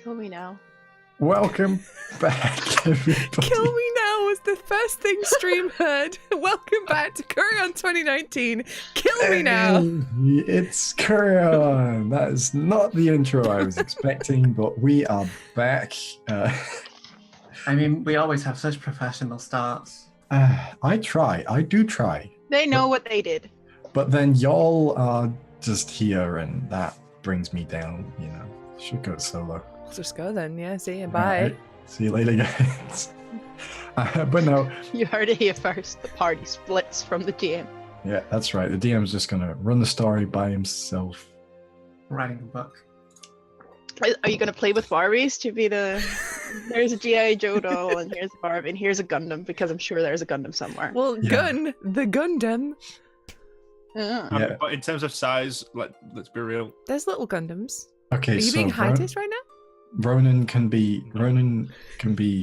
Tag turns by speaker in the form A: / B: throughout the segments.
A: Kill me now.
B: Welcome back, everybody.
C: Kill me now was the first thing stream heard. Welcome back to Kureon 2019. Kill me now.
B: Hey, it's Kureon. That is not the intro I was expecting, but we are back.
D: I mean, we always have such professional starts.
B: I do try.
A: They know what they did.
B: But then y'all are just here, and that brings me down, you know. Should go solo.
C: I'll just go then, yeah. See you, bye.
B: Right. See you later, guys. But no.
A: You heard it here first. The party splits from the GM.
B: Yeah, that's right. The DM's just going to run the story by himself.
D: Writing a book.
A: Are you going to play with Barbies to be the... There's a G.I. Joe doll, and here's a Barbie, and here's a Gundam, because I'm sure there's a Gundam somewhere.
C: Well,
B: Yeah.
C: the Gundam.
B: Yeah.
E: But in terms of size, let's be real.
C: There's little Gundams.
B: Okay,
C: Are you
B: so
C: being heightist right now?
B: Ronan can be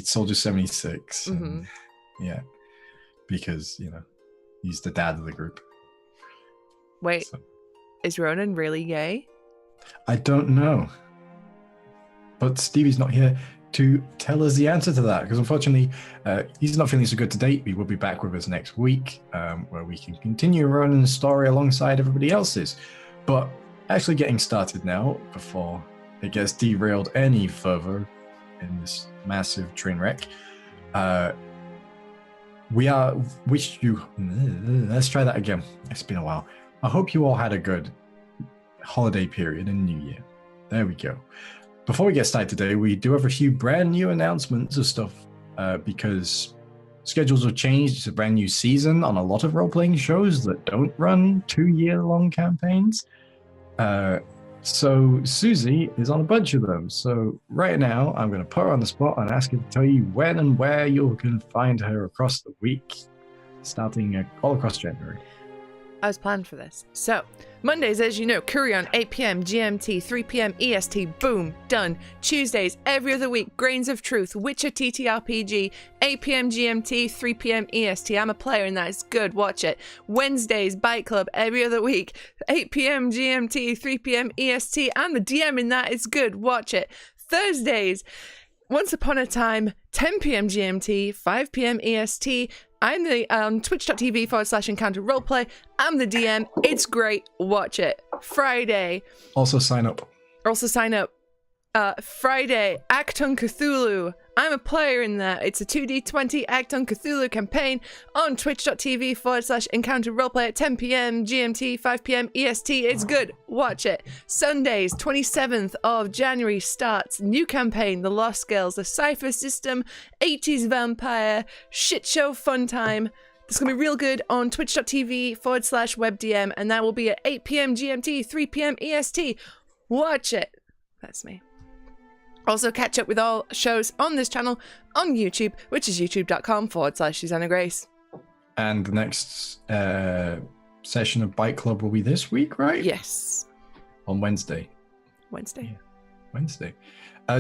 B: Soldier 76. And, yeah, because you know he's the dad of the group.
C: Wait,
B: So,
C: is Ronan really gay?
B: I don't know, but Stevie's not here to tell us the answer to that because unfortunately he's not feeling so good today. He will be back with us next week, where we can continue Ronan's story alongside everybody else's. But actually getting started now before it gets derailed any further in this massive train wreck. Let's try that again. It's been a while. I hope you all had a good holiday period and New Year. There we go. Before we get started today, we do have a few brand new announcements of stuff because schedules have changed. It's a brand new season on a lot of role-playing shows that don't run 2-year-long campaigns. So Susie is on a bunch of them. So right now, I'm going to put her on the spot and ask her to tell you when and where you can find her across the week, starting all across January.
C: I was planned for this. So, Mondays, as you know, Kureon, 8 p.m. GMT, 3 p.m. EST, boom, done. Tuesdays, every other week, Grains of Truth, Witcher TTRPG, 8 p.m. GMT, 3 p.m. EST. I'm a player and that is good, watch it. Wednesdays, Bike Club, every other week, 8 p.m. GMT, 3 p.m. EST. I'm the DM in that, it's good, watch it. Thursdays, Once Upon a Time, 10 p.m. GMT, 5 p.m. EST. I'm the twitch.tv/encounter roleplay. I'm the DM. It's great. Watch it. Friday.
B: Also sign up.
C: Friday, Act on Cthulhu. I'm a player in that. It's a 2D20 Act on Cthulhu campaign on twitch.tv/encounter roleplay at 10 p.m. GMT, 5 p.m. EST. It's good. Watch it. Sundays, 27th of January starts new campaign, The Lost Girls, the Cypher System, 80s Vampire, shit show fun time. This is going to be real good on twitch.tv/webdm, and that will be at 8 p.m. GMT, 3 p.m. EST. Watch it. That's me. Also, catch up with all shows on this channel on YouTube, which is youtube.com/Susanna Grace.
B: And the next session of Bike Club will be this week, right?
C: Yes.
B: On Wednesday.
C: Wednesday.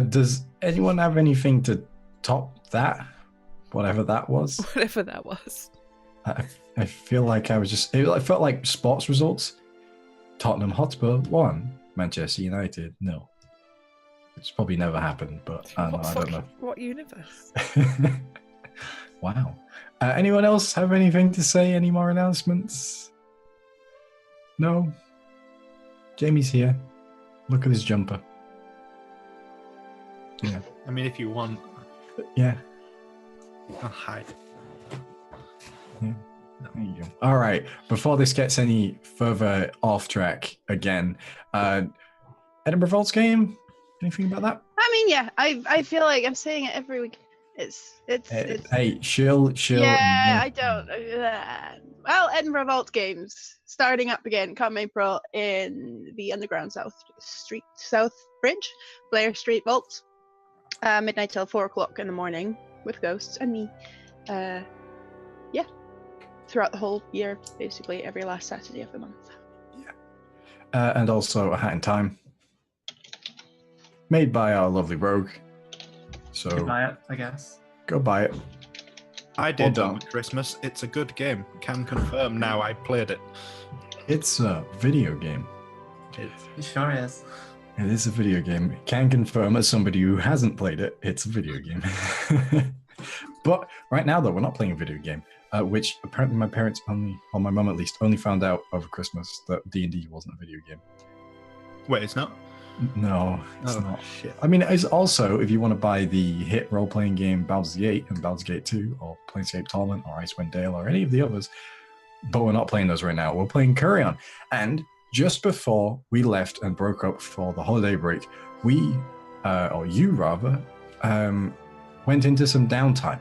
B: Does anyone have anything to top that? Whatever that was?
C: Whatever that was.
B: I feel like I felt like sports results. Tottenham Hotspur 1, Manchester United 0. It's probably never happened, but I don't know.
C: What universe?
B: Wow. Anyone else have anything to say? Any more announcements? No? Jamie's here. Look at his jumper. Yeah.
E: I mean, if you want,
B: Yeah.
E: I'll hide.
B: Yeah. There you go. All right. Before this gets any further off track again, Edinburgh Vaults game? Anything about that?
A: I mean, yeah, I feel like I'm saying it every week. It's
B: Hey, chill.
A: yeah, I don't. Well, Edinburgh Vault games starting up again come April in the Underground South Bridge, Blair Street Vault, midnight till 4 o'clock in the morning with ghosts and me. Yeah, throughout the whole year, basically every last Saturday of the month.
B: Yeah. And also A Hat in Time, made by our lovely Rogue. So
D: Could buy it, I guess.
B: go buy it.
E: I did
B: Well
E: on Christmas. It's a good game. Can confirm now I played it.
B: It's a video game.
D: It sure is.
B: It is a video game. Can confirm as somebody who hasn't played it, it's a video game. But right now, though, we're not playing a video game, which apparently my parents only, or my mum at least, only found out over Christmas that D&D wasn't a video game.
E: Wait, it's not?
B: No, it's
E: Oh,
B: not.
E: shit.
B: I mean, it's also, if you want to buy the hit role-playing game Baldur's Gate and Baldur's Gate 2, or Planescape Torment, or Icewind Dale, or any of the others, but we're not playing those right now. We're playing Kureon. And just before we left and broke up for the holiday break, we, or you rather, went into some downtime.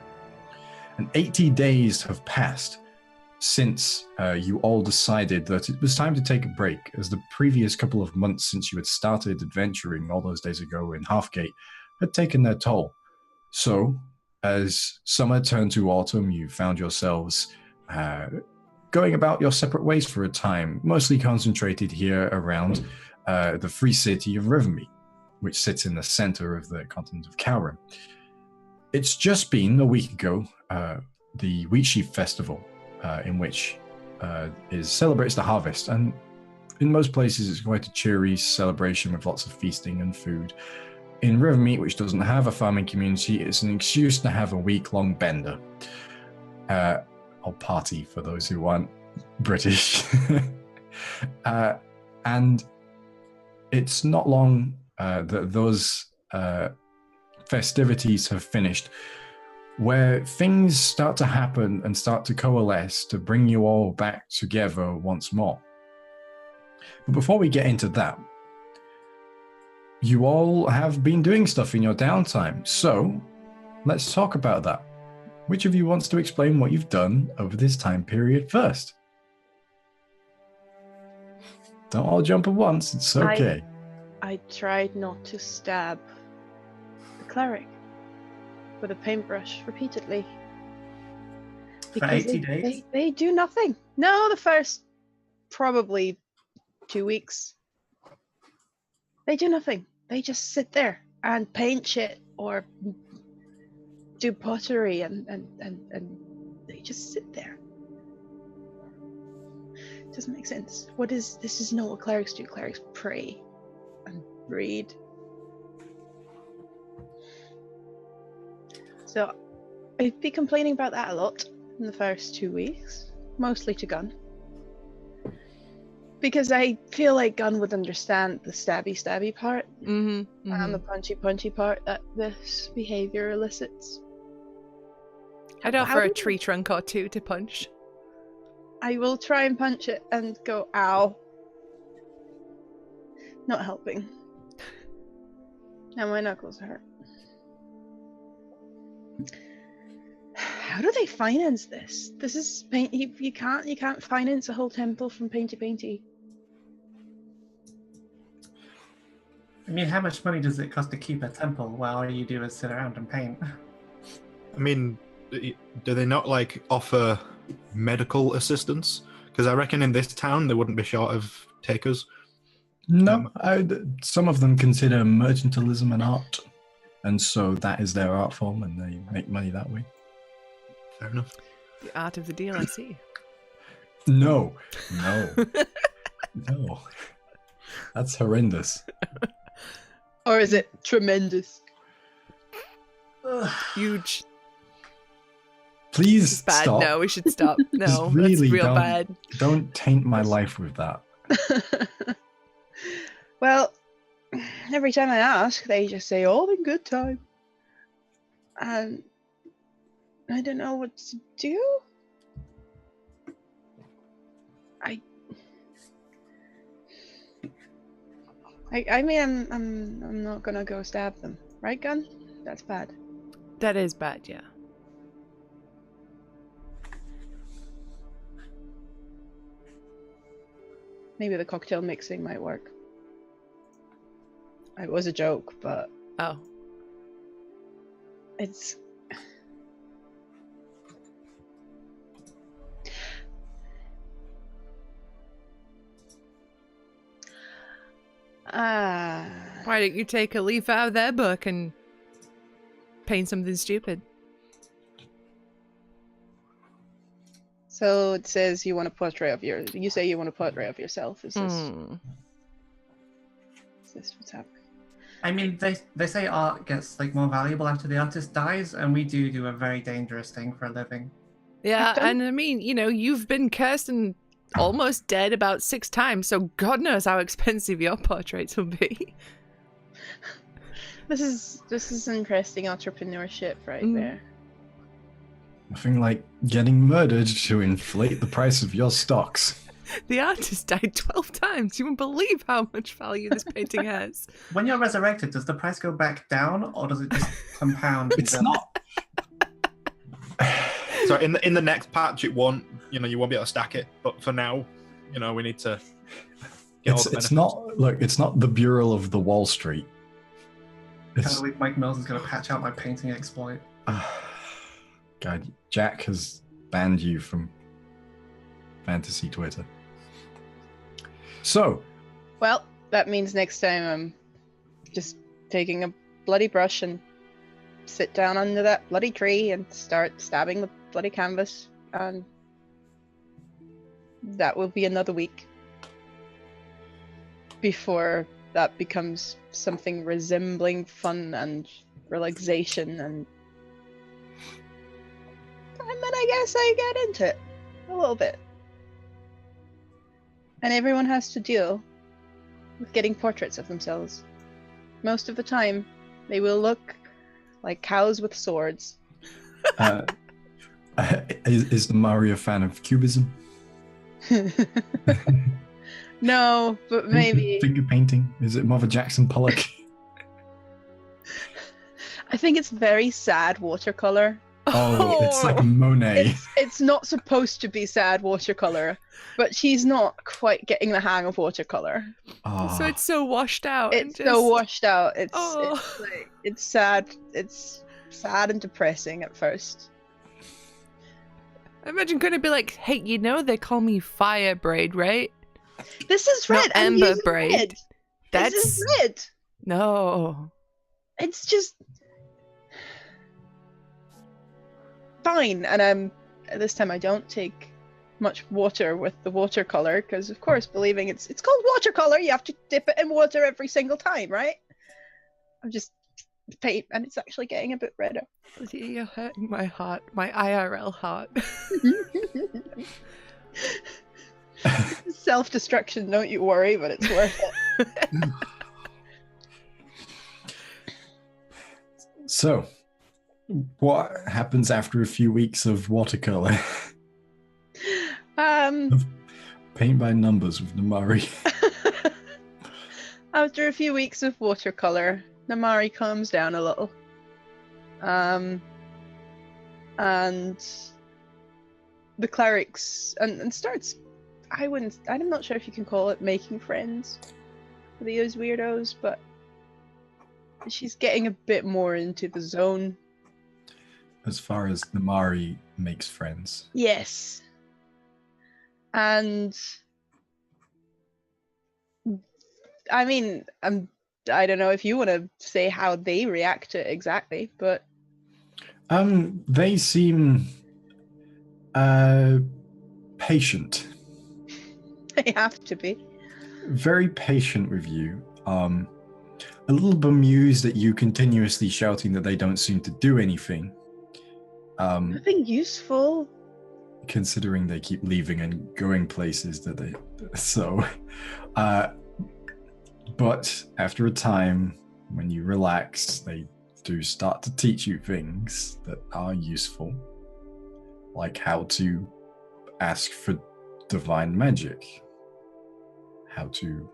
B: And 80 days have passed since you all decided that it was time to take a break, as the previous couple of months since you had started adventuring all those days ago in Halfgate had taken their toll. So, as summer turned to autumn, you found yourselves going about your separate ways for a time, mostly concentrated here around the free city of Rivermeet, which sits in the center of the continent of Kaurim. It's just been a week ago, the Wheat Sheaf Festival, in which celebrates the harvest, and in most places it's quite a cheery celebration with lots of feasting and food. In Rivermeet, which doesn't have a farming community, it's an excuse to have a week-long bender, or party for those who aren't British. And it's not long that those festivities have finished, where things start to happen and start to coalesce to bring you all back together once more. But before we get into that, you all have been doing stuff in your downtime, so let's talk about that. Which of you wants to explain what you've done over this time period first? Don't all jump at once, it's okay.
A: I tried not to stab the cleric with a paintbrush repeatedly.
D: For 80 days?
A: They do nothing. No, the first probably 2 weeks. They do nothing. They just sit there and paint shit or do pottery and they just sit there. It doesn't make sense. This is not what clerics do. Clerics pray and read. So I'd be complaining about that a lot in the first 2 weeks, mostly to Gunn. Because I feel like Gunn would understand the stabby part and the punchy part that this behavior elicits.
C: I'd offer a tree trunk or two to punch.
A: I will try and punch it and go, ow. Not helping. Now my knuckles hurt. How do they finance this? This is paint. You can't finance a whole temple from painty.
D: I mean, how much money does it cost to keep a temple while all you do is sit around and paint?
E: I mean, do they not like offer medical assistance? Because I reckon in this town they wouldn't be short of takers.
B: No, some of them consider mercantilism an art, and so that is their art form, and they make money that way.
E: Fair enough.
C: The art of the deal, I see.
B: No. That's horrendous.
A: Or is it tremendous?
C: Huge.
B: Please
C: Bad.
B: stop.
C: No, we should stop. No,
B: really
C: that's real
B: don't,
C: bad.
B: Don't taint my life with that.
A: Well, every time I ask, they just say, all in good time. And I don't know what to do. I mean, I'm not gonna go stab them, right, Gunn? That's bad.
C: That is bad, yeah.
A: Maybe the cocktail mixing might work. It was a joke, but
C: Oh.
A: it's...
C: Why don't you take a leaf out of their book and paint something stupid?
A: So it says you want a portrait of you say you want a portrait of yourself. Is this Is this what's happening?
D: I mean, they say art gets like more valuable after the artist dies, and we do a very dangerous thing for a living.
C: Yeah, and I mean, you've been cursed and almost dead about 6 times, so God knows how expensive your portraits will be.
A: This is interesting entrepreneurship right there.
B: Nothing like getting murdered to inflate the price of your stocks.
C: The artist died 12 times. You won't believe how much value this painting has.
D: When you're resurrected, does the price go back down, or does it just compound?
B: It's not.
E: So in the next patch, it won't. You won't be able to stack it. But for now, we need to. It's
B: not. Look, it's not the Bureau of the Wall Street.
D: I can't believe Mike Mills is going to patch out my painting exploit.
B: God, Jack has banned you from fantasy Twitter. So.
A: Well, that means next time I'm just taking a bloody brush and sit down under that bloody tree and start stabbing the bloody canvas, and that will be another week before that becomes something resembling fun and relaxation, and then I guess I get into it a little bit. And everyone has to deal with getting portraits of themselves. Most of the time, they will look like cows with swords.
B: Is the Mario a fan of cubism?
A: No, but maybe.
B: Finger painting? Is it Mother Jackson Pollock?
A: I think it's very sad watercolor.
B: Oh, it's like a Monet.
A: It's not supposed to be sad watercolor, but she's not quite getting the hang of watercolor.
B: Oh.
C: So it's so washed out.
A: It's so washed out. It's sad. It's sad and depressing at first.
C: I imagine going to be like, hey, they call me Fire Braid, right?
A: This is red.
C: Not Ember Braid.
A: Red.
C: That's
A: This is red.
C: No.
A: It's just fine, and this time I don't take much water with the watercolor, because of course, believing it's called watercolor, you have to dip it in water every single time, right? I'm just paint, and it's actually getting a bit redder.
C: You're hurting my heart, my IRL heart.
A: Self-destruction, don't you worry, but it's worth it.
B: So, what happens after a few weeks of watercolor? Paint by numbers with Namari.
A: After a few weeks of watercolor, Namari calms down a little. And the clerics and starts. I'm not sure if you can call it making friends with those weirdos, but she's getting a bit more into the zone.
B: As far as Namari makes friends.
A: Yes. And I mean, I don't know if you want to say how they react to it exactly, but
B: they seem patient.
A: They have to be.
B: Very patient with you. A little bemused at you continuously shouting that they don't seem to do anything.
A: Nothing useful.
B: Considering they keep leaving and going places that they... So, but after a time, when you relax, they do start to teach you things that are useful. Like how to ask for divine magic. How to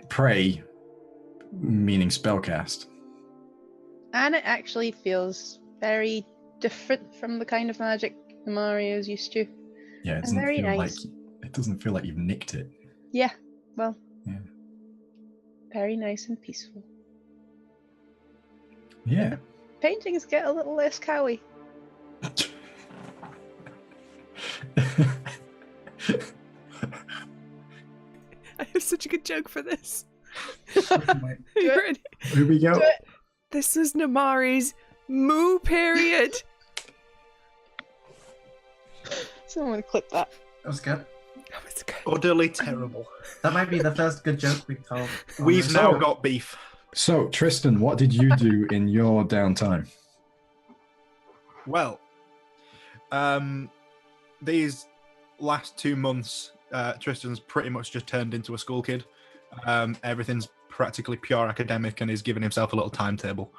B: pray, meaning spellcast.
A: And it actually feels very different from the kind of magic Mario's used to.
B: Yeah, it doesn't feel like you've nicked it.
A: Yeah, well.
B: Yeah.
A: Very nice and peaceful.
B: Yeah.
A: The paintings get a little less cowy.
C: I have such a good joke for this.
A: Are
C: you ready?
B: Here we go.
C: This is Namari's moo period.
A: Someone clip that.
D: That was good.
C: That was good.
E: Utterly terrible.
D: That might be the first good joke we've told.
E: We've now got beef.
B: So, Tristan, what did you do in your downtime?
E: Well, these last 2 months, Tristan's pretty much just turned into a school kid. Everything's practically pure academic, and he's given himself a little timetable.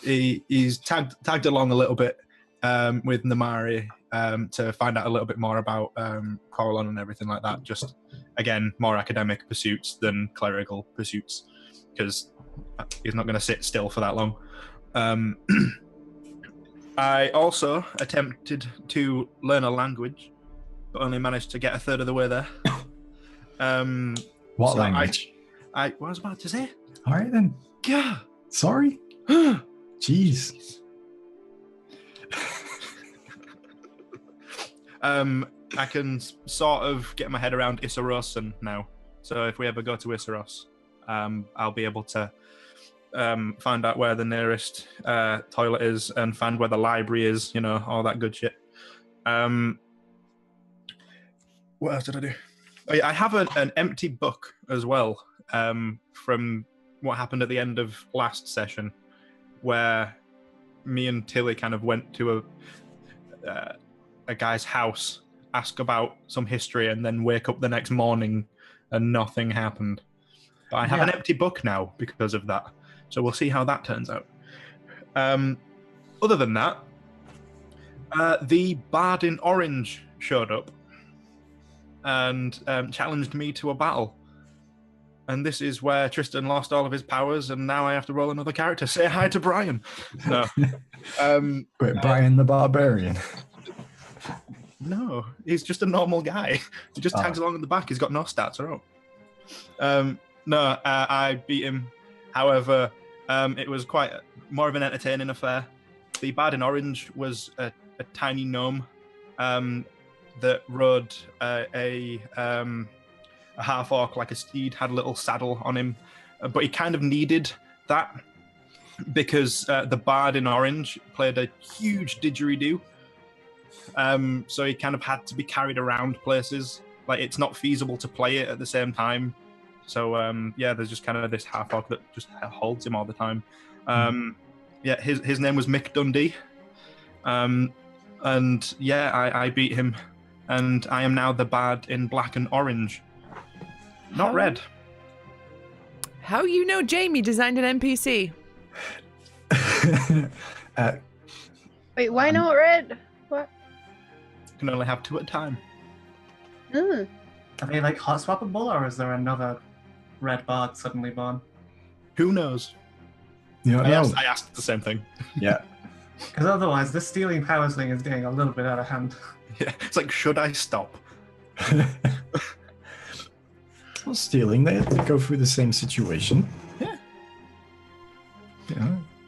E: He's tagged along a little bit with Namari to find out a little bit more about Coralon and everything like that. Just, again, more academic pursuits than clerical pursuits, because he's not going to sit still for that long. I also attempted to learn a language, but only managed to get a third of the way there.
B: What language?
E: What was I about to say?
B: All right, then.
E: Yeah.
B: Sorry. Jeez.
E: I can sort of get my head around Issarosan now. So if we ever go to Issaros, I'll be able to find out where the nearest toilet is and find where the library is, you know, all that good shit. What else did I do? Oh, yeah, I have an empty book as well from what happened at the end of last session, where me and Tilly kind of went to a guy's house, ask about some history, and then wake up the next morning and nothing happened. But I have an empty book now because of that. So we'll see how that turns out. Other than that, the Bard in Orange showed up and challenged me to a battle. And this is where Tristan lost all of his powers, and now I have to roll another character. Say hi to Brian. No.
B: Wait, Brian the Barbarian.
E: No, he's just a normal guy. He just tags along in the back. He's got no stats or all. No, I beat him. However, it was quite more of an entertaining affair. The Bard in Orange was a tiny gnome that rode a half orc like a steed, had a little saddle on him, but he kind of needed that because the Bard in Orange played a huge didgeridoo. So he kind of had to be carried around places. Like, it's not feasible to play it at the same time. So there's just kind of this half orc that just holds him all the time. His name was Mick Dundee. And yeah, I beat him, and I am now the Bard in Black and Orange. Not red.
C: How you know Jamie designed an NPC?
A: Wait, why not red? What?
E: Can only have 2 at a time.
A: Hmm.
D: Are they like hot swappable, or is there another red bard suddenly born?
E: Who knows?
B: You don't know.
E: I asked the same thing.
B: Yeah.
D: Because otherwise, this stealing powers thing is getting a little bit out of hand.
E: Yeah, it's like, should I stop?
B: Well, stealing, they have to go through the same situation.
E: Yeah.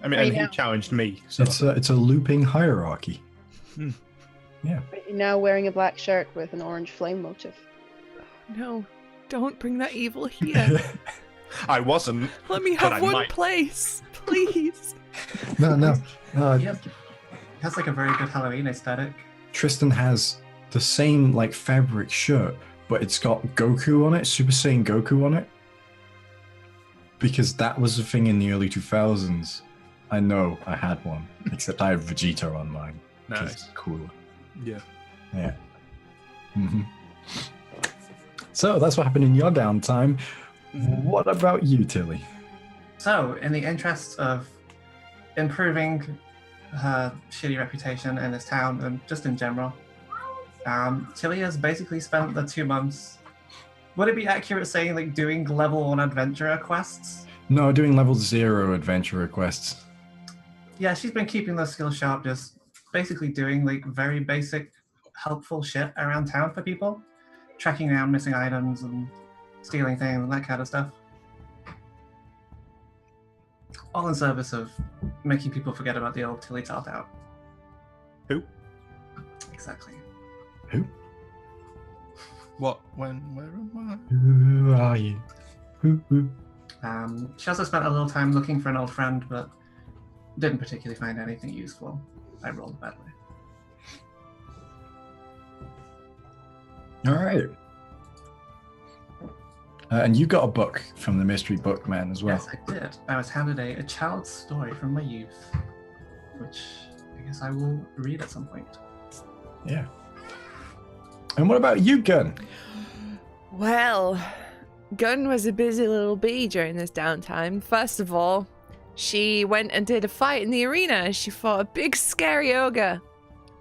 E: I mean, and he challenged me. So.
B: It's a looping hierarchy. Yeah.
A: You're now wearing a black shirt with an orange flame motif.
C: No, don't bring that evil here.
E: I wasn't.
C: Let me have one place, please.
B: No.
D: He has like a very good Halloween aesthetic.
B: Tristan has the same like fabric shirt, but it's got Goku on it, Super Saiyan Goku on it. Because that was the thing in the early 2000s. I know I had one, except I have Vegeta on mine.
E: Nice.
B: It's cooler.
E: Yeah.
B: Yeah. Mm-hmm. So that's what happened in your downtime. What about you, Tilly?
D: So, in the interest of improving her shitty reputation in this town and just in general, Tilly has basically spent the 2 months. Would it be accurate saying like doing level 1 adventurer quests?
B: No, doing level 0 adventurer quests.
D: Yeah, she's been keeping those skills sharp, just basically doing like very basic, helpful shit around town for people, tracking down missing items and stealing things and that kind of stuff. All in service of making people forget about the old Tilly Tartout.
E: Who?
D: Exactly.
B: Who?
E: What? When? Where? Am I?
B: Who are you? Who?
D: She also spent a little time looking for an old friend, but didn't particularly find anything useful. I rolled badly.
B: All right. And you got a book from the mystery book man as well.
D: Yes, I did. I was handed a child's story from my youth, which I guess I will read at some point.
B: Yeah. And what about you, Gun?
C: Well, Gun was a busy little bee during this downtime. First of all, she went and did a fight in the arena. She fought a big scary ogre.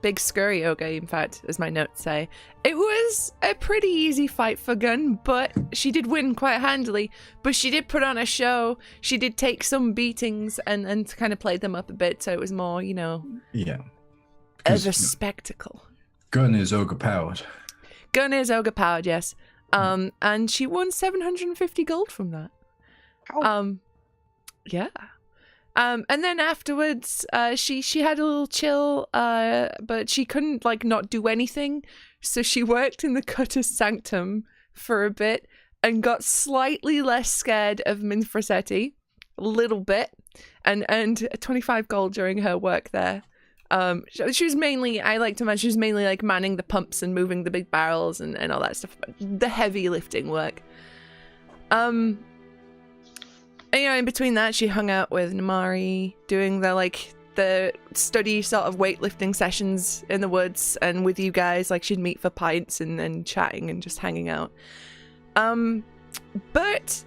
C: Big scurry ogre, in fact, as my notes say. It was a pretty easy fight for Gun, but she did win quite handily. But she did put on a show. She did take some beatings and kind of played them up a bit, so it was more,
B: Yeah.
C: of a spectacle.
B: Gun is ogre powered.
C: Gun is ogre powered, yes. And she won 750 gold from that. Yeah. And then afterwards, she had a little chill, but she couldn't not do anything. So she worked in the Cutter's Sanctum for a bit and got slightly less scared of Minfrasetti, a little bit, and earned 25 gold during her work there. She was mainly, I like to imagine, she was mainly manning the pumps and moving the big barrels and all that stuff, the heavy lifting work. And, in between that, she hung out with Namari, doing the study sort of weightlifting sessions in the woods, and with you guys, she'd meet for pints and chatting and just hanging out. But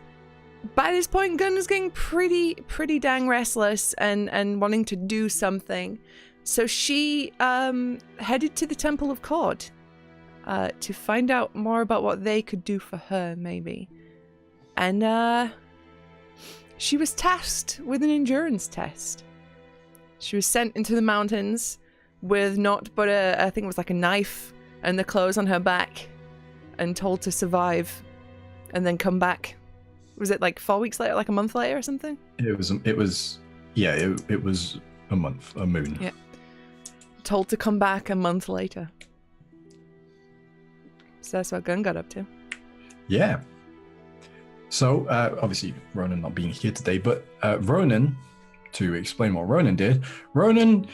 C: by this point, Gun was getting pretty dang restless and wanting to do something. So she headed to the Temple of Cord to find out more about what they could do for her, maybe. And she was tasked with an endurance test. She was sent into the mountains with naught but I think it was a knife and the clothes on her back, and told to survive and then come back. Was it 4 weeks later, a month later or something? It was
B: a month, a moon.
C: Yeah. Told to come back a month later. So that's what Gun got up to.
B: Yeah. So, obviously, Ronan not being here today, but Ronan, to explain what Ronan did, Ronan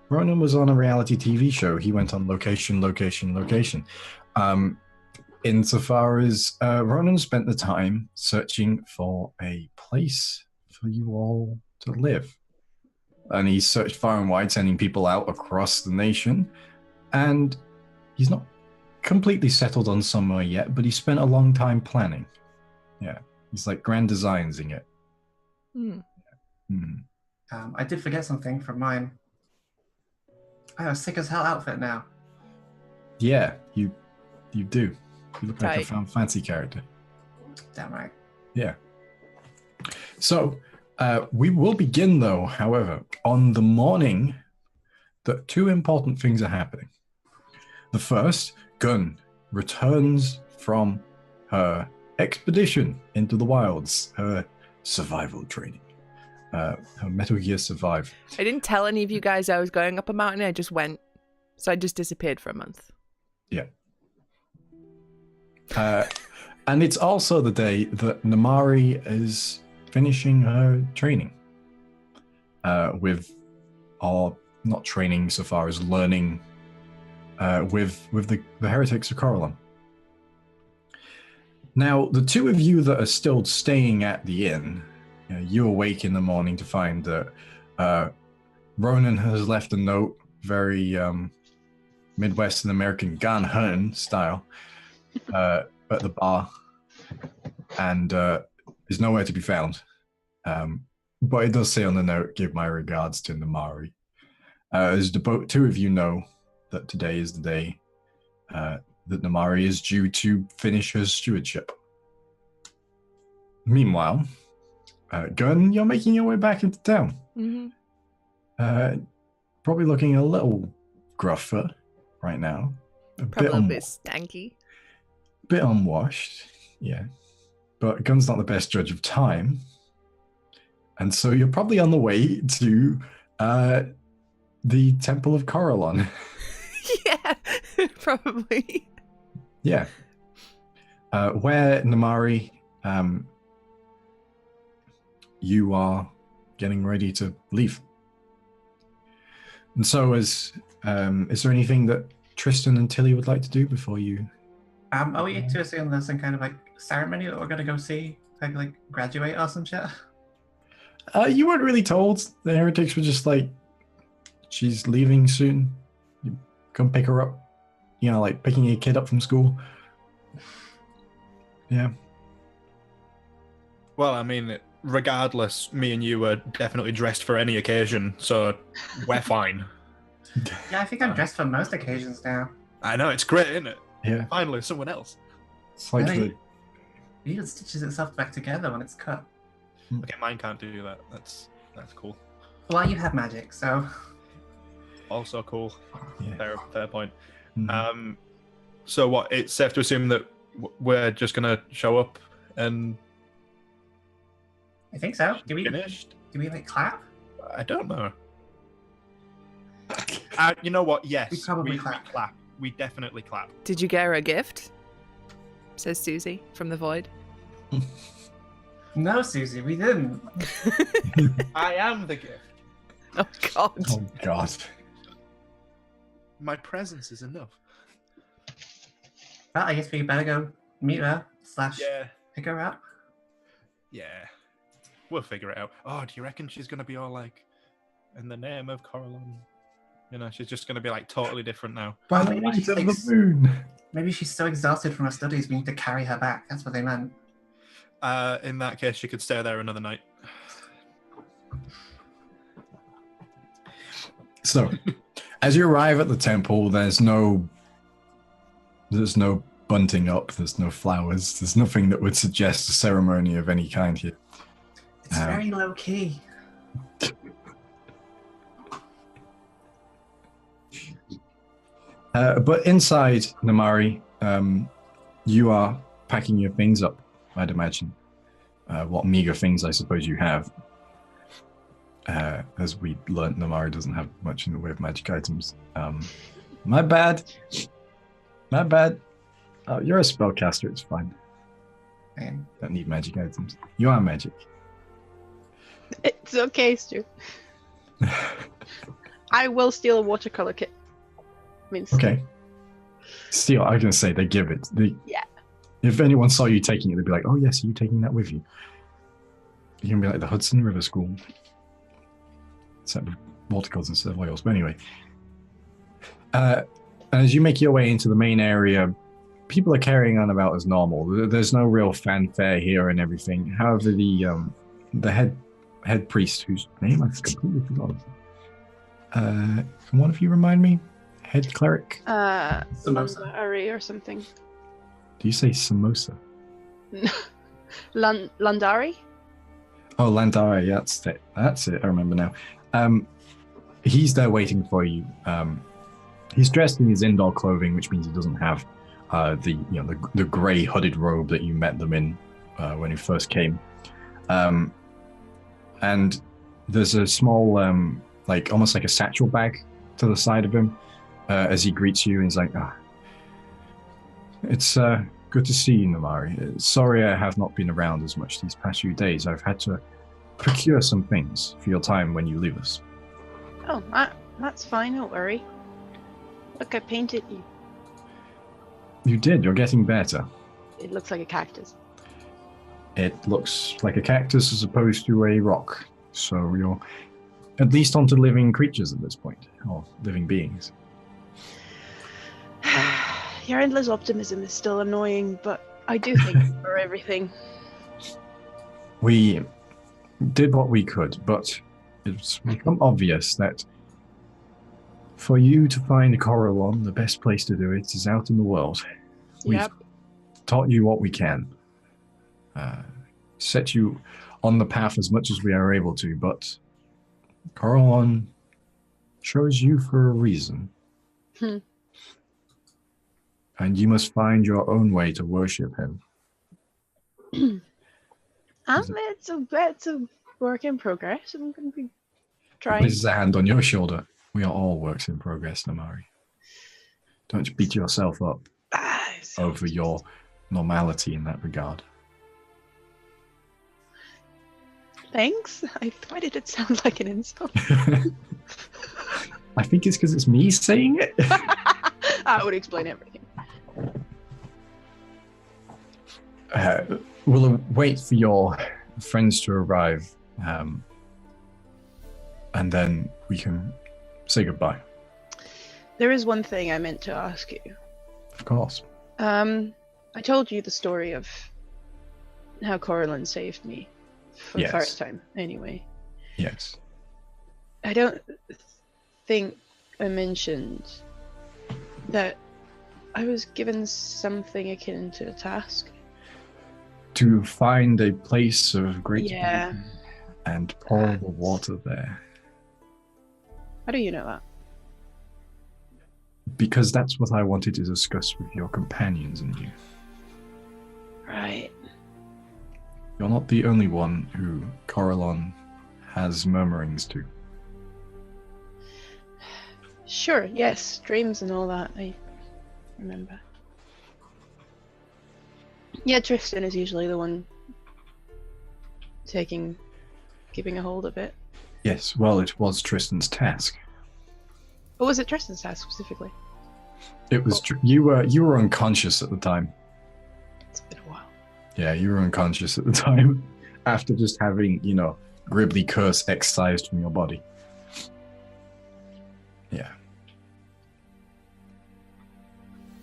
B: was on a reality TV show. He went on location. Insofar as Ronan spent the time searching for a place for you all to live. And he searched far and wide, sending people out across the nation. And he's not completely settled on somewhere yet, but he spent a long time planning. Yeah, he's grand designsing it.
D: I did forget something from mine. I have a sick as hell outfit now.
B: Yeah, you do. You look like a Final Fantasy character.
D: Damn right.
B: Yeah. So, we will begin, though, however, on the morning that two important things are happening. The first, Gun returns from her expedition into the wilds, her survival training, her Metal Gear Survive.
C: I didn't tell any of you guys I was going up a mountain. I just went. So I just disappeared for a month.
B: Yeah. And it's also the day that Namari is finishing her training not training so far as learning with the heretics of Kureon. Now, the two of you that are still staying at the inn, you awake in the morning to find that Ronan has left a note, very Midwestern American Gun Hun style, at the bar, and is nowhere to be found. But it does say on the note, "Give my regards to Namari." As the two of you know that today is the day that Namari is due to finish her stewardship. Meanwhile, Gun, you're making your way back into town.
C: Mm-hmm.
B: Probably looking a little gruffer right now.
C: Probably a bit stanky.
B: Bit unwashed, yeah. But Gun's not the best judge of time. And so you're probably on the way to the Temple of Kureon.
C: Yeah, probably.
B: Yeah. Where, Namari, you are getting ready to leave. And so is there anything that Tristan and Tilly would like to do before you?
D: Are we to assume there's some kind of like ceremony that we're gonna go see, like graduate or some shit?
B: You weren't really told. The heretics were just like, she's leaving soon. You come pick her up. You know, like picking a kid up from school. Yeah.
E: Well, I mean, regardless, me and you were definitely dressed for any occasion, so we're fine.
D: Yeah, I think I'm dressed for most occasions now.
E: I know, it's great, isn't it?
B: Yeah.
E: Finally, someone else.
B: It's like
D: Really? It even stitches itself back together when it's cut.
E: Okay, mine can't do that. That's cool.
D: Well, you have magic, so...
E: Also cool.
B: Yeah.
E: Fair point.
B: Mhm.
E: So what? It's safe to assume that we're just gonna show up and
D: I think so. Do we
E: finished?
D: like clap?
E: I don't know. You know what? Yes,
D: We probably clap.
E: We clap. We definitely clap.
C: Did you get her a gift? Says Susie from the void.
D: No, Susie, we didn't.
E: I am the gift.
C: Oh God.
B: Oh God.
E: My presence is enough.
D: Well, I guess we better go meet her /
E: Yeah.
D: pick her up.
E: Yeah. We'll figure it out. Oh, do you reckon she's gonna be all like, in the name of Kureon? You know, she's just gonna be like totally different now.
B: By
D: Well,
B: the
D: maybe
B: light
D: she
B: of the
D: thinks-
B: moon.
D: Maybe she's so exhausted from her studies we need to carry her back. That's what they meant.
E: In that case, she could stay there another night.
B: So, as you arrive at the temple, there's no bunting up. There's no flowers. There's nothing that would suggest a ceremony of any kind here.
D: It's very low key.
B: But inside, Namari, you are packing your things up, I'd imagine. What meager things I suppose you have. As we learnt, Namari doesn't have much in the way of magic items. My bad. Oh, you're a spellcaster, it's fine.
D: Man.
B: Don't need magic items. You are magic.
A: It's okay, Stu. I will steal a watercolor kit.
B: Okay. Still, I was going to say, they give it.
A: Yeah.
B: If anyone saw you taking it, they'd be like, oh, yes, are you taking that with you? You're going to be like the Hudson River School. Except with watercolors instead of oils. But anyway. As you make your way into the main area, people are carrying on about as normal. There's no real fanfare here and everything. However, the head priest, whose name I've completely forgotten. Can one of you remind me? Head cleric?
D: Samosa.
A: Landari or something.
B: Do you say samosa?
A: Landari?
B: Oh, Landari, that's it. I remember now. He's there waiting for you. He's dressed in his indoor clothing, which means he doesn't have the grey hooded robe that you met them in when you first came. And there's a small, almost like a satchel bag to the side of him as he greets you, and he's like, it's good to see you, Namari. Sorry I have not been around as much these past few days. I've had to procure some things for your time when you leave us.
A: Oh, that's fine, don't worry. Look, I painted you.
B: You did, you're getting better.
A: It looks like a cactus.
B: It looks like a cactus as opposed to a rock. So you're at least onto living creatures at this point, or living beings.
A: Your endless optimism is still annoying, but I do thank you for everything.
B: We did what we could, but it's become obvious that for you to find Kureon, the best place to do it is out in the world. We've taught you what we can. Set you on the path as much as we are able to, but Kureon chose you for a reason. And you must find your own way to worship him.
A: It's a work in progress. I'm going to be trying.
B: Places a hand on your shoulder. We are all works in progress, Namari. Don't beat yourself up over your normality in that regard.
A: Thanks. Why did it sound like an insult?
B: I think it's because it's me saying it.
A: That would explain everything.
B: We'll wait for your friends to arrive, and then we can say goodbye.
A: There is one thing I meant to ask you.
B: Of course.
A: I told you the story of how Coraline saved me for the first time, anyway.
B: Yes.
A: I don't think I mentioned that I was given something akin to a task.
B: To find a place of great beauty
A: Yeah.
B: and pour the water there.
A: How do you know that?
B: Because that's what I wanted to discuss with your companions and you.
A: Right.
B: You're not the only one who Coralon has murmurings to.
A: Sure, yes, dreams and all that, I remember. Yeah, Tristan is usually the one keeping a hold of it.
B: Yes, well, it was Tristan's task.
A: Or was it Tristan's task specifically?
B: It was. You were unconscious at the time.
A: It's been a while.
B: Yeah, you were unconscious at the time after just having, Gribbly curse excised from your body. Yeah.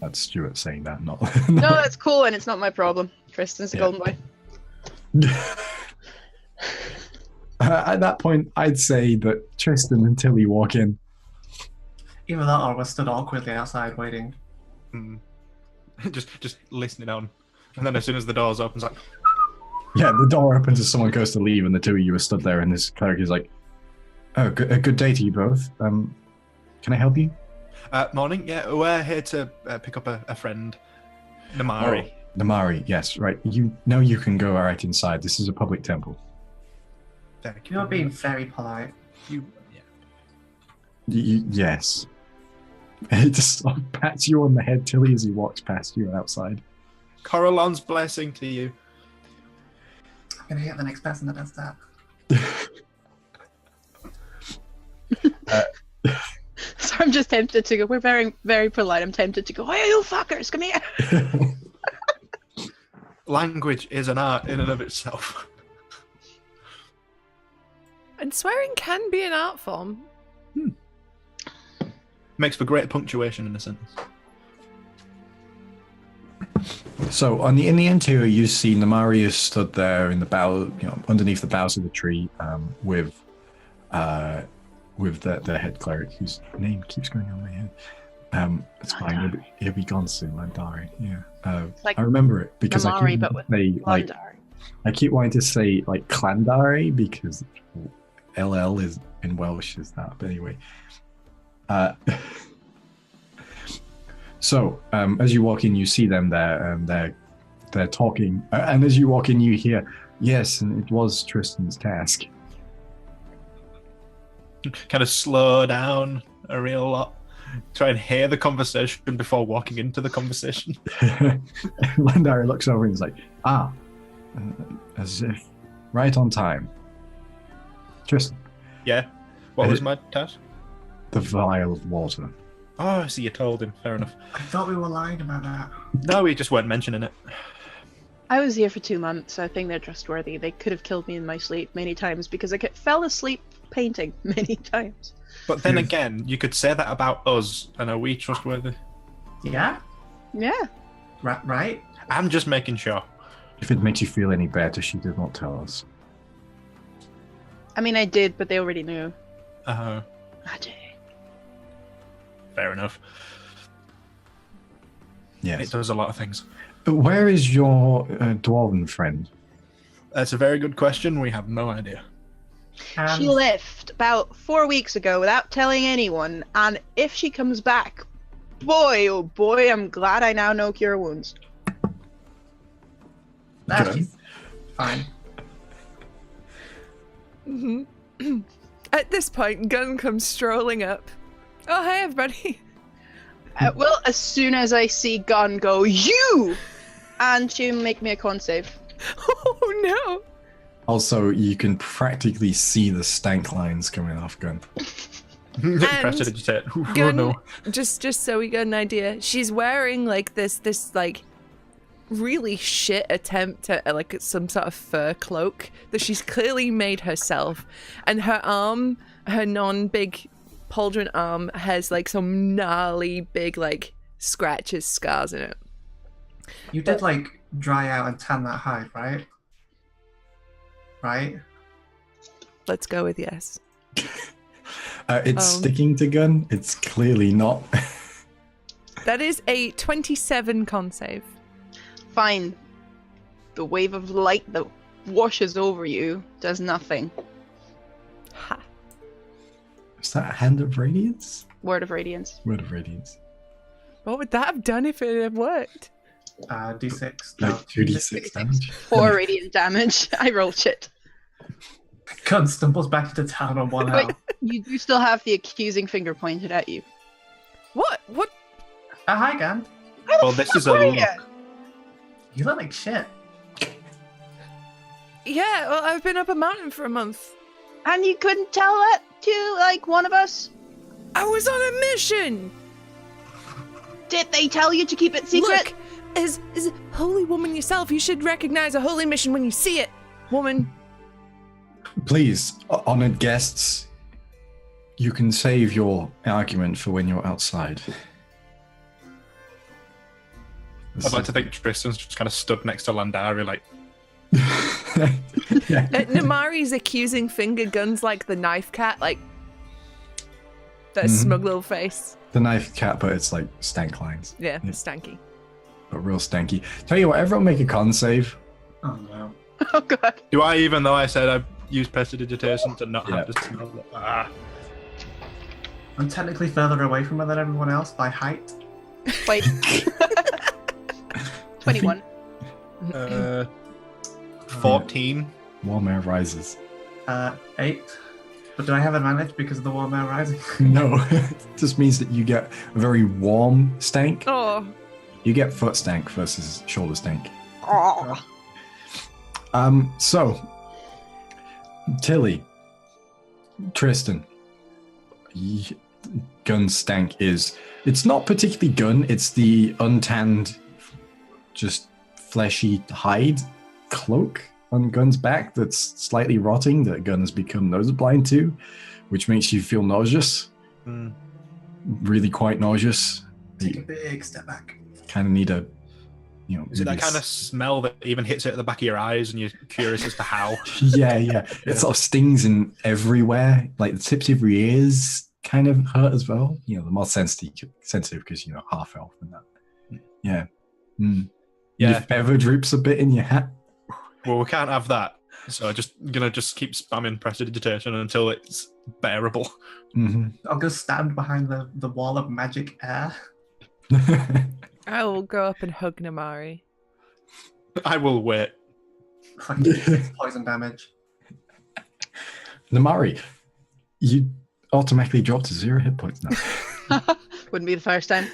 B: That's Stuart saying that, not.
A: No, that's cool, and it's not my problem. Tristan's the golden boy.
B: At that point, I'd say that Tristan and Tilly walk in.
D: Either that or we're stood awkwardly outside waiting.
E: just listening on. And then as soon as the doors open, it's like...
B: Yeah, the door opens as someone goes to leave, and the two of you are stood there, and this cleric is like, "Oh, a good day to you both. Can I help you?"
E: Morning. Yeah, we're here to pick up a friend, Namari.
B: Oh, Namari, yes, right. You know you can go right inside. This is a public temple.
E: Thank you.
D: You're being very polite.
B: Yes. He just sort of pats you on the head, Tilly, as he walks past you outside.
E: Coralon's blessing to you.
D: I'm gonna hit the next person that does that.
A: So I'm just tempted to go. We're very, very polite. I'm tempted to go, "Hey, you fuckers, come here."
E: Language is an art in and of itself.
C: And swearing can be an art form.
E: Makes for great punctuation in a sentence.
B: So in the interior, you see Namari is stood there in the bow, underneath the boughs of the tree, with the head cleric, whose name keeps going on my head. It's fine. He'll be gone soon. Landari. Yeah.
A: Like
B: I remember it because
A: Namari, but with
B: I keep wanting to say like Clandari because LL is in Welsh is that. But anyway. So, as you walk in, you see them there, and they're talking. And as you walk in, you hear, "Yes, and it was Tristan's task."
E: Kind of slow down a real lot. Try and hear the conversation before walking into the conversation.
B: Landari looks over and is like, as if right on time. Tristan.
E: Yeah. What was my task?
B: The vial of water.
E: Oh, I see, you told him. Fair enough.
D: I thought we were lying about that.
E: No, we just weren't mentioning it.
A: I was here for 2 months. I think they're trustworthy. They could have killed me in my sleep many times because I fell asleep painting many times.
E: But then again, you could say that about us, and are we trustworthy?
D: Yeah?
A: Yeah.
D: Right?
E: I'm just making sure.
B: If it makes you feel any better, she did not tell us.
A: I mean, I did, but they already knew. Magic.
E: Fair enough.
B: Yes.
E: It does a lot of things.
B: Where is your dwarven friend?
E: That's a very good question. We have no idea.
A: She left about 4 weeks ago without telling anyone, and if she comes back, boy, oh boy, I'm glad I now know Cure Wounds.
D: That's fine.
C: At this point, Gunn comes strolling up. "Oh, hey, everybody."
A: Well, as soon as I see Gun go, "You!" and she make me a con save.
C: Oh, no.
B: Also, you can practically see the stank lines coming off Gun.
E: Prestidigitate. Oh
C: Gun,
E: no.
C: just so we get an idea, she's wearing like this like really shit attempt at like some sort of fur cloak that she's clearly made herself, and her arm, her non-big pauldron arm, has like some gnarly big like scratches, scars in it.
D: You did like dry out and tan that hide, right? Right?
C: Let's go with yes.
B: It's sticking to gun. It's clearly not.
C: That is a 27 con save.
A: Fine. The wave of light that washes over you does nothing.
C: Ha.
B: Is that a Hand of Radiance?
A: Word of Radiance.
B: Word of Radiance.
C: What would that have done if it had worked?
D: D6.
B: Like 2d6 damage.
A: 4 radiant damage. I roll shit.
D: Gun stumbles back into town on one
A: Wait,
D: health.
A: you do still have the accusing finger pointed at you.
C: What?
D: Hi, Gan.
E: Well, this is a
A: Where are
E: look.
A: you?
D: You look like shit.
C: Yeah, well, I've been up a mountain for a month.
A: And you couldn't tell that to, like, one of us?
C: I was on a mission!
A: Did they tell you to keep it secret?
C: Look, as a holy woman yourself, you should recognize a holy mission when you see it, woman.
B: Please, honored guests, you can save your argument for when you're outside.
E: I'd like to think Tristan's just kind of stood next to Landari, like,
B: Yeah.
C: Namari's accusing finger guns like the knife cat, like that smug little face.
B: The knife cat, but it's like stank lines.
C: Yeah, stanky.
B: But real stanky. Tell you what, everyone make a con save.
D: Oh no.
A: Oh, God.
E: do I, even though I said I've used prestidigitation, to not have to smell it? Ah.
D: I'm technically further away from her than everyone else by height.
A: Wait. 21.
E: 14.
B: Warm air rises.
D: 8. But do I have advantage because of the warm air rising?
B: No, it just means that you get a very warm stank.
C: Oh,
B: You get foot stank versus shoulder stank.
A: Oh.
B: So, Tilly, Tristan, gun stank is, it's not particularly gun, it's the untanned, just fleshy hide cloak on Gun's back that's slightly rotting that Gun has become nose blind to, which makes you feel nauseous. Really quite nauseous.
D: Take a big step back.
B: Kind of need a, you know.
E: Is it
B: maybe
E: that kind of smell that even hits it at the back of your eyes and you're curious as to how?
B: Yeah. It sort of stings in everywhere. Like the tips of your ears kind of hurt as well. You know, the more sensitive because, you know, half elf and that. Yeah.
E: Yeah.
B: Your feather droops a bit in your hat.
E: Well, we can't have that. So I'm gonna keep spamming prestidigitation until it's bearable.
D: I'll go stand behind the wall of magic air.
C: I will go up and hug Namari.
E: I will wait.
D: Fucking 6 poison damage.
B: Namari, you automatically drop to 0 hit points now.
A: Wouldn't be the first time.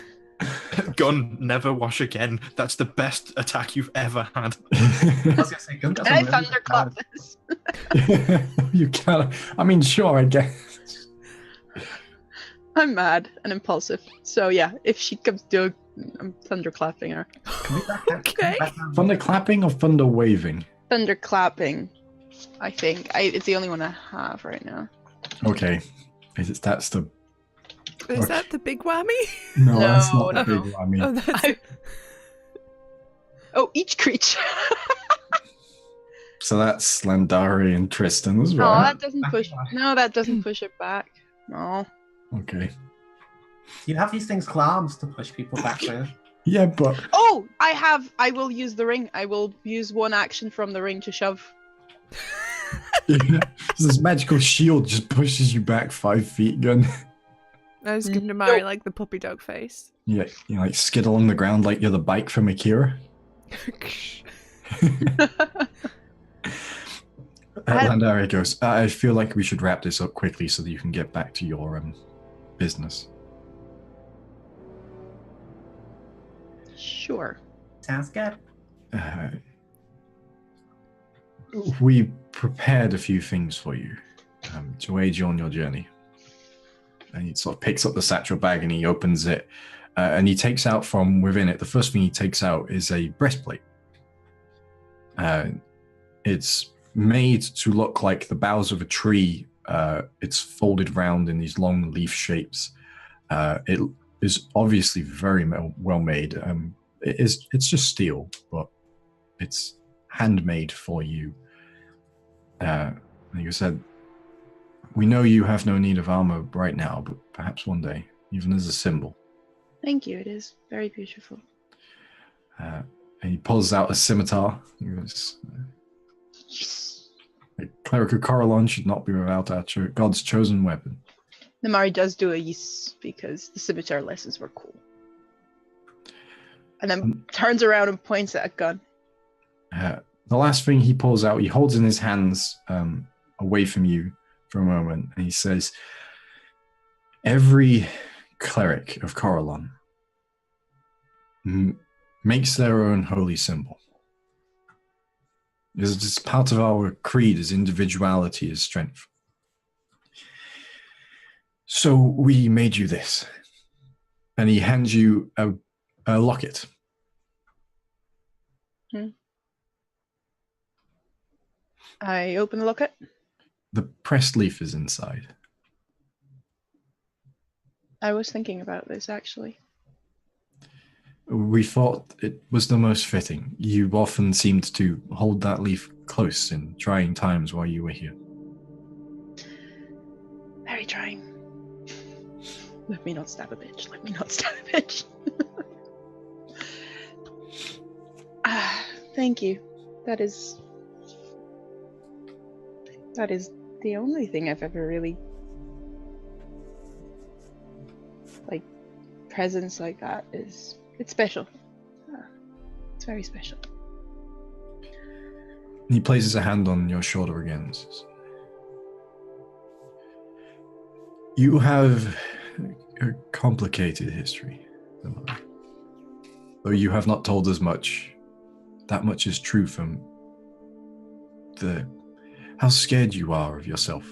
E: Gun, never wash again. That's the best attack you've ever had.
D: I was gonna say, Gun doesn't
A: Can I
D: really
A: thunderclap
D: bad.
A: this?
B: You can't. I mean, sure, I guess.
A: I'm mad and impulsive. So yeah, if she comes to, I'm thunderclapping her.
D: Can we back out?
C: Okay.
D: Back down?
B: Thunder clapping or thunder waving?
A: Thunderclapping, I think. It's the only one I have right now.
B: Okay. That's the.
C: Is that the big whammy?
B: No, that's not
A: No,
B: the
A: no.
B: big one. I mean,
C: Oh, that's
A: Oh, each creature.
B: so that's Landari and Tristan as
A: No,
B: well.
A: that doesn't push. No, that doesn't push it back. No.
B: Okay.
D: You have these things clams to push people back with.
B: Yeah, but
A: Oh, I will use the ring. I will use one action from the ring to shove.
B: this magical shield just pushes you back 5 feet, Gun.
C: I was giving Namari like the puppy dog face.
B: Yeah, you like skid along the ground like you're the bike from Akira. Landari goes, I feel like we should wrap this up quickly so that you can get back to your business.
A: Sure.
D: Sounds good.
B: We prepared a few things for you to aid you on your journey. and he sort of picks up the satchel bag and he opens it, and he takes out from within it. The first thing he takes out is a breastplate. It's made to look like the boughs of a tree. It's folded round in these long leaf shapes. It is obviously very well made. It's just steel, but it's handmade for you. Like you said, we know you have no need of armor right now, but perhaps one day, even as a symbol.
A: Thank you. It is very beautiful.
B: And he pulls out a scimitar. He goes,
A: Yes.
B: a cleric of Coralon should not be without our God's chosen weapon.
A: Namari does do a yes because the scimitar lessons were cool. And then turns around and points at a gun.
B: The last thing he pulls out, he holds in his hands away from you for a moment, and he says, every cleric of Coralon makes their own holy symbol. It's part of our creed as individuality is strength. So we made you this. And he hands you a locket.
A: I open the locket.
B: The pressed leaf is inside.
A: I was thinking about this, actually.
B: We thought it was the most fitting. You often seemed to hold that leaf close in trying times while you were here.
A: Very trying. Let me not stab a bitch. Let me not stab a bitch. Thank you. That is the only thing I've ever really presents like that is it's special. It's very special.
B: He places a hand on your shoulder again and says, you have a complicated history, though you have not told us much. That much is true from how scared you are of yourself.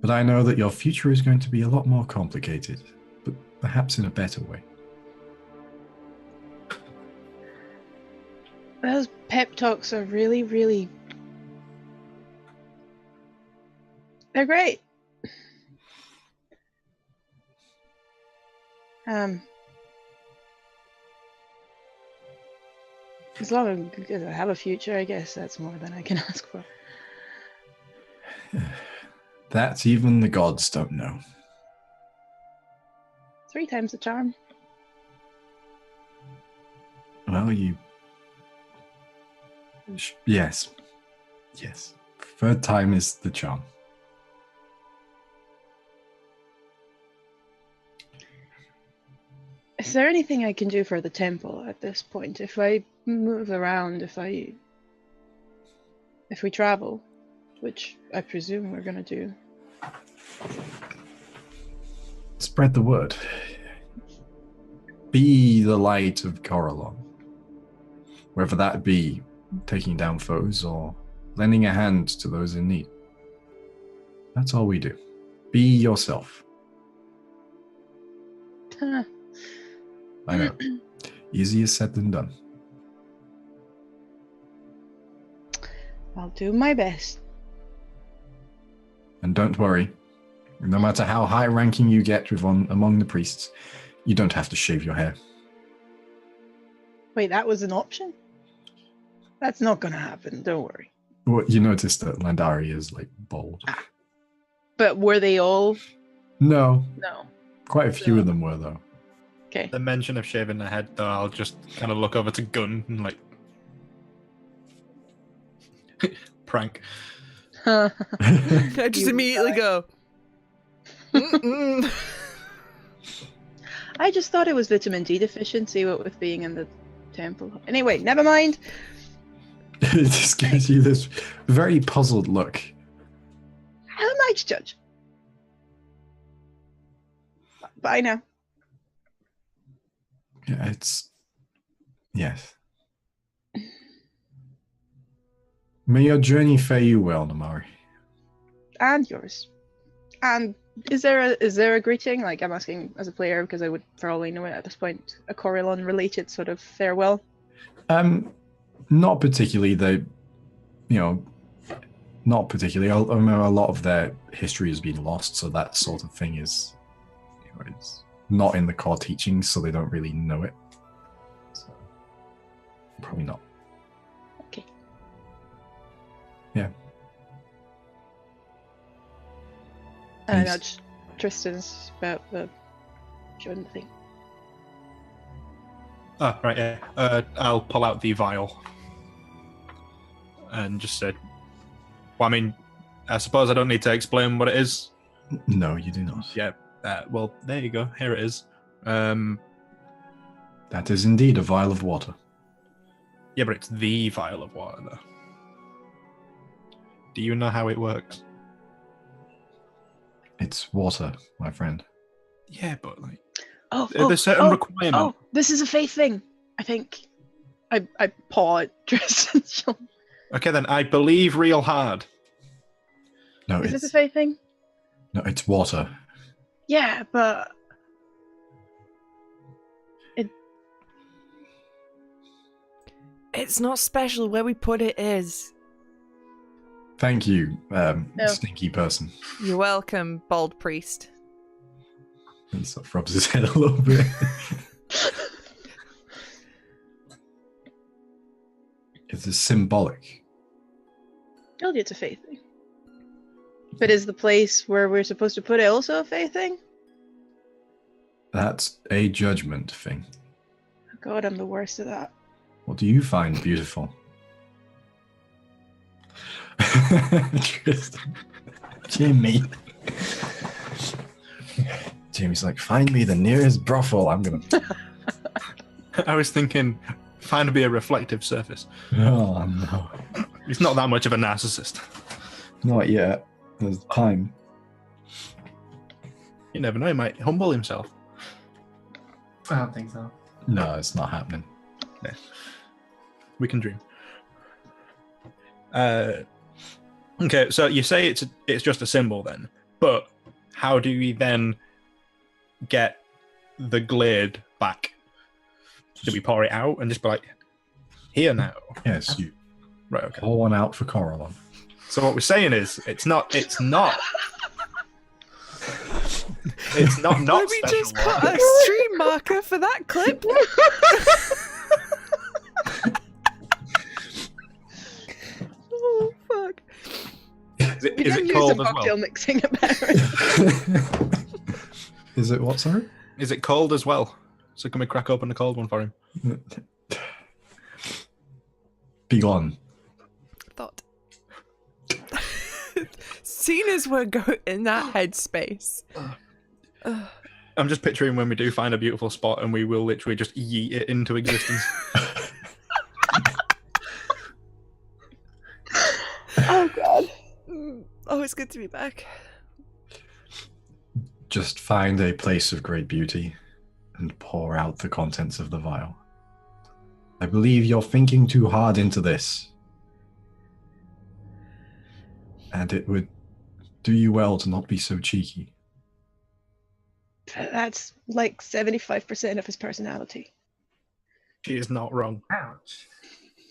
B: But I know that your future is going to be a lot more complicated, but perhaps in a better way.
A: Those pep talks are really, really... They're great. As long as I have a future, I guess that's more than I can ask for.
B: That even the gods don't know.
A: 3 times the charm.
B: Well, yes. 3rd time is the charm.
A: Is there anything I can do for the temple at this point? If I move around, if we travel, which I presume we're going to do.
B: Spread the word. Be the light of Coralon. Whether that be taking down foes or lending a hand to those in need. That's all we do. Be yourself. I know. Easier said than done.
A: I'll do my best.
B: And don't worry. No matter how high-ranking you get among the priests, you don't have to shave your hair.
A: Wait, that was an option? That's not going to happen. Don't worry.
B: Well, you noticed that Landari is bald.
A: But were they all?
B: No.
A: No.
B: Quite a few of them were, though.
A: Okay.
E: The mention of shaving the head, though, I'll just kind of look over to Gun and prank.
C: I just immediately go.
A: I just thought it was vitamin D deficiency, what with being in the temple. Anyway, never mind.
B: It just gives you this very puzzled look.
A: How am I to judge? Bye now.
B: Yeah, yes. May your journey fare you well, Namari.
A: and yours. And is there a greeting? Like, I'm asking as a player because I would probably know it at this point. A Corellon related sort of farewell.
B: Not particularly. Not particularly. I remember a lot of their history has been lost, so that sort of thing is, it's not in the core teachings, so they don't really know it. So, probably not.
A: Okay.
B: Yeah.
A: And nudge Tristan's about the showing the thing.
E: Oh, right, yeah. I'll pull out the vial and just say, well, I mean, I suppose I don't need to explain what it is.
B: No, you do not.
E: Yeah. Well, there you go. Here it is. That
B: is indeed a vial of water.
E: Yeah, but it's the vial of water, though. Do you know how it works?
B: It's water, my friend.
E: Yeah, but like,
A: There's
E: certain requirement.
A: Oh, this is a faith thing. I think. I paw at Tristan's shoulder.
E: Okay, then I believe real hard.
B: No,
A: is this a faith thing?
B: No, it's water.
A: Yeah, but
C: It's not special. Where we put it is.
B: Thank you, stinky person.
C: You're welcome, bald priest.
B: He sort of rubs his head a little bit. It's symbolic.
A: told you it's a faith thing. But is the place where we're supposed to put it also a faith thing?
B: That's a judgment thing.
A: Oh God, I'm the worst at that.
B: What do you find beautiful? Tristan. Jimmy. Jimmy's like, find me the nearest brothel. I'm gonna.
E: I was thinking, find be a reflective surface.
B: Oh no.
E: He's not that much of a narcissist.
B: Not yet. There's time.
E: You never know, he might humble himself.
D: I don't think so.
B: No, it's not happening.
E: Yeah. We can dream. Okay, so you say it's just a symbol then, but how do we then get the glade back? Do we pour it out and just be like, here now?
B: Yes, you
E: Right, okay.
B: pour one out for Kureon.
E: So what we're saying is, it's not
C: Let me just
E: special
C: put a stream marker for that clip. Oh fuck!
E: Is
A: We
E: it
A: didn't use
E: cold
A: the
E: as
A: cocktail
E: well?
A: mixing apparently.
B: Is it what, sorry?
E: Is it cold as well? So can we crack open a cold one for him?
B: Be gone.
C: Thought. Seeing as we're in that headspace.
E: I'm just picturing when we do find a beautiful spot and we will literally just yeet it into existence.
A: Oh God.
C: Oh, it's good to be back.
B: Just find a place of great beauty and pour out the contents of the vial. I believe you're thinking too hard into this. And it would do you well to not be so cheeky.
A: That's like 75% of his personality.
E: She is not wrong.
D: Ouch.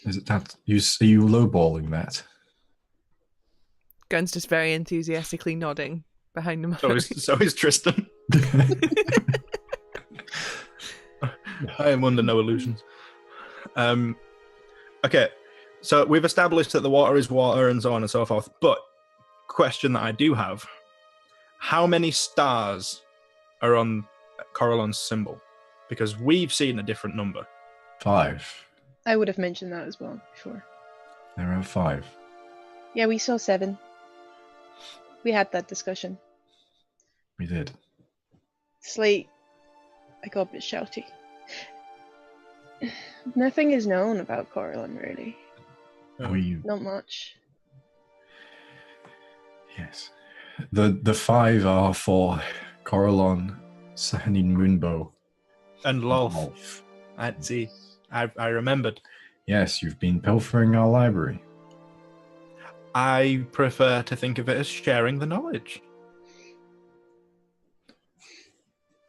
B: Is it that are you lowballing that?
C: Gun's just very enthusiastically nodding behind him.
E: So is Tristan. I am under no illusions. Okay, so we've established that the water is water and so on and so forth, but question that I do have, how many stars are on Corellon's symbol? Because we've seen a different number.
B: 5.
A: I would have mentioned that as well, sure.
B: There are 5.
A: Yeah, we saw 7. We had that discussion.
B: We did.
A: It's like, I got a bit shouty. Nothing is known about Corellon, really.
B: We
A: Not much.
B: Yes. The 5 are for Corellon, Sahanin Moonbow,
E: And Lolf.
B: Wolf.
E: I see. I remembered.
B: Yes, you've been pilfering our library.
E: I prefer to think of it as sharing the knowledge.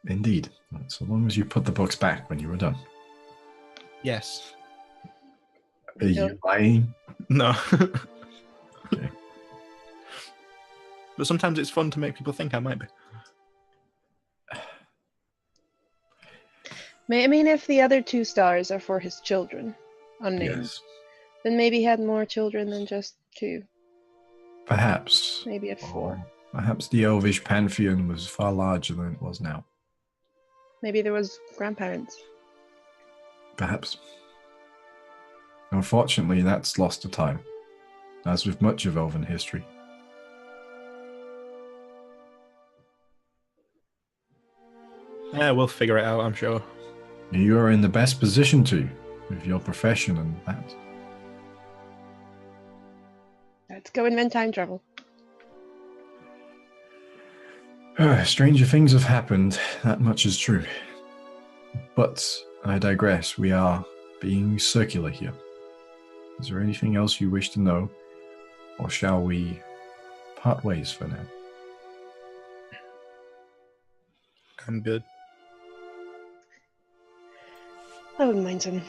B: Indeed. So long as you put the books back when you were done.
E: Yes.
B: Are you lying?
E: No.
B: Okay.
E: But sometimes it's fun to make people think I might be.
A: I mean, if the other 2 stars are for his children, unnamed,
B: Yes.
A: then maybe he had more children than just 2.
B: Perhaps.
A: Maybe a 4.
B: Or perhaps the elvish pantheon was far larger than it was now.
A: Maybe there was grandparents.
B: Perhaps. Unfortunately, that's lost to time, as with much of elven history.
E: Yeah, we'll figure it out, I'm sure.
B: You are in the best position to, with your profession and that.
A: Let's go invent time travel.
B: Stranger things have happened, that much is true. But I digress, we are being circular here. Is there anything else you wish to know, or shall we part ways for now?
E: I'm good.
A: I wouldn't mind some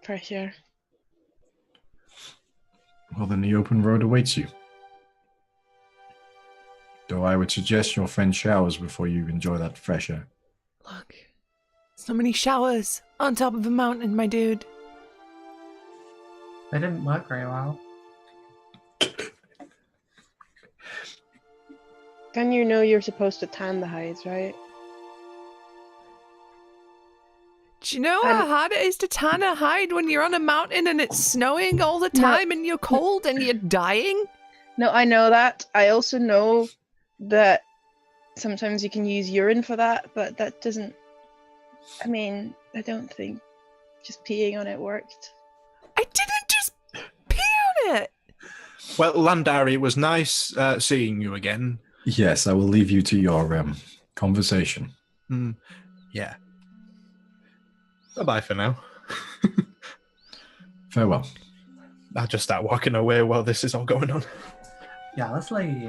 A: fresh air.
B: Well, then the open road awaits you. Though I would suggest your friend showers before you enjoy that fresh air.
C: Look, so many showers on top of a mountain, my dude.
D: They didn't work very well.
A: Then you know you're supposed to tan the hides, right?
C: Do you know how hard it is to tan a hide when you're on a mountain and it's snowing all the time and you're cold and you're dying?
A: No, I know that. I also know that sometimes you can use urine for that, but that doesn't... I mean, I don't think just peeing on it worked.
C: I didn't just pee on it!
E: Well, Landari, it was nice seeing you again.
B: Yes, I will leave you to your conversation.
E: Yeah. Bye-bye for now.
B: Farewell.
E: I'll just start walking away while this is all going on.
D: Yeah, let's leave.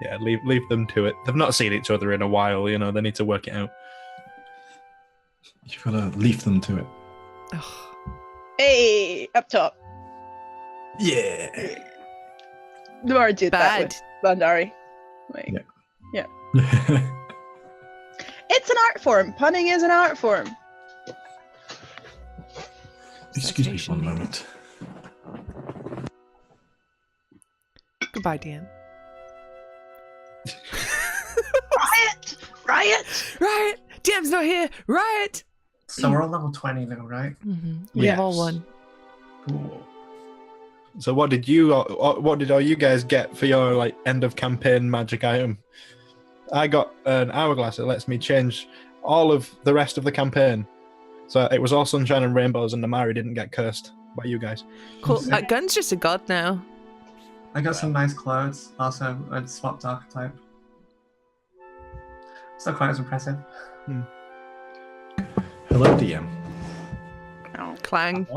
E: Yeah, leave them to it. They've not seen each other in a while, you know, they need to work it out.
B: You've got to leave them to it.
C: Ugh.
A: Hey, up top.
B: Yeah.
A: Nora did
C: Bad.
A: that with Bandari. Like,
B: Yeah.
A: it's an art form. Punning is an art form.
B: Excuse me
C: Citation
B: one
C: needed.
B: moment.
C: Goodbye, DM.
A: Riot! Riot!
C: Riot! DM's not here! Riot!
D: So we're on level 20 now, right?
C: Mm-hmm. We have all
B: Yes.
C: won.
D: Cool.
E: So what did all you guys get for your like end of campaign magic item? I got an hourglass that lets me change all of the rest of the campaign. So it was all sunshine and rainbows, and Namari didn't get cursed by you guys.
C: Cool. Gun's just a god now.
D: I got some nice clothes. Also, I swapped archetype. Still quite as impressive.
B: Hello, DM.
A: Oh.
C: Clang.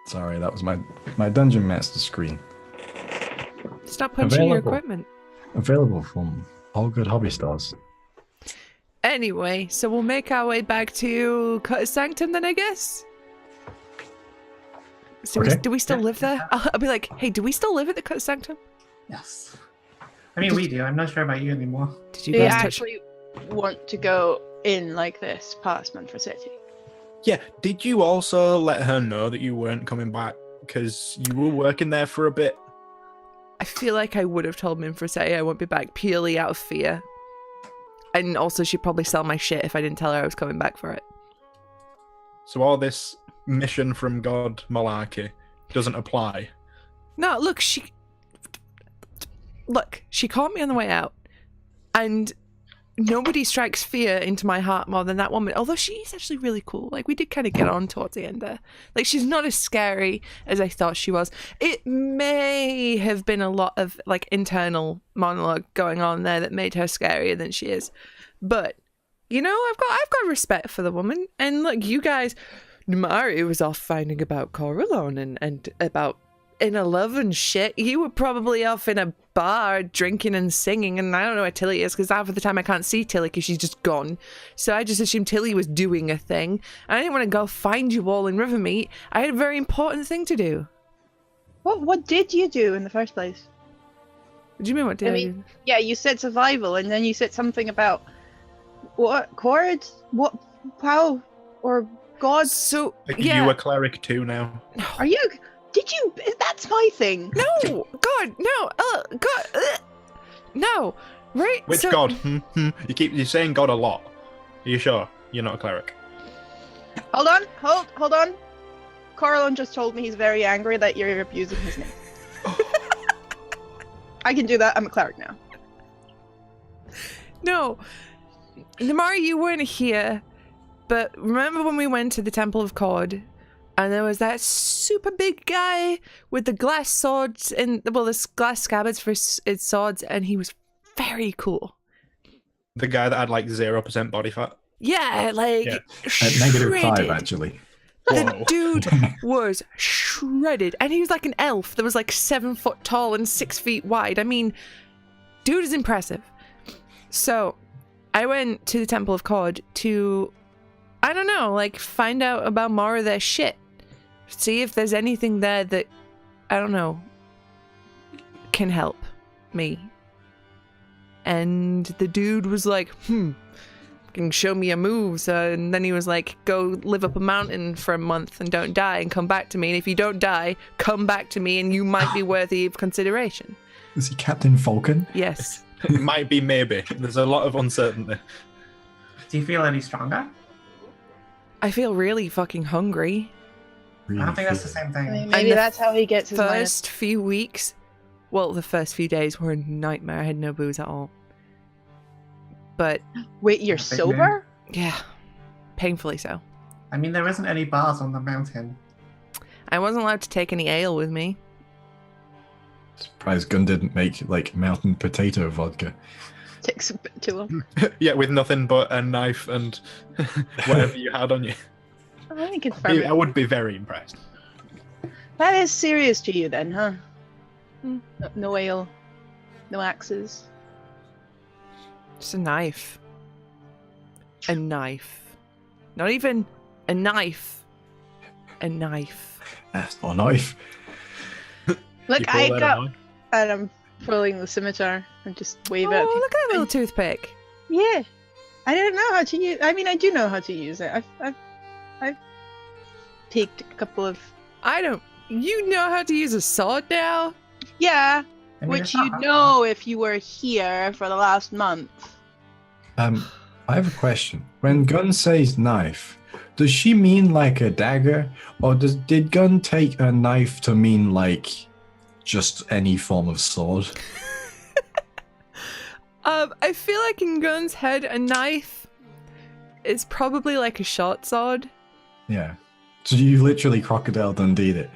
B: Sorry, that was my Dungeon Master screen.
C: Stop punching your
B: Available.
C: equipment.
B: Available from all good hobby stores.
C: Anyway, so we'll make our way back to Cutter's Sanctum then, I guess? So
B: Okay.
C: do we still live there? I'll be like, hey, do we still live at the Cutter's Sanctum?
D: Yes. I mean, we do. I'm not sure about you anymore.
C: Did you
A: Do you
C: guys touch...
A: actually want to go in like this past Manfred City?
E: Yeah, did you also let her know that you weren't coming back because you were working there for a bit?
C: I feel like I would have told Minfrosay I won't be back purely out of fear. And also she'd probably sell my shit if I didn't tell her I was coming back for it.
E: So all this mission from God Malarkey doesn't apply.
C: No, look, she caught me on the way out. And nobody strikes fear into my heart more than that woman. Although she is actually really cool. Like, we did kind of get on towards the end there. Like, she's not as scary as I thought she was. It may have been a lot of, like, internal monologue going on there that made her scarier than she is. But, you know, I've got respect for the woman. And, look, you guys... Mari was off finding about Coralon and about in a love and shit. You were probably off in a bar drinking and singing, and I don't know where Tilly is because half of the time I can't see Tilly because she's just gone. So I just assumed Tilly was doing a thing. I didn't want to go find you all in Rivermeet. I had a very important thing to do.
A: What did you do in the first place?
C: What do you mean, what did I do?
A: Yeah, you said survival, and then you said something about what chords? What? How? Or God?
C: So
E: Like,
C: yeah.
E: you a cleric too now.
A: Are you? Did you? That's my thing.
C: No, God, no, God, no, right?
E: Which
C: so,
E: god? You're saying god a lot. Are you sure you're not a cleric?
A: Hold on. Coralon just told me he's very angry that you're abusing his name. I can do that. I'm a cleric now.
C: No, Namari, you weren't here, but remember when we went to the Temple of Cord? And there was that super big guy with the glass swords and, well, the glass scabbards for his swords, and he was very cool.
E: The guy that had like 0% body fat.
C: Yeah, like
E: Yeah.
C: shredded.
B: -5, actually.
C: The dude was shredded, and he was like an elf that was like 7 foot tall and 6 feet wide. I mean, dude is impressive. So I went to the Temple of Cord to, I don't know, like find out about more of their shit. See if there's anything there that, I don't know, can help me. And the dude was like, can show me your moves. And then he was like, go live up a mountain for a month and don't die and come back to me. And if you don't die, come back to me and you might be worthy of consideration.
B: Is he Captain Falcon?
C: Yes.
E: It might be, maybe. There's a lot of uncertainty.
D: Do you feel any stronger?
C: I feel really fucking hungry.
B: Really
D: I don't think that's the
B: feel
D: same
A: I
D: thing.
A: mean, maybe
C: the
A: that's how he gets his
C: First few weeks, well, the first few days were a nightmare. I had no booze at all. But
A: Wait, you're
D: Big
A: sober?
C: yeah, painfully so.
D: I mean, there isn't any bars on the mountain.
C: I wasn't allowed to take any ale with me.
B: Surprised Gun didn't make like mountain potato vodka.
A: Takes a bit too long.
E: Yeah, with nothing but a knife and whatever you had on you.
A: Let me confirm
E: I would be very impressed.
A: That is serious to you then, huh?
C: Hmm.
A: No ale. No axes.
C: Just a knife. A knife. Not even a knife. A knife.
B: That's not a knife.
A: Look,
E: You call
A: I
E: that a
A: got...
E: knife?
A: And I'm pulling the scimitar and just wave
C: Oh,
A: it.
C: look at that little toothpick.
A: Yeah. I don't know how to use... I mean, I do know how to use it. I've peeked a couple of...
C: I don't... You know how to use a sword now?
A: Yeah,
D: I mean,
A: which
D: it's not
A: you'd
D: hard.
A: know if you were here for the last month.
B: I have a question. When Gun says knife, does she mean like a dagger, or did Gun take a knife to mean like just any form of sword?
C: I feel like in Gun's head, a knife is probably like a short sword.
B: Yeah. So you literally Crocodile Dundee it.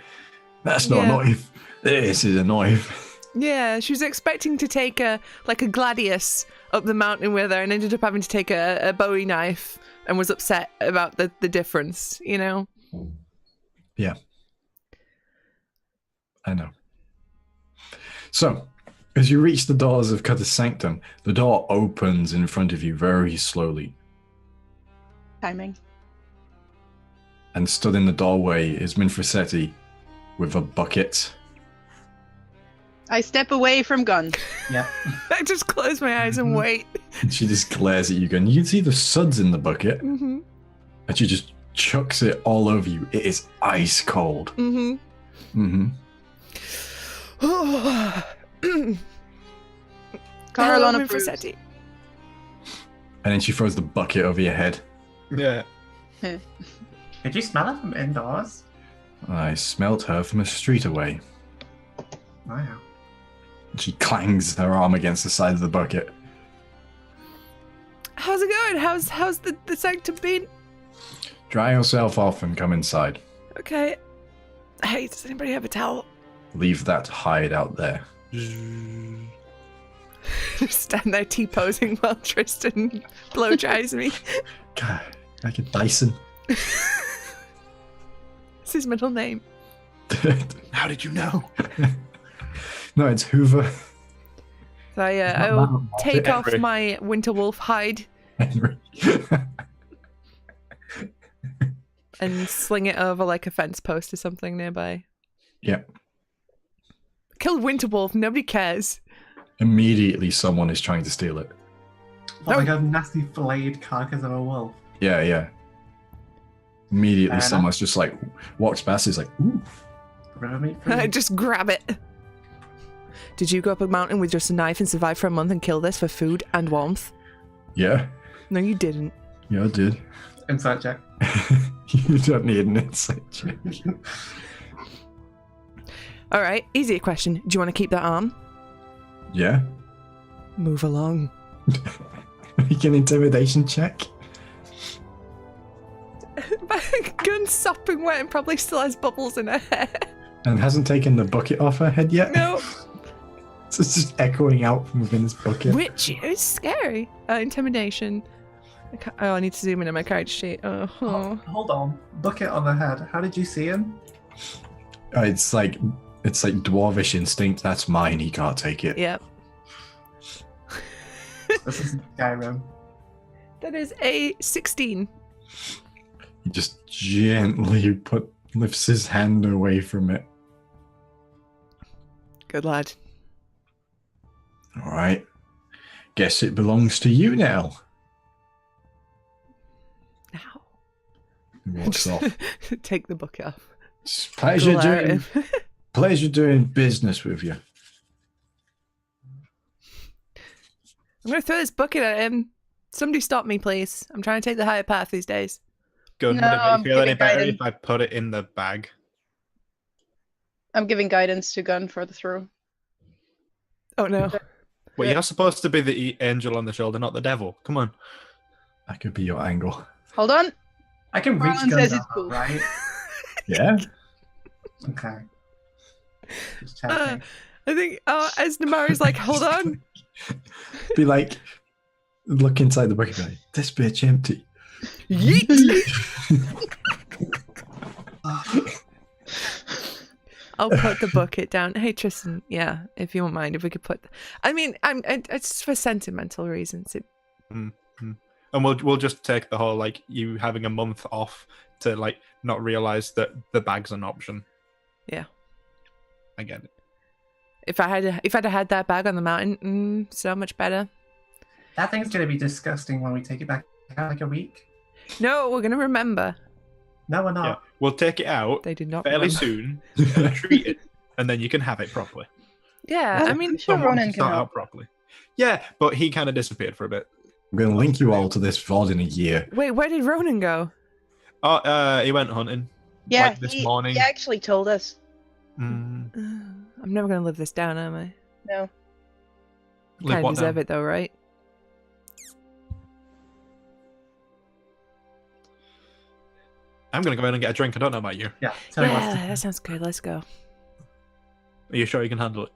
B: That's not
C: Yeah.
B: a knife. This is a knife.
C: Yeah, she was expecting to take a gladius up the mountain with her and ended up having to take a Bowie knife and was upset about the difference, you know?
B: Yeah. I know. So, as you reach the doors of Cutter's Sanctum, the door opens in front of you very slowly.
A: Timing.
B: And stood in the doorway is Minfrasetti with a bucket.
A: I step away from Gun.
D: Yeah.
C: I just close my eyes and wait.
B: And she just glares at you going, you can see the suds in the bucket.
C: Mm-hmm.
B: And she just chucks it all over you. It is ice cold.
C: Mm-hmm.
B: Mm-hmm.
A: Caroline
C: Hello,
A: approves.
C: Minfrasetti.
B: And then she throws the bucket over your head.
E: Yeah.
D: Did you smell it from indoors?
B: I smelt her from a street away.
D: Wow.
B: She clangs her arm against the side of the bucket.
C: How's it going? How's the sanctum been?
B: Dry yourself off and come inside.
C: Okay. Hey, does anybody have a towel?
B: Leave that hide out there.
C: Just stand there T-posing while Tristan blow dries me.
B: God, like a Dyson.
C: It's his middle name.
E: How did you know?
B: No, it's Hoover.
C: So I will take off my winter wolf hide
B: Henry.
C: and sling it over like a fence post or something nearby.
B: Yep.
C: Killed winter wolf. Nobody cares.
B: Immediately, someone is trying to steal it.
D: Oh, like a nasty flayed carcass of a wolf.
B: Yeah. Immediately,
D: Fair
B: someone's just like walks past. Is like, ooh.
D: River meat food.
C: Just grab it. Did you go up a mountain with just a knife and survive for a month and kill this for food and warmth?
B: Yeah.
C: No, you didn't.
B: Yeah, I did.
D: Insight check.
B: You don't need an insight check.
C: All right, easier question. Do you want to keep that arm?
B: Yeah.
C: Move along.
B: Make an intimidation check.
C: My gun's sopping wet and probably still has bubbles in her hair.
B: And hasn't taken the bucket off her head yet.
C: No.
B: So it's just echoing out from within this bucket.
C: Which is scary. Intimidation. I need to zoom in on my character sheet. Oh.
D: Hold on. Bucket on the head. How did you see him?
B: It's like dwarvish instinct. That's mine. He can't take it.
C: Yep.
D: This is Skyrim.
C: That is a 16.
B: He just gently lifts his hand away from it.
C: Good lad.
B: All right. Guess it belongs to you now.
C: Now.
B: He walks off.
C: Take the bucket off.
B: It's
C: Glare
B: pleasure doing business with you.
C: I'm going to throw this bucket at him. Somebody stop me, please. I'm trying to take the higher path these days.
E: Gun,
A: No,
E: would it make
A: I'm
E: you feel any
A: giving
E: better
A: guidance.
E: if I put it in the bag?
A: I'm giving guidance to Gun for the throw.
C: Oh, no.
E: Well, you're supposed to be the angel on the shoulder, not the devil. Come on.
B: That could be your angle.
A: Hold on.
D: I can reach
A: Ron
D: guns
A: says it's
D: out,
A: cool.
D: right?
B: Yeah.
D: Okay. Just checking.
C: I think as Namari's like, hold on.
B: Be like, look inside the bucket. Be like, this bitch empty.
C: Yeet! I'll put the bucket down. Hey, Tristan, yeah, if you won't mind, if we could put... I mean, it's for sentimental reasons.
E: Mm-hmm. And we'll just take the whole, like, you having a month off to, like, not realise that the bag's an option.
C: Yeah.
E: I get it.
C: If I'd had that bag on the mountain, so much better.
D: That thing's going to be disgusting when we take it back in like a week.
C: No, we're going to remember.
D: No, we're
E: Yeah.
D: not.
E: We'll take it out
C: They did not
E: fairly
C: remember.
E: soon, and treat it, and then you can have it properly.
C: Yeah, I mean,
A: I'm sure
E: Someone
A: Ronan
E: to
A: can
E: start
A: help.
E: out properly. Yeah, but he kind of disappeared for a bit.
B: I'm going to link you all to this VOD in a year.
C: wait, where did Ronan go?
E: Oh, he went hunting.
A: Yeah,
E: like this morning.
A: he actually told us.
E: Mm,
C: I'm never going to live this down, am I?
A: No.
E: live
C: Kind of
E: what
C: deserve
E: now?
C: it though, right?
E: I'm gonna go in and get a drink. I don't know about you.
D: Yeah. Tell me what's
C: Yeah, that sounds good. Let's go.
E: Are you sure you can handle it?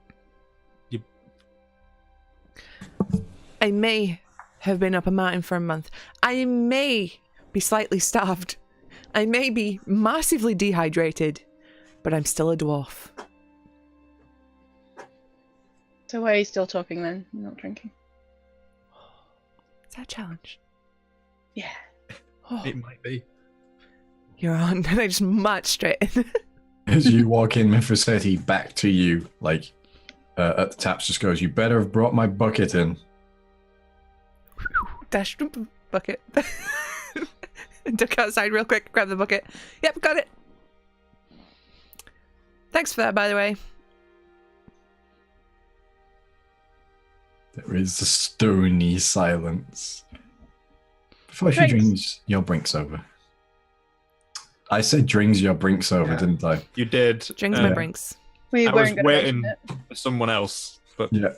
C: I may have been up a mountain for a month. I may be slightly starved. I may be massively dehydrated, but I'm still a dwarf.
A: So why are you still talking then? You're not drinking.
C: Is that a challenge?
A: Yeah.
C: Oh,
E: It might be.
C: you're on. And I just march straight in.
B: As you walk in, Mephisetti back to you, like at the taps, just goes, "You better have brought my bucket in."
C: Dash bucket. Duck outside real quick, grab the bucket. Yep, got it. Thanks for that, by the way.
B: There is a stony silence. Before she
A: Drinks.
B: drinks your brinks over. I said drinks your brinks over,
D: Yeah.
B: didn't I?
E: You did.
C: Drinks my brinks.
A: We
E: I was
A: weren't gonna
E: waiting
A: mention it.
E: for someone else, but
B: Yeah.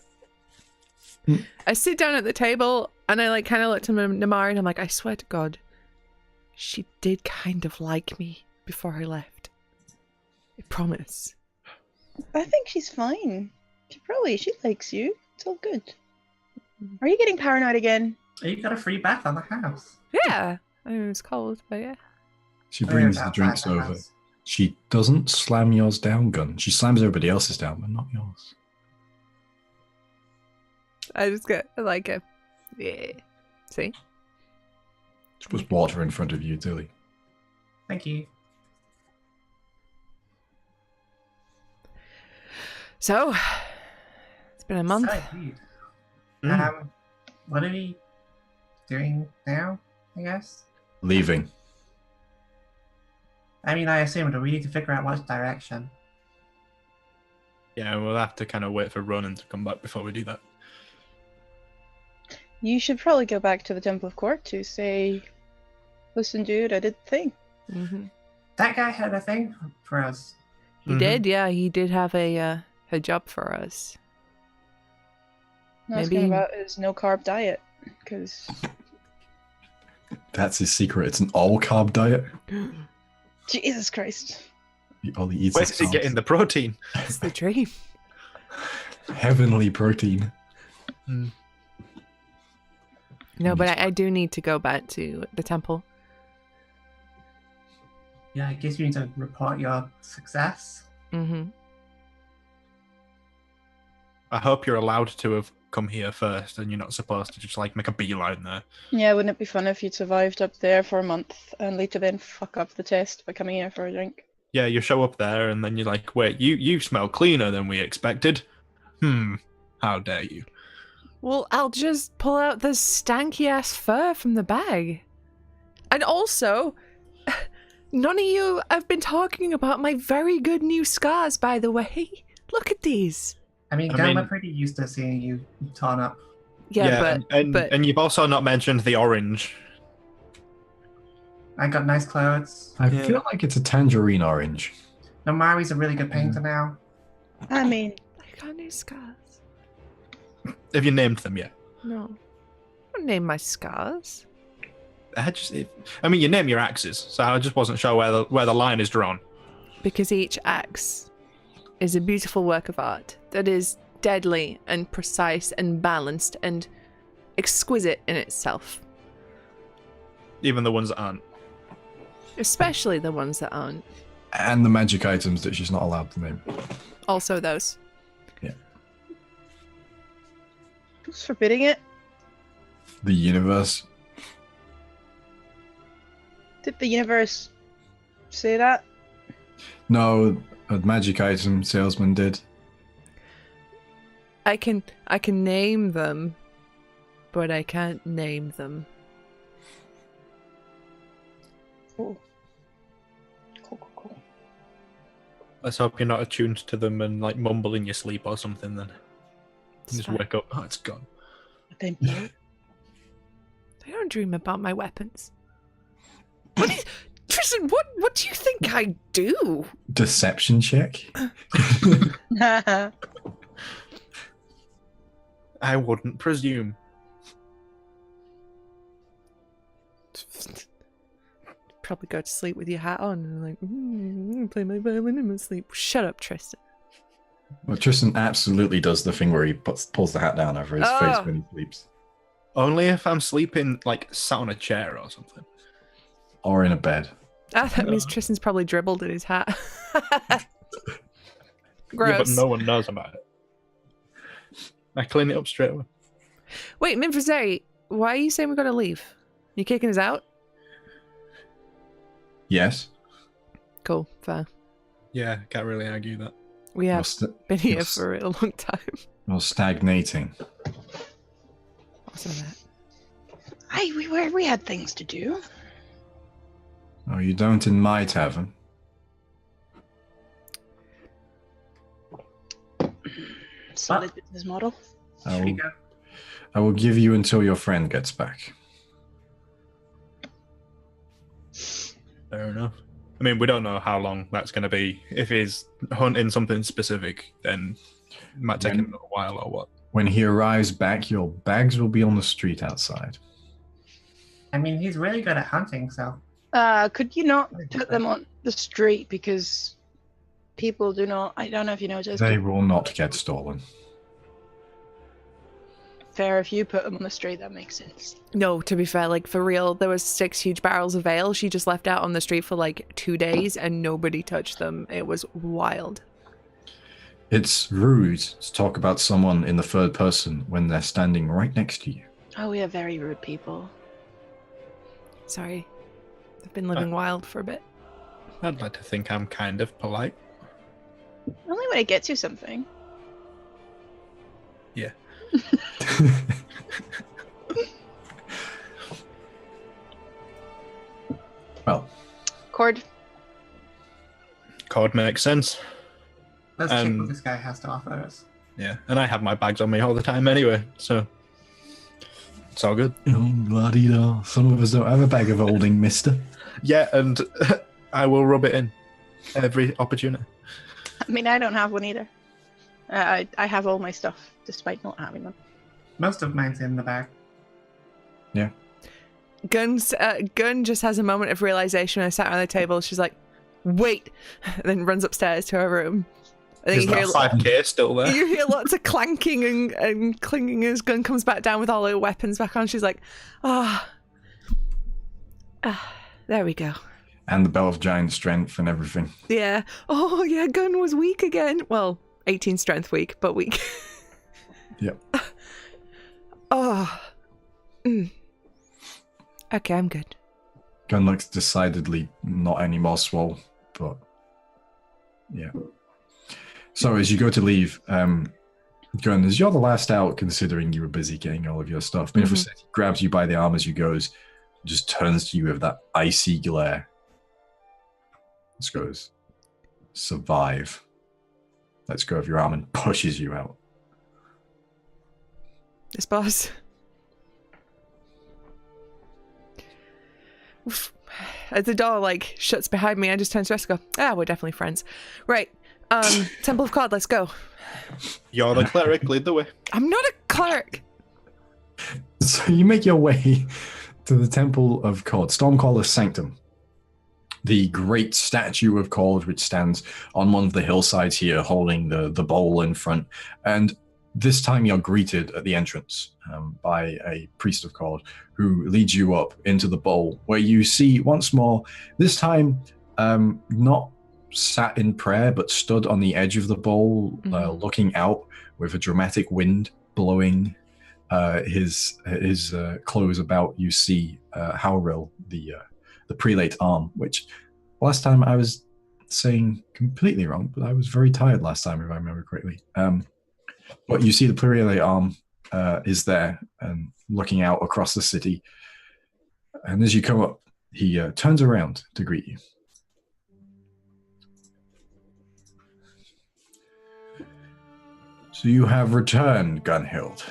C: I sit down at the table and I like kind of look to Namari and I'm like, I swear to God, she did kind of like me before I left. I promise.
A: I think she's fine. She likes you. It's all good. Are you getting paranoid again?
D: You got a free bath on the house.
C: Yeah. I mean, it's cold, but yeah.
B: She
D: Oh,
B: brings
D: yeah,
B: the
D: outside
B: drinks
D: the
B: over.
D: house.
B: She doesn't slam yours down, Gun. She slams everybody else's down, but not yours.
C: I just get like a yeah. See?
B: She puts water in front of you, Tilly.
D: Thank you.
C: So, it's been a month.
D: So, indeed. What are we doing now, I guess?
B: Leaving.
D: I mean, I assumed we need to figure out which direction.
E: Yeah, we'll have to kind of wait for Ronan to come back before we do that.
A: You should probably go back to the Temple of Court to say, listen, dude, I did the thing.
C: Mm-hmm.
D: That guy had a thing for us.
C: He did, yeah. He did have a job for us.
A: Asking about his no-carb diet, because...
B: That's his secret. It's an all-carb diet.
A: Jesus Christ.
B: All he eats
E: Where's
B: is
E: he
B: carbs.
E: getting the protein?
C: That's the dream.
B: Heavenly protein.
C: No, but I do need to go back to the temple.
D: Yeah, I guess you need to report your success.
C: Mm-hmm.
E: I hope you're allowed to have come here first and you're not supposed to just like make a beeline there.
A: Yeah, wouldn't it be fun if you'd survived up there for a month and later then fuck up the test by coming here for a drink?
E: Yeah, you show up there and then you're like, wait, you smell cleaner than we expected. How dare you?
C: Well, I'll just pull out the stanky-ass fur from the bag. And also, none of you have been talking about my very good new scars, by the way. Look at these.
D: I mean, we're pretty used to seeing you torn up.
C: Yeah, but
E: and you've also not mentioned the orange.
D: I got nice clothes.
B: I feel like it's a tangerine orange.
D: No, Mari's a really good painter now.
A: I mean...
C: I got new scars.
E: Have you named them yet?
C: No. I don't name my scars.
E: You name your axes, so I just wasn't sure where the line is drawn.
C: Because each axe is a beautiful work of art that is deadly and precise and balanced and exquisite in itself.
E: Even the ones that aren't.
C: Especially the ones that aren't.
B: And the magic items that she's not allowed to name.
C: Also those.
B: Yeah.
A: Who's forbidding it?
B: The universe.
A: Did the universe say that?
B: No, a magic item salesman did.
C: I can name them, but I can't name them.
A: Cool. Cool.
E: Let's hope you're not attuned to them and like mumble in your sleep or something then.
C: It's
E: Just
C: fine.
E: wake up, it's gone.
A: Then
C: I don't dream about my weapons. Tristan, what do you think I do?
B: Deception check?
E: I wouldn't presume.
C: Probably go to sleep with your hat on and like, play my violin in my sleep. Shut up, Tristan.
B: Well, Tristan absolutely does the thing where he pulls the hat down over his face when he sleeps.
E: Only if I'm sleeping like sat on a chair or something.
B: Or in a bed.
C: Ah, that means Tristan's probably dribbled in his hat. Gross.
E: Yeah, but no one knows about it. I clean it up straight away.
C: Wait, Minfazeri, why are you saying we're going to leave? You kicking us out?
B: Yes.
C: Cool, fair.
E: Yeah, can't really argue that.
C: We have been here
B: you're
C: for a long time.
B: Or stagnating.
C: What's that?
A: we had things to do.
B: Oh, you don't in my tavern.
A: Solid business model.
B: I will give you until your friend gets back.
E: Fair enough. I mean, we don't know how long that's going to be. If he's hunting something specific, then it might take him a while or what.
B: When he arrives back, your bags will be on the street outside.
D: I mean, he's really good at hunting, so...
A: Could you not put them on the street because people do not... I don't know if you noticed.
B: They will not get stolen.
A: fair if you put them on the street. That makes sense.
C: No, to be fair, like for real, there was 6 huge barrels of ale she just left out on the street for like 2 days and nobody touched them. It was wild.
B: It's rude to talk about someone in the third person when they're standing right next to you.
A: Oh, we are very rude people.
C: Sorry. I've been living wild for a bit.
E: I'd like to think I'm kind of polite.
A: Only when it gets you something.
E: Yeah.
B: Well,
A: Cord.
E: Cord makes sense.
D: Let's check what this guy has to offer us.
E: Yeah, and I have my bags on me all the time anyway, so it's all good.
B: oh, bloody-da. Some of us don't have a bag of holding, mister.
E: Yeah, and I will rub it in every opportunity.
A: I mean, I don't have one either. I have all my stuff, despite not having them.
D: Most of mine's in the bag.
B: Yeah.
C: Gun just has a moment of realization when I sat around the table. She's like, wait, and then runs upstairs to her room. And then
E: Is that 5k still there?
C: You hear lots of clanking and clinging as Gun comes back down with all her weapons back on. She's like, there we go.
B: And the belt of giant strength and everything.
C: Yeah. Oh, yeah, Gun was weak again. Well, 18 strength weak, but weak.
B: Yep.
C: Oh. Okay, I'm good.
B: Gun looks decidedly not any more swole, but yeah. So as you go to leave, Gun, as you're the last out, considering you were busy getting all of your stuff, Beneficent grabs you by the arm as you goes, just turns to you with that icy glare. Just goes, survive. Let's go of your arm and pushes you out.
C: This boss. As the door like shuts behind me, I just turn to Jessica. We're definitely friends. Right. Temple of God, let's go.
E: You're the cleric, lead the way.
C: I'm not a cleric.
B: So you make your way to the Temple of Kord, Stormcaller's Sanctum. The great statue of Kord, which stands on one of the hillsides here, holding the bowl in front. And this time you're greeted at the entrance by a priest of Kord who leads you up into the bowl, where you see once more, this time not sat in prayer, but stood on the edge of the bowl, looking out with a dramatic wind blowing his clothes about. You see Howrill, the prelate arm, which last time I was saying completely wrong, but I was very tired last time, if I remember correctly. But you see the prelate arm is there and looking out across the city. And as you come up, he turns around to greet you. So you have returned, Gunhild.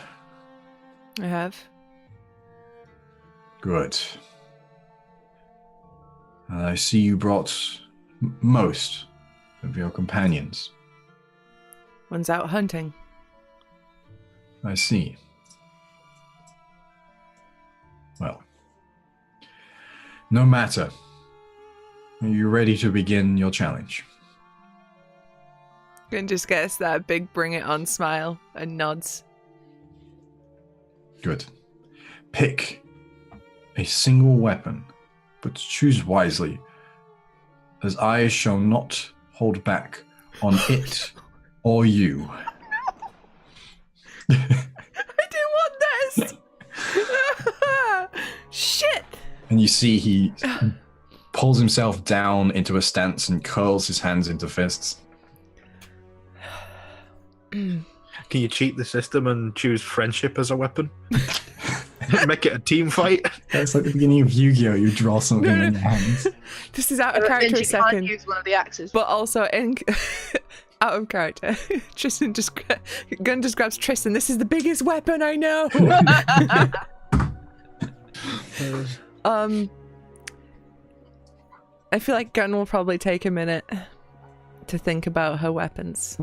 C: I have.
B: Good. And I see you brought most of your companions.
C: One's out hunting.
B: I see. Well, no matter. Are you ready to begin your challenge?
C: Gun just gets that big bring it on smile and nods.
B: Good. Pick a single weapon, but choose wisely, as I shall not hold back on it or you.
C: I didn't want this! Shit!
B: And you see he pulls himself down into a stance and curls his hands into fists.
E: Can you cheat the system and choose friendship as a weapon? Make it a team fight?
B: It's like the beginning of Yu-Gi-Oh! You draw something in your hands.
C: This is out of character a second.
A: Can't use one of the axes.
C: But also in out of character. Gun just grabs Tristan. This is the biggest weapon I know. I feel like Gun will probably take a minute to think about her weapons.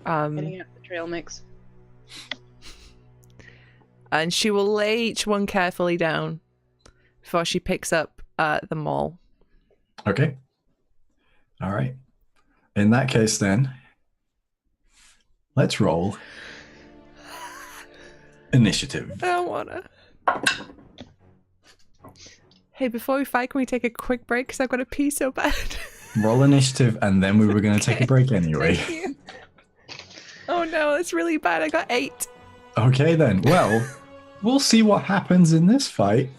A: Getting out the trail mix.
C: And she will lay each one carefully down before she picks up the maul.
B: Okay. All right. In that case, then, let's roll Initiative.
C: I don't wanna. Hey, before we fight, can we take a quick break? Because I've got to pee so bad.
B: Roll initiative, and then we were going to take a break anyway.
C: Thank you. Oh no, that's really bad. I got 8.
B: Okay then. Well, we'll see what happens in this fight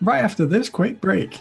B: right after this quick break.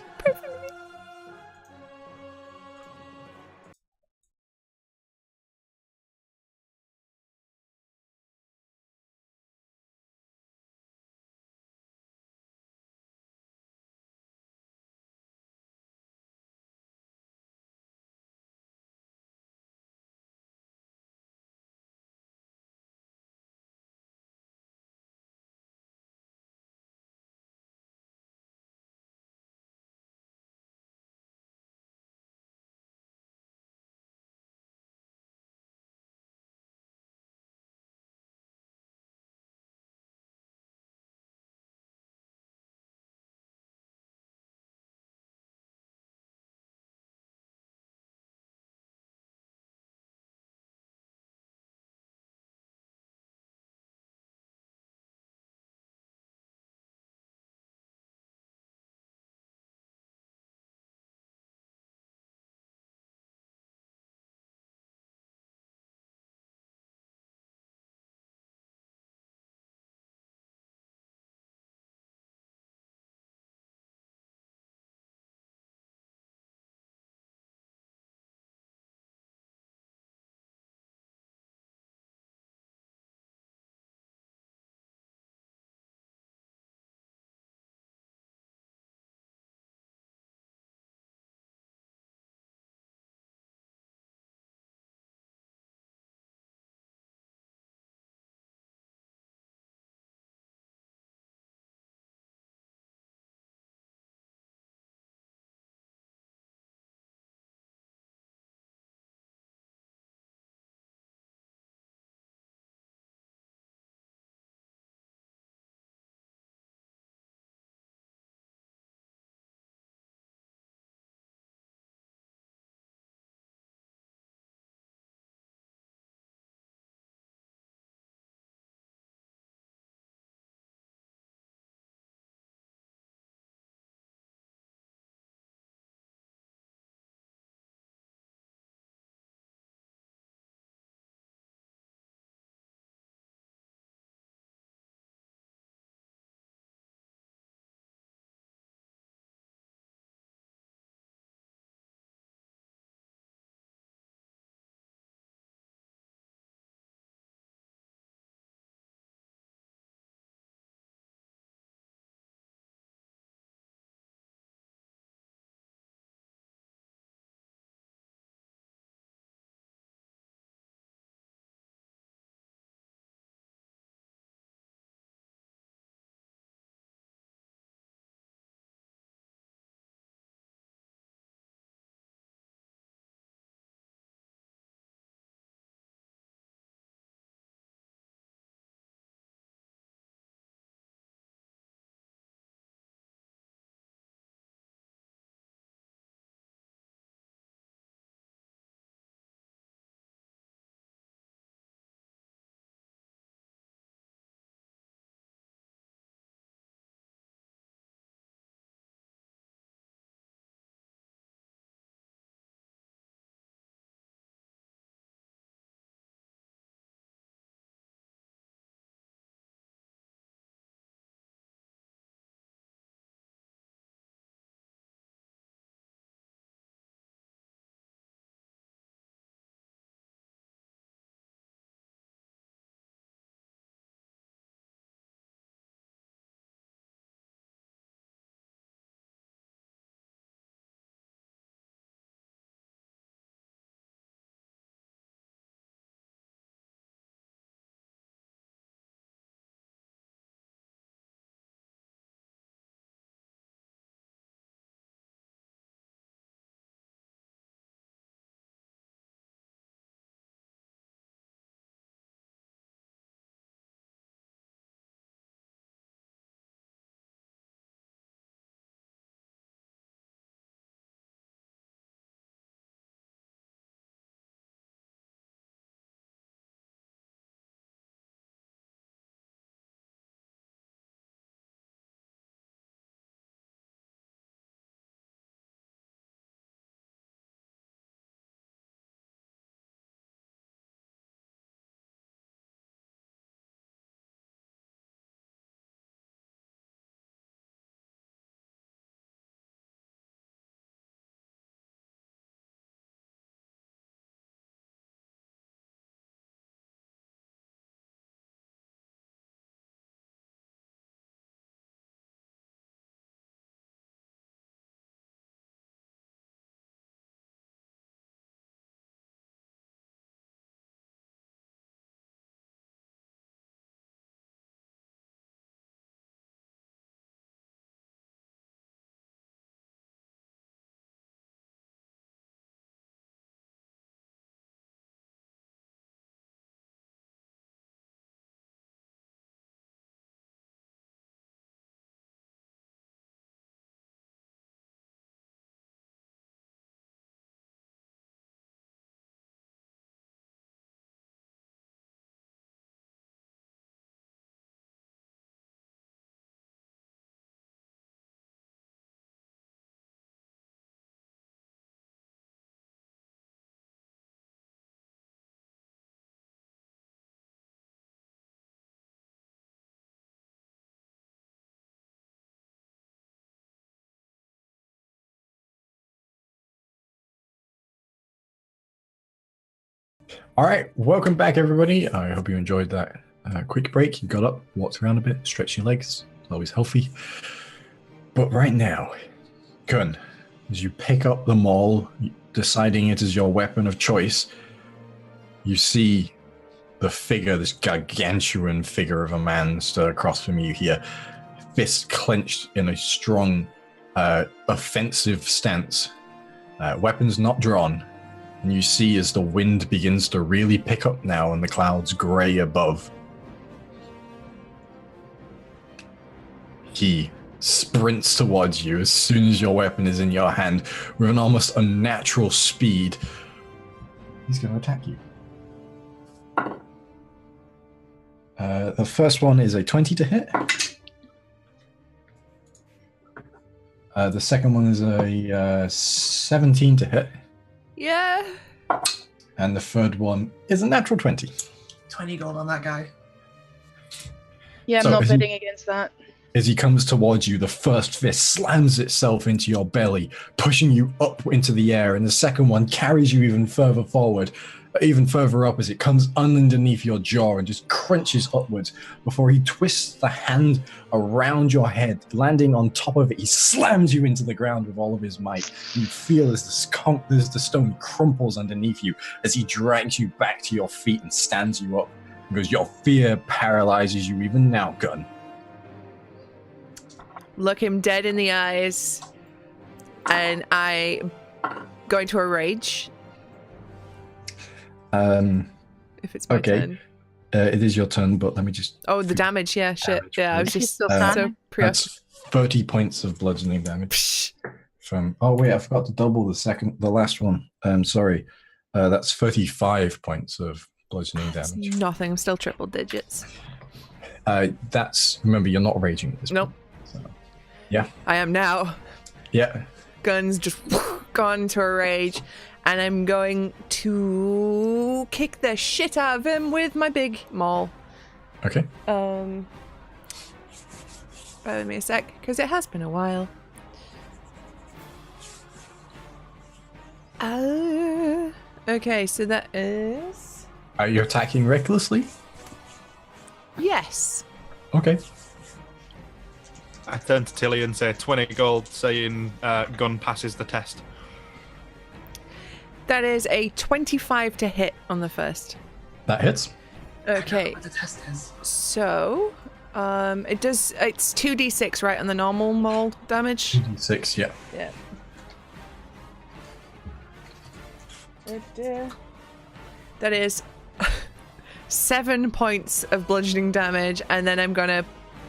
B: All right, welcome back, everybody. I hope you enjoyed that quick break. You got up, walked around a bit, stretched your legs. It's always healthy. But right now, Kun, as you pick up the maul, deciding it is your weapon of choice, you see the figure, this gargantuan figure of a man stood across from you here, fist clenched in a strong, offensive stance, weapons not drawn. And you see as the wind begins to really pick up now and the clouds grey above, he sprints towards you as soon as your weapon is in your hand with an almost unnatural speed. He's going to attack you. The first one is a 20 to hit. The second one is a 17 to hit.
C: Yeah.
B: And the third one is a natural 20.
D: 20 gold on that guy.
A: Yeah, I'm
B: So
A: not
B: is he-
A: bidding against that.
B: As he comes towards you, the first fist slams itself into your belly, pushing you up into the air, and the second one carries you even further forward, even further up as it comes underneath your jaw and just crunches upwards before he twists the hand around your head, landing on top of it. He slams you into the ground with all of his might. You feel as the stone crumples underneath you as he drags you back to your feet and stands you up, because your fear paralyzes you even now, Gun.
C: Look him dead in the eyes, and I go into a rage. If it's my turn.
B: It is your turn, but let me just...
C: Oh, the damage, yeah, shit.
B: Damage,
C: Yeah, I was
B: please.
C: just so
B: That's
C: preoccupied.
B: 30 points of bludgeoning damage. From... Oh, wait, I forgot to double the last one. Sorry. That's 35 points of bludgeoning damage.
C: Nothing, I'm still triple digits.
B: Remember, you're not raging at this
C: Nope.
B: point. So, yeah.
C: I am now.
B: Yeah.
C: Guns just gone into a rage, and I'm going to kick the shit out of him with my big maul.
B: Okay.
C: Bear with me a sec, because it has been a while. Okay, so that is...
B: Are you attacking recklessly?
C: Yes.
B: Okay.
E: I turn to Tilly and say 20 gold, saying gun passes the test.
C: That is a 25 to hit on the first.
B: That hits.
C: Okay,
D: The test is.
C: so it's 2d6, right, on the normal maul damage?
B: 6, yeah.
C: Yeah. That is 7 points of bludgeoning damage, and then I'm gonna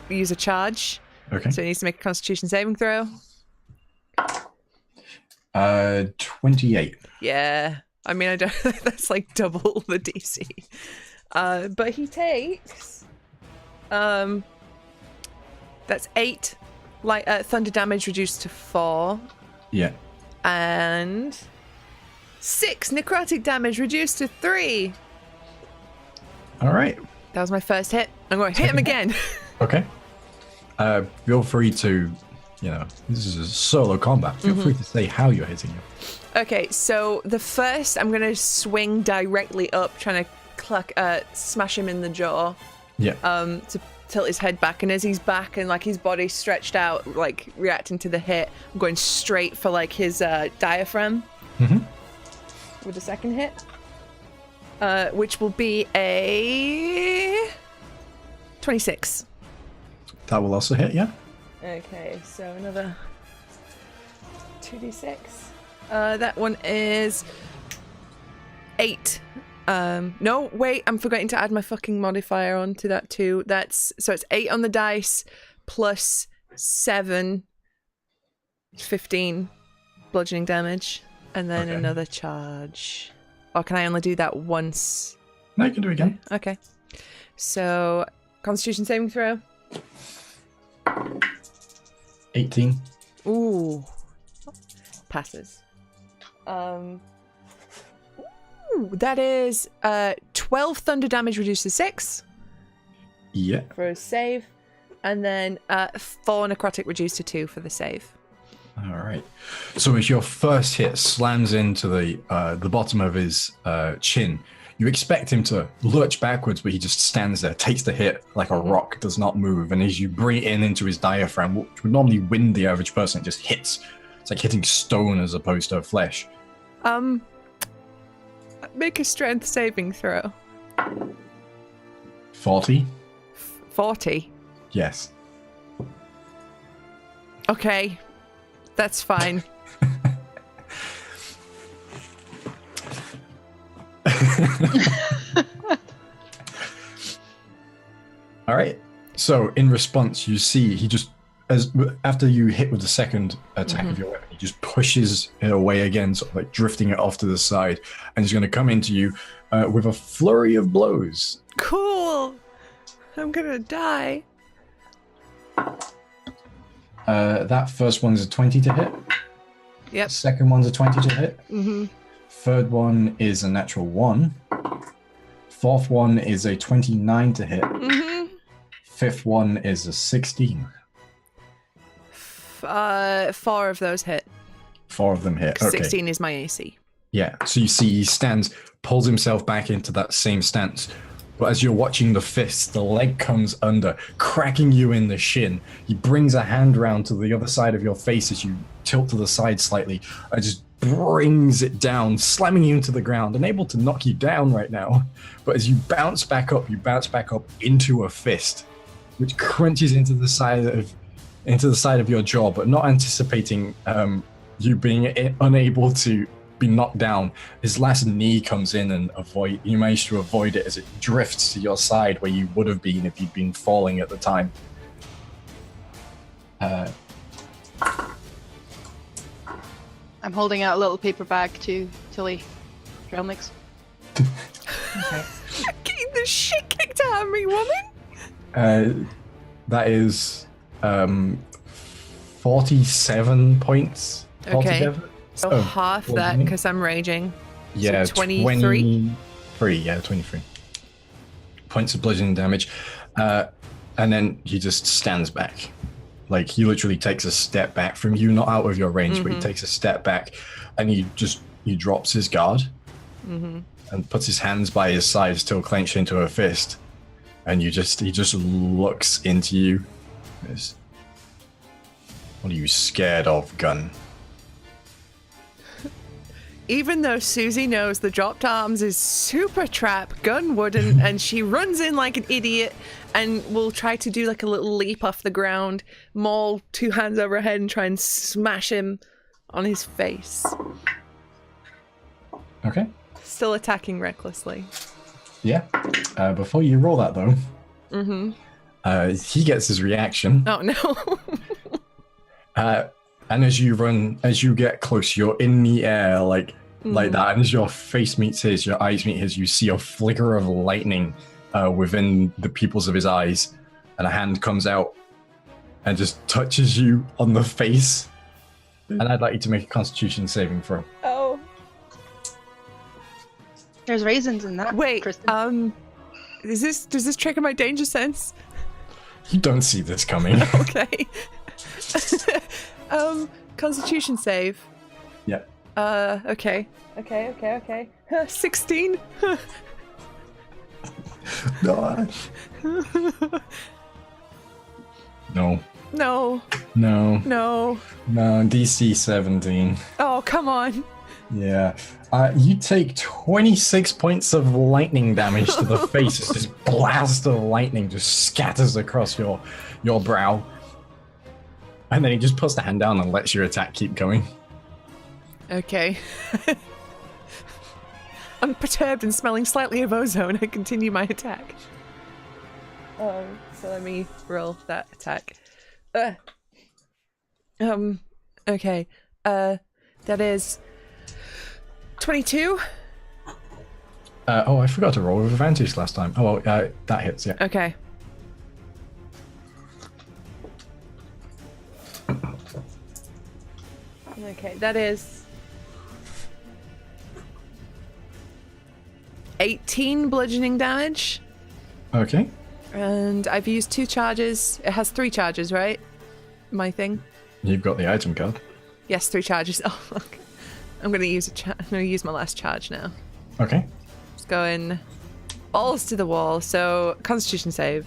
C: use a charge.
B: Okay.
C: So it needs to make a Constitution saving throw.
B: 28.
C: Yeah. I mean, I don't. That's like double the DC. But he takes. That's 8 thunder damage reduced to 4,
B: Yeah.
C: and 6 necrotic damage reduced to 3.
B: All right.
C: That was my first hit. I'm going to hit him again.
B: Okay. Feel free to, this is a solo combat. Feel free to say how you're hitting him.
C: Okay, so the first, I'm going to swing directly up, trying to smash him in the jaw.
B: Yeah.
C: To tilt his head back, and as he's back and like his body stretched out, like reacting to the hit, I'm going straight for like his diaphragm with the second hit, which will be a 26.
B: That will also hit, yeah.
C: Okay, so another 2d6. That one is 8. No, wait, I'm forgetting to add my fucking modifier onto that too. So it's 8 on the dice plus 7, 15 bludgeoning damage, and then another charge. Or can I only do that once?
B: No, you can do it again.
C: Okay. So, Constitution saving throw.
B: 18.
C: Ooh. Passes. Ooh, that is 12 thunder damage reduced to 6
B: Yeah.
C: for a save, and then 4 necrotic reduced to 2 for the save.
B: All right. So as your first hit slams into the bottom of his chin, You expect him to lurch backwards, but he just stands there, takes the hit like a rock, does not move. And as you bring it in into his diaphragm, which would normally wind the average person, it just hits. It's like hitting stone as opposed to flesh.
C: Make a strength saving throw.
B: 40?
C: 40?
B: Yes.
C: Okay. That's fine.
B: All right. So in response, you see he just, after you hit with the second attack of your weapon, he just pushes it away again, sort of like drifting it off to the side, and he's going to come into you with a flurry of blows.
C: Cool. I'm gonna die.
B: That first one's a 20 to hit.
C: Yep.
B: Second one's a 20 to hit.
C: Mm-hmm.
B: Third one is a natural 1. Fourth one is a 29 to hit.
C: Mm-hmm.
B: Fifth one is a 16.
C: 4 of those hit.
B: 4 of them hit. Okay.
C: 16 is my AC.
B: Yeah, so you see he stands, pulls himself back into that same stance. But as you're watching the fist, the leg comes under, cracking you in the shin. He brings a hand round to the other side of your face as you tilt to the side slightly, and just brings it down, slamming you into the ground, unable to knock you down right now. But as you bounce back up into a fist, which crunches into the side of your jaw, but not anticipating you being unable to be knocked down. His last knee comes in and you manage to avoid it as it drifts to your side where you would have been if you'd been falling at the time.
A: I'm holding out a little paper bag to Tilly trail mix.
C: Getting the shit kicked out of me, woman.
B: That is 47 points altogether.
C: So half that because I'm raging.
B: Yeah,
C: so 23?
B: 23. Yeah, 23 points of bludgeoning damage. And then he just stands back. Like, he literally takes a step back from you, not out of your range, but he takes a step back, and he drops his guard and puts his hands by his side, still clenched into a fist. And he just looks into you. What are you scared of, gun?
C: Even though Susie knows the dropped arms is super trap, Gun wouldn't, and she runs in like an idiot and will try to do like a little leap off the ground, maul 2 hands over her head and try and smash him on his face.
B: Okay.
C: Still attacking recklessly.
B: Yeah. Before you roll that though, he gets his reaction.
C: Oh no.
B: And as you get close, you're in the air like that. And as your face meets his, your eyes meet his, you see a flicker of lightning within the pupils of his eyes. And a hand comes out and just touches you on the face. And I'd like you to make a Constitution saving throw.
C: Oh.
A: There's raisins in that.
C: Wait,
A: Kristen.
C: does this trigger my danger sense?
B: You don't see this coming.
C: Okay. Constitution save.
B: Yep.
C: Okay. 16.
B: No. No.
C: No.
B: No.
C: No.
B: No. DC 17.
C: Oh, come on.
B: Yeah. You take 26 points of lightning damage to the face as this blast of lightning just scatters across your brow. And then he just puts the hand down and lets your attack keep going.
C: Okay. I'm perturbed and smelling slightly of ozone. I continue my attack. So let me roll that attack. Okay. That is 22.
B: I forgot to roll with advantage last time. Oh, well, that hits, yeah.
C: Okay. Okay, that is 18 bludgeoning damage.
B: Okay.
C: And I've used 2 charges. It has 3 charges, right? My thing.
B: You've got the item card.
C: Yes, 3 charges. Oh fuck. I'm gonna use my last charge now.
B: Okay.
C: It's going balls to the wall. So, Constitution save.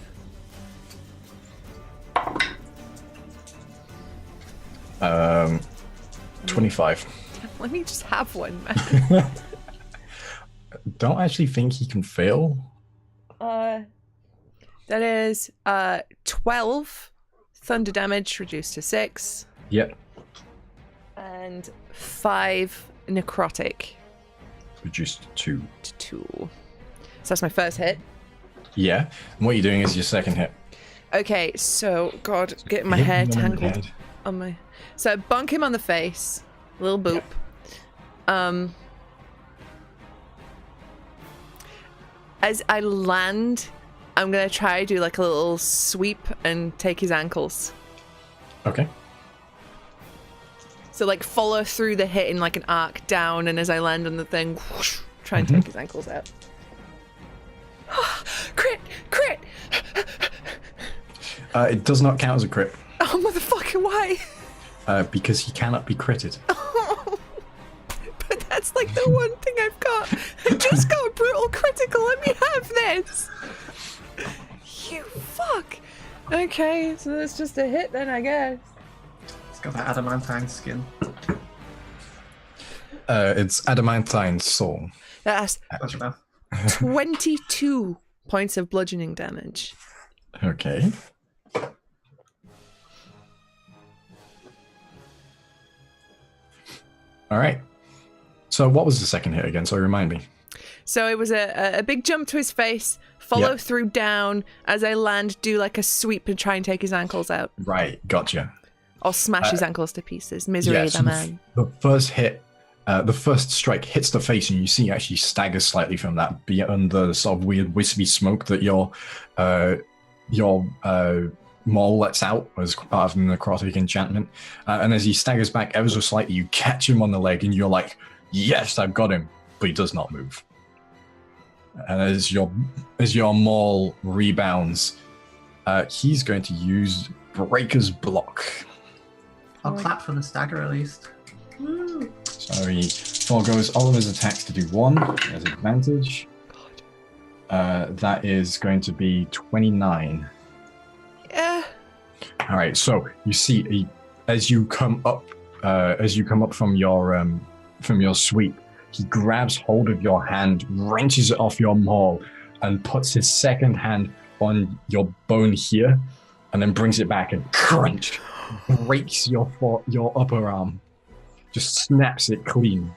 B: 25.
C: Let me just have one, man.
B: Don't actually think he can fail.
C: That is 12 thunder damage reduced to 6.
B: Yep.
C: And 5 necrotic
B: Reduced to
C: 2. So that's my first hit.
B: Yeah. And what you're doing is your second hit.
C: Okay, so God, getting my
B: Hit
C: hair
B: him on the
C: tangled
B: head.
C: on my. So I bonk him on the face, little boop. As I land, I'm gonna try to do like a little sweep and take his ankles.
B: Okay.
C: So like follow through the hit in like an arc down, and as I land on the thing, whoosh, try and take his ankles out. Crit! Crit!
B: It does not count as a crit
C: Oh motherfucker, why?
B: because he cannot be critted.
C: But that's like the one thing I've got. I just got a brutal critical. Let me have this. You fuck. Okay, so that's just a hit then, I guess.
D: It's got that adamantine skin.
B: It's adamantine soul.
C: That's
D: Close enough.
C: 22 points of bludgeoning damage.
B: Okay. All right. So what was the second hit again? So remind me.
C: So it was a big jump to his face, follow
B: Yep.
C: through down. As I land, do like a sweep and try and take his ankles out.
B: Right. Gotcha.
C: Or smash his ankles to pieces. Misery,
B: Yeah,
C: the
B: so
C: man.
B: the first hit, the first strike hits the face, and you see he actually staggers slightly from that beyond the sort of weird wispy smoke that your maul lets out as part of the necrotic enchantment. And as he staggers back ever so slightly, you catch him on the leg, and you're like, "Yes, I've got him," but he does not move. And as your maul rebounds, he's going to use Breaker's Block.
D: I'll clap for the stagger at least. Woo.
B: So he foregoes all of his attacks to do 1 as advantage. That is going to be 29.
C: Yeah.
B: All right. So you see, as you come up from your sweep, he grabs hold of your hand, wrenches it off your maul, and puts his second hand on your bone here, and then brings it back and crunch, breaks your upper arm, just snaps it clean,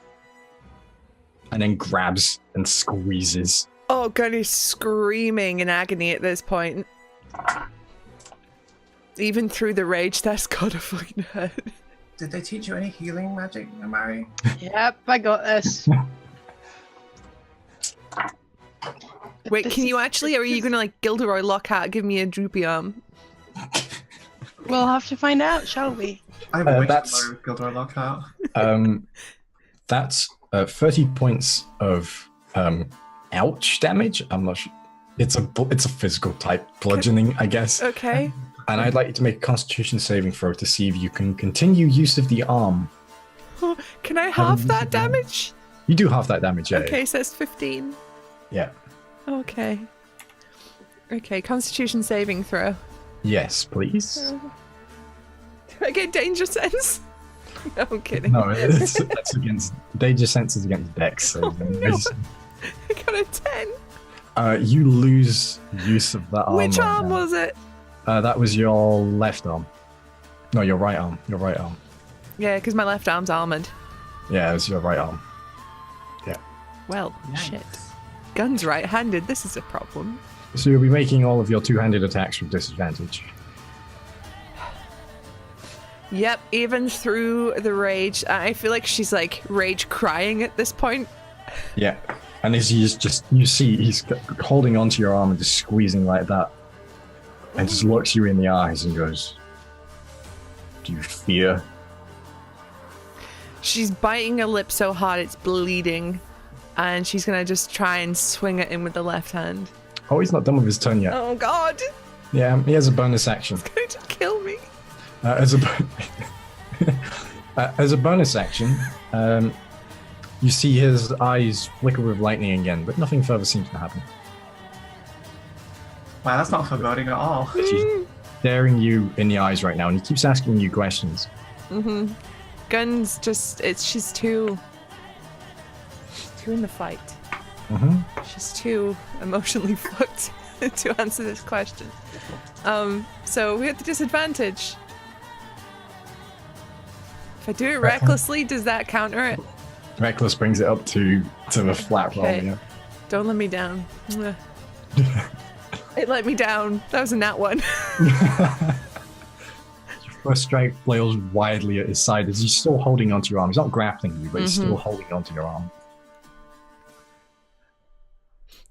B: and then grabs and squeezes.
C: Oh god, he's screaming in agony at this point. Even through the rage, that's gotta fucking hurt.
D: Did they teach you any healing magic, Mari?
A: Yep, I got this.
C: Wait, can you actually, or are you gonna like Gilderoy Lockhart give me a droopy arm?
A: We'll have to find out, shall we?
D: I wish I were Gilderoy Lockhart.
B: That's 30 points of ouch damage. I'm not sure. It's a physical type bludgeoning, I guess.
C: Okay.
B: And I'd like you to make a Constitution saving throw to see if you can continue use of the arm.
C: Can I half that damage?
B: You do half that damage, yeah.
C: Okay, so it's 15.
B: Yeah.
C: Okay. Okay, Constitution saving throw.
B: Yes, please.
C: Do I get danger sense? No, I'm kidding.
B: No, that's against danger sense is against Dex. So
C: no. I got a 10.
B: You lose use of that arm.
C: Which
B: right
C: arm
B: now.
C: was it?
B: That was your left arm. No, your right arm. Your right arm.
C: Yeah, because my left arm's armored.
B: Yeah, it was your right arm. Yeah.
C: Well,
D: Nice.
C: shit. Gun's right-handed. This is a problem.
B: So you'll be making all of your two-handed attacks with disadvantage.
C: Yep, even through the rage. I feel like she's like rage crying at this point.
B: Yeah. And as he's just, you see, he's holding onto your arm and just squeezing like that. And just looks you in the eyes and goes, "Do you fear?"
C: She's biting her lip so hard it's bleeding. And she's gonna just try and swing at him with the left hand.
B: Oh, he's not done with his turn yet.
C: Oh god!
B: Yeah, he has a bonus action.
C: It's going to kill me.
B: As a bonus action, You see his eyes flicker with lightning again, but nothing further seems to happen.
D: Wow, that's not foreboding at all.
B: She's staring you in the eyes right now, and he keeps asking you questions.
C: Mm-hmm. Gun's just, she's too in the fight.
B: Mm-hmm.
C: She's too emotionally fucked to answer this question. So we have the disadvantage. If I do it recklessly, does that counter it?
B: Reckless brings it up to the flat roll.
C: Okay.
B: Yeah.
C: Don't let me down. It let me down. That was a nat one.
B: First strike flails widely at his side as he's still holding onto your arm. He's not grappling you, but he's still holding onto your arm.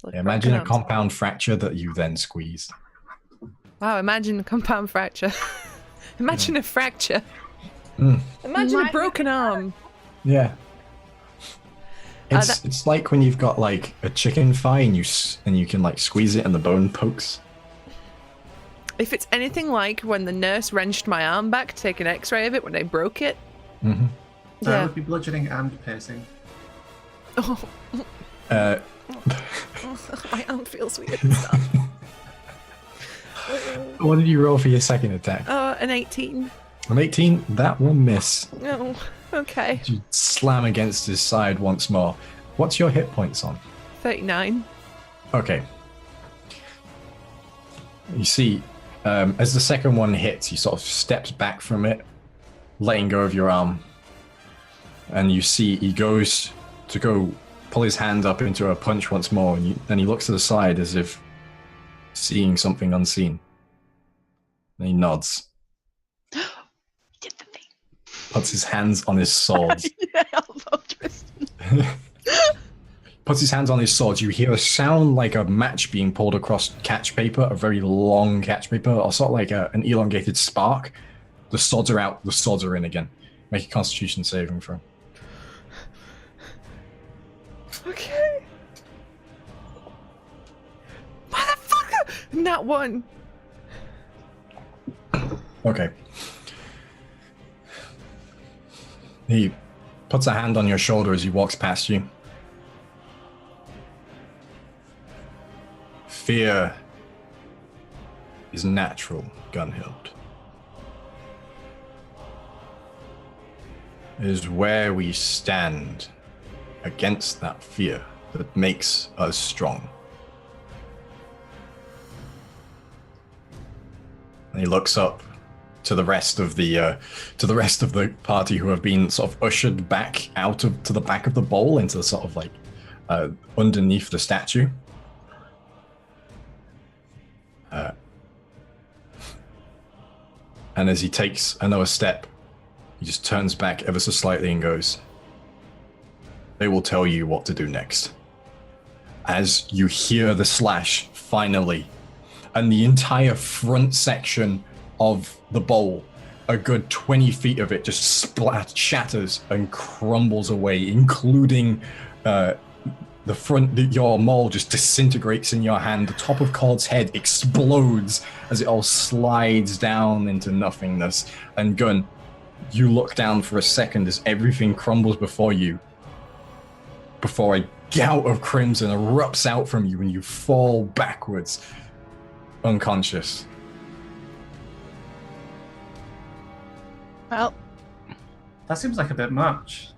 C: Like
B: Yeah, imagine a
C: arms.
B: compound fracture that you then squeeze.
C: Wow, imagine a compound fracture. Imagine a fracture.
B: Mm.
C: Imagine a broken arm.
B: Yeah. It's like when you've got like a chicken thigh and you can like squeeze it and the bone pokes.
C: If it's anything like when the nurse wrenched my arm back to take an x-ray of it when I broke it.
B: Mm-hmm.
D: So it
C: Yeah.
D: would be bludgeoning and piercing.
C: Oh, my arm feels weird and stuff.
B: What did you roll for your second attack?
C: An 18.
B: An 18, that will miss.
C: Oh, okay.
B: You slam against his side once more. What's your hit points on?
C: 39.
B: Okay. You see, as the second one hits, he sort of steps back from it, letting go of your arm. And you see he goes to go pull his hand up into a punch once more, and then he looks to the side as if seeing something unseen. And he nods.
A: Did the thing.
B: Puts his hands on his sword.
A: Elbow Tristan.
B: Puts his hands on his sword. You hear a sound like a match being pulled across catch paper, a very long catch paper, or sort of like an elongated spark. The swords are out, the swords are in again. Make a Constitution saving throw.
C: Okay. Motherfucker! Not one.
B: Okay. He puts a hand on your shoulder as he walks past you. Fear is natural, Gunhild. It is where we stand against that fear that makes us strong. And he looks up to the rest of the party who have been sort of ushered back out to the back of the bowl into sort of like underneath the statue. And as he takes another step, he just turns back ever so slightly and goes, "They will tell you what to do next." As you hear the slash finally, and the entire front section of the bowl, a good 20 feet of it just shatters and crumbles away, including the front, your maul just disintegrates in your hand. The top of Cord's head explodes as it all slides down into nothingness. And Gun, you look down for a second as everything crumbles before you, before a gout of crimson erupts out from you and you fall backwards, unconscious.
A: Well,
D: That seems like a bit much.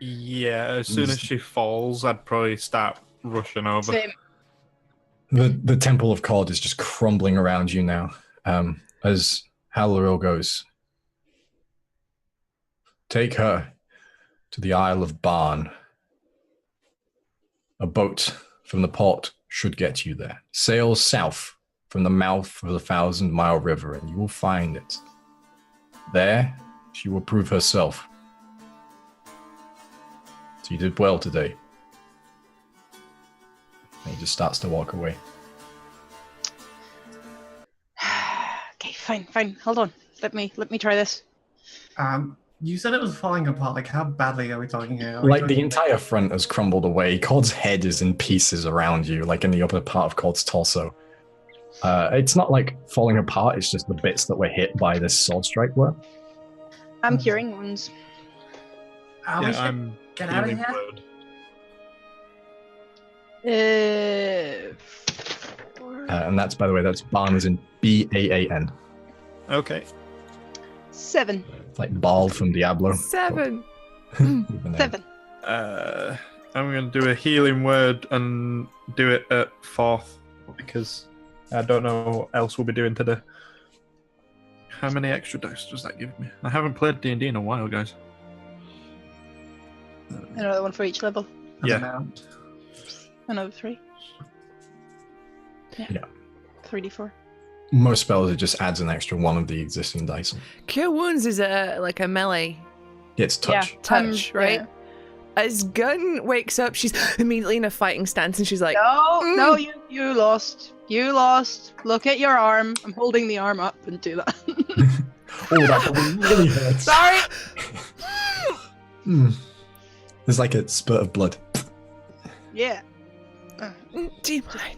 E: Yeah, as soon as she falls, I'd probably start rushing over.
A: same.
B: The Temple of Cord is just crumbling around you now. As Hallaril goes, "Take her to the Isle of Barn. A boat from the port should get you there. Sail south from the mouth of the 1,000-mile river, and you will find it. There, she will prove herself. So you did well today." And he just starts to walk away.
A: Okay, fine. Hold on. Let me try this.
D: You said it was falling apart. Like, how badly are we talking here? Are we
B: Like, the
D: talking-
B: entire front has crumbled away. Cod's head is in pieces around you, like in the upper part of Cod's torso. It's not like falling apart, it's just the bits that were hit by this sword strike were.
A: I'm curing wounds.
D: we should
E: I'm
D: get out of
E: healing
D: here.
E: word.
B: And that's, by the way, that's Barn is in Baan.
E: Okay.
A: 7.
B: Like Baal from Diablo.
C: 7.
B: With an A.
A: 7.
E: I'm going to do a healing word and do it at 4th because I don't know what else we'll be doing today. How many extra dice does that give me? I haven't played D&D in a while, guys.
A: Another one for each level.
E: Yeah.
D: Amount.
A: Another 3.
B: Yeah.
A: 3d4.
B: Most spells, it just adds an extra one of the existing dice.
C: Cure Wounds is like a melee
B: It's touch.
C: touch, right?
A: Yeah.
C: As Gunn wakes up, she's immediately in a fighting stance and she's like,
A: No, you lost. You lost. Look at your arm. I'm holding the arm up and do that.
B: Oh, that probably really hurts.
C: sorry!
B: There's like a spurt of blood.
A: Yeah.
C: Do you mind?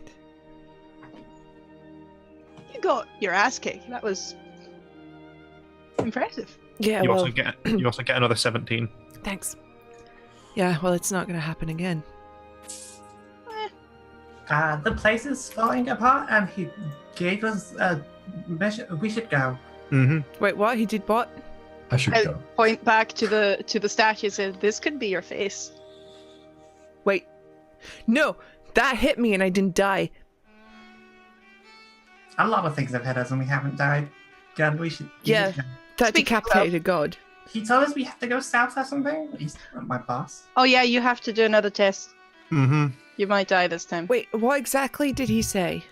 A: You got your ass kicked. That was impressive.
C: Yeah,
E: You
C: well,
E: also get another 17.
C: thanks. Yeah, well, it's not going to happen again.
D: The place is falling apart, and he gave us a mission. We should go.
E: Mm-hmm.
C: Wait, what? He did what?
B: I should
A: I
B: go.
A: point back to the statue and say, "This could be your face."
C: Wait. No, that hit me and I didn't die.
D: A lot of things have hit us, and we haven't died. God, we should.
C: Yeah.
D: should go.
C: That
A: Speak for
C: decapitated God.
D: He told us we have to go south or something. He's not my boss.
A: Oh yeah, you have to do another test.
E: Mm-hmm.
A: You might die this time.
C: Wait, what exactly did he say?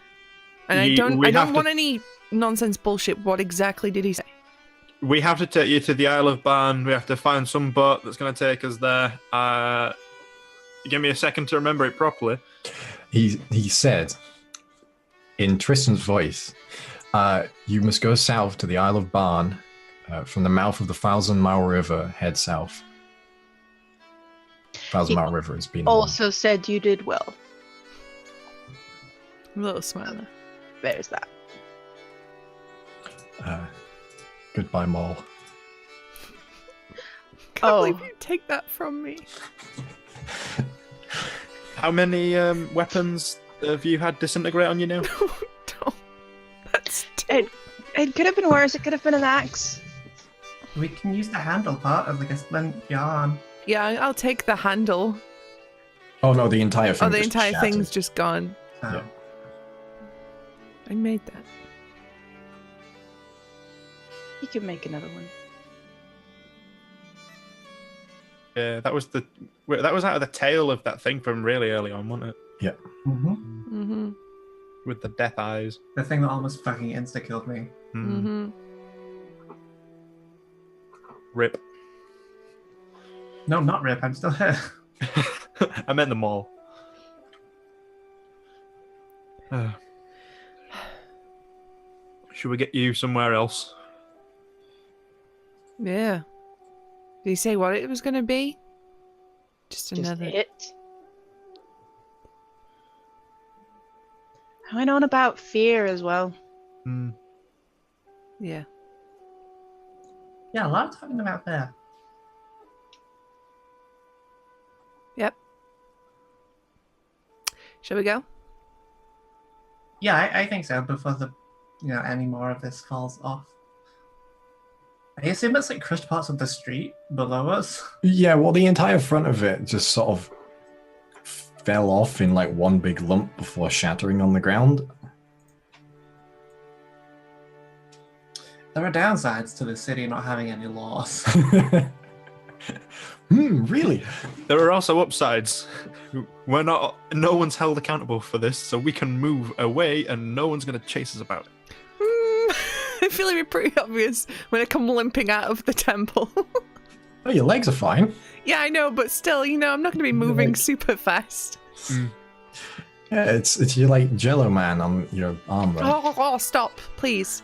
C: And I
E: we
C: don't
E: have to-
C: want any nonsense bullshit. What exactly did he say?
E: We have to take you to the Isle of Barn. We have to find some boat that's going to take us there. Give me a second to remember it properly.
B: He said, in Tristan's voice, you must go south to the Isle of Barn. From the mouth of the 1,000 Mile River, head south. 1,000 Mile River has been
A: Also said you did well.
C: I'm a little smiler.
A: There's that.
B: Goodbye, Maul.
C: Can't believe you take that from me.
E: How many weapons have you had disintegrate on you now?
C: Don't. That's
A: It could have been worse. It could have been an axe.
D: We can use the handle part of like a splint yarn.
C: yeah, I'll take the handle.
B: Oh no, the entire thing.
C: Oh, the
B: just
C: entire
B: shattered.
C: thing's just gone.
B: Yeah.
C: I made that.
A: You can make another one.
E: Yeah, that was out of the tail of that thing from really early on, wasn't it?
B: Yeah.
D: Mm-hmm.
C: Mm-hmm.
E: With the death eyes.
D: The thing that almost fucking insta-killed me.
C: Mm-hmm.
E: Rip.
D: No, not Rip. I'm still here.
E: I meant them all. Should we get you somewhere else?
C: Yeah. Did he say what it was going to be? Just
A: Just
C: another.
A: it. I went on about fear as well.
E: Hmm.
C: Yeah.
D: Yeah, a lot of talking about there.
C: Yep. Shall we go?
D: Yeah, I think so. Before any more of this falls off. I assume it's like crushed parts of the street below us.
B: Yeah, well, the entire front of it just sort of fell off in like one big lump before shattering on the ground.
D: There are downsides to the city not having any laws.
B: Really?
E: There are also upsides. No one's held accountable for this, so we can move away and no one's going to chase us about it.
C: I feel like it's pretty obvious when I come limping out of the temple.
B: Oh, your legs are fine.
C: Yeah, I know, but still, I'm not going to be moving
B: Like-
C: super fast.
B: Yeah, it's your like Jello man on your arm. Right?
C: Oh, stop, please.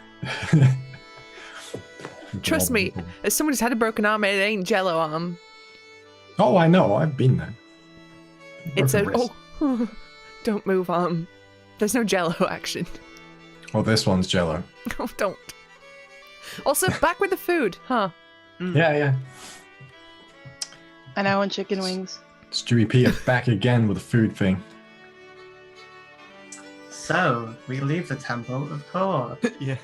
C: Trust me, as someone who's had a broken arm, it ain't Jello arm.
B: Oh, I know. I've been there.
C: It's a
B: Broken wrist.
C: don't move arm. There's no Jello action.
B: Oh, this one's Jello.
C: Oh, don't. Also, back with the food, huh?
B: Yeah.
A: And I want chicken wings.
B: Stewie P is back again with the food thing.
D: So, we leave the temple of Cord.
E: Yeah.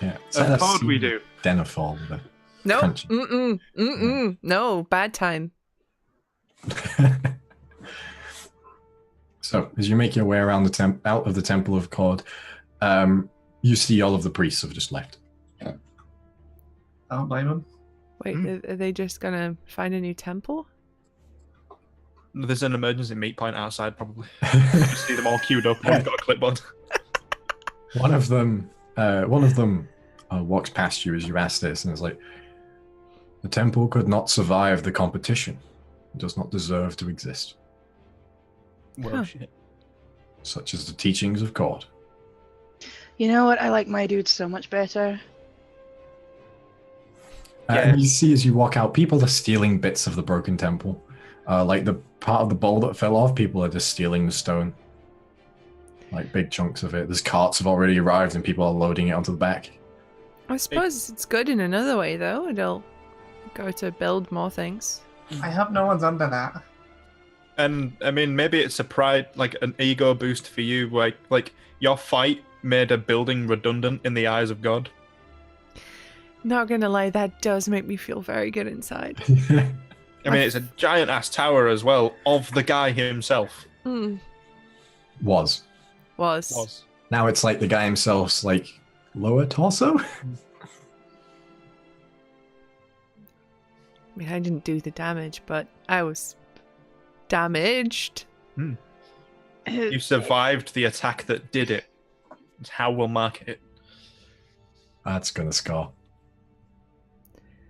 B: Yeah.
E: Of course we do.
B: Denethor.
C: No.
B: Crunchy.
C: No, bad time.
B: So, as you make your way around out of the Temple of Cord, you see all of the priests have just left.
D: I don't blame them.
C: Wait, are they just gonna find a new temple?
E: There's an emergency meet point outside, probably. Just see them all queued up. One's got a clipboard.
B: One of them walks past you as you ask this, and is like, "The temple could not survive the competition. It does not deserve to exist.
E: Well, shit.
B: Such as the teachings of God."
A: You know what? I like my dude so much better.
B: And you see as you walk out, people are stealing bits of the broken temple. Like the part of the bowl that fell off, people are just stealing the stone. Like big chunks of it. There's carts have already arrived and people are loading it onto the back.
C: I suppose it's good in another way, though. It'll go to build more things.
D: I hope no one's under that.
E: And I mean, maybe it's a pride, like an ego boost for you. Like your fight made a building redundant in the eyes of God.
C: Not gonna lie, that does make me feel very good inside.
E: I mean, it's a giant ass tower as well of the guy himself.
B: Was. Now it's like the guy himself's like lower torso.
C: I mean, I didn't do the damage, but I was damaged.
E: You survived the attack that did it. It's how we'll mark it.
B: That's gonna scar.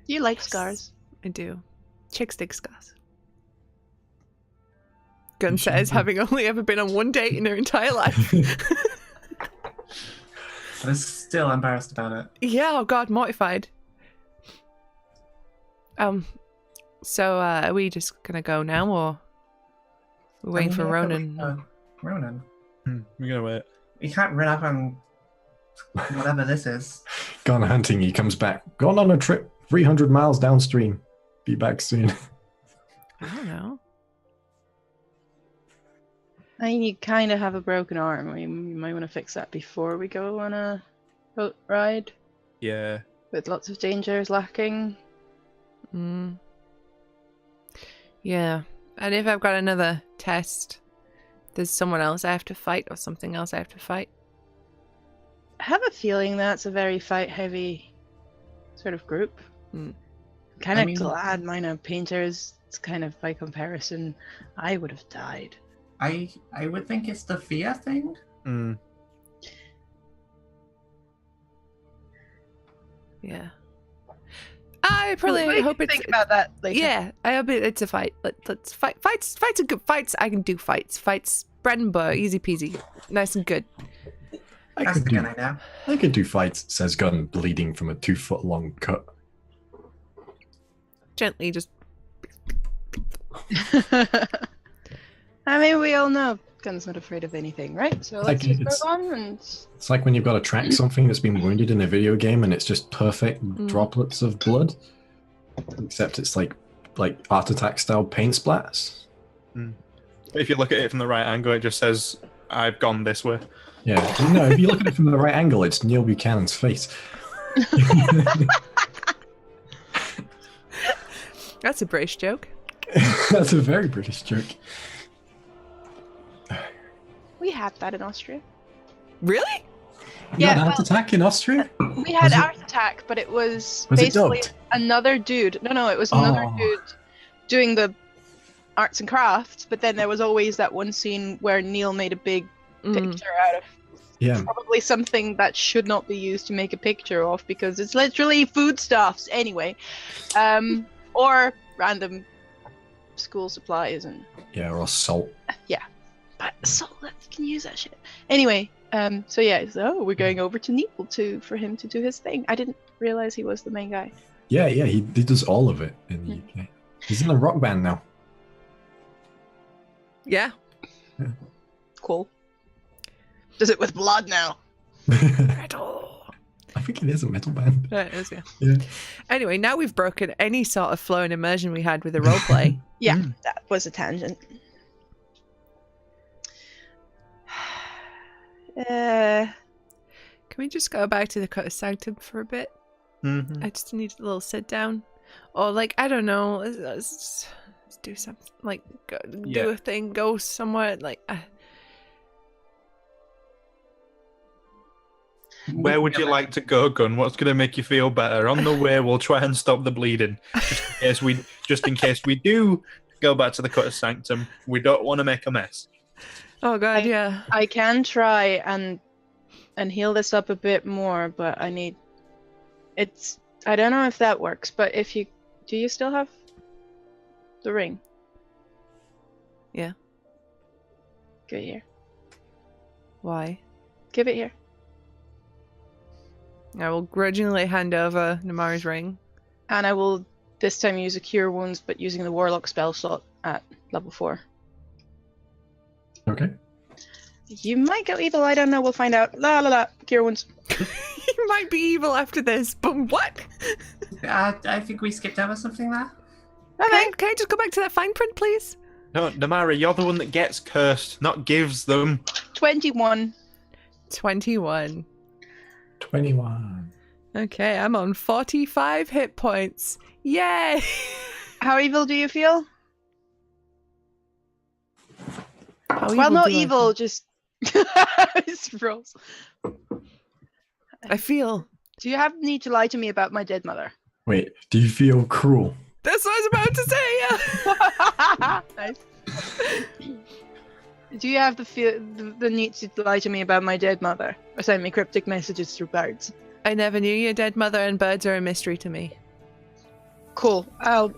A: You like scars.
C: I do. Chicks dig scars. Gun says, having only ever been on one date in her entire life.
D: I'm still embarrassed about it.
C: Yeah, oh god, mortified. So are we just gonna go now, or we're waiting for Ronan?
D: Ronan.
E: We're gonna wait.
D: You can't run up on whatever this is.
B: Gone hunting, he comes back. Gone on a trip 300 miles downstream. Be back soon.
C: I don't know.
A: I mean, you kind of have a broken arm. You might want to fix that before we go on a boat ride.
E: Yeah.
A: With lots of dangers lacking.
C: Yeah. And if I've got another test, there's someone else I have to fight or something else I have to fight.
A: I have a feeling that's a very fight-heavy sort of group. Kind of glad mine are painters. It's kind of by comparison, I would have died.
D: I would think it's the fear thing.
C: Yeah. I probably hope it's
A: think about that later.
C: Yeah, I hope it's a fight. Let's fight. Fights are good. Fights, I can do fights. Fights, bread and butter, easy peasy, nice and good.
B: I could do fights, says Gunn, bleeding from a 2-foot long cut.
C: Gently, just.
A: I mean, we all know Gunn's not afraid of anything, right? So let's just go on and...
B: It's like when you've got to track something that's been wounded in a video game and it's just perfect droplets of blood. Except it's like Art Attack style paint splats.
E: If you look at it from the right angle, it just says, I've gone this way.
B: Yeah, no, if you look at it from the right angle, it's Neil Buchanan's face.
C: That's a British joke.
B: That's a very British joke.
A: We had that in Austria.
C: Really?
B: You had Art Attack in Austria?
A: We had Art Attack, but it was basically another dude. No, it was another dude doing the arts and crafts, but then there was always that one scene where Neil made a big picture out of probably something that should not be used to make a picture of because it's literally foodstuffs anyway. Or random school supplies and...
B: Yeah, or salt.
A: Yeah. But salt, you can use that shit. Anyway, so yeah, we're going over to Neil for him to do his thing. I didn't realize he was the main guy.
B: Yeah, he does all of it in the UK. He's in a rock band now.
C: Yeah.
A: Cool. Does it with blood now.
C: Metal.
B: I think it is a metal band.
C: Yeah, it is, yeah. Anyway, now we've broken any sort of flow and immersion we had with the roleplay.
A: That was a tangent. Uh,
C: Can we just go back to the Cut Sanctum for a bit?
E: Mm-hmm.
C: I just need a little sit down. Or, like, I don't know. Let's do something. Like, do a thing. Go somewhere. Like,
E: Where would you like to go, Gun? What's going to make you feel better? On the way, we'll try and stop the bleeding. Just in case we do go back to the Cut Sanctum, we don't want to make a mess.
C: oh, God, yeah.
A: I can try and heal this up a bit more, but I need... I don't know if that works, but if you... Do you still have the ring?
C: Yeah.
A: Give it here.
C: Why?
A: Give it here.
C: I will grudgingly hand over Namari's ring.
A: And I will this time use a Cure Wounds, but using the Warlock spell slot at level 4.
B: Okay.
A: You might go evil, I don't know, we'll find out. La la la, Cure Wounds.
C: You might be evil after this, but what?
D: I think we skipped over something there.
A: Okay.
C: Can I just go back to that fine print, please?
E: No, Namari, you're the one that gets cursed, not gives them.
A: 21.
C: 21.
B: 21.
C: Okay, I'm on 45 hit points. Yay!
A: How evil do you feel?
C: How
A: Well, not
C: do I
A: evil,
C: feel?
A: just... It's rolls.
C: I feel.
A: Do you need to lie to me about my dead mother?
B: Wait, do you feel cruel?
C: That's what I was about to say, yeah!
A: Nice. Do you have the need to lie to me about my dead mother? Or send me cryptic messages through birds?
C: I never knew your dead mother, and birds are a mystery to me.
A: Cool. I'll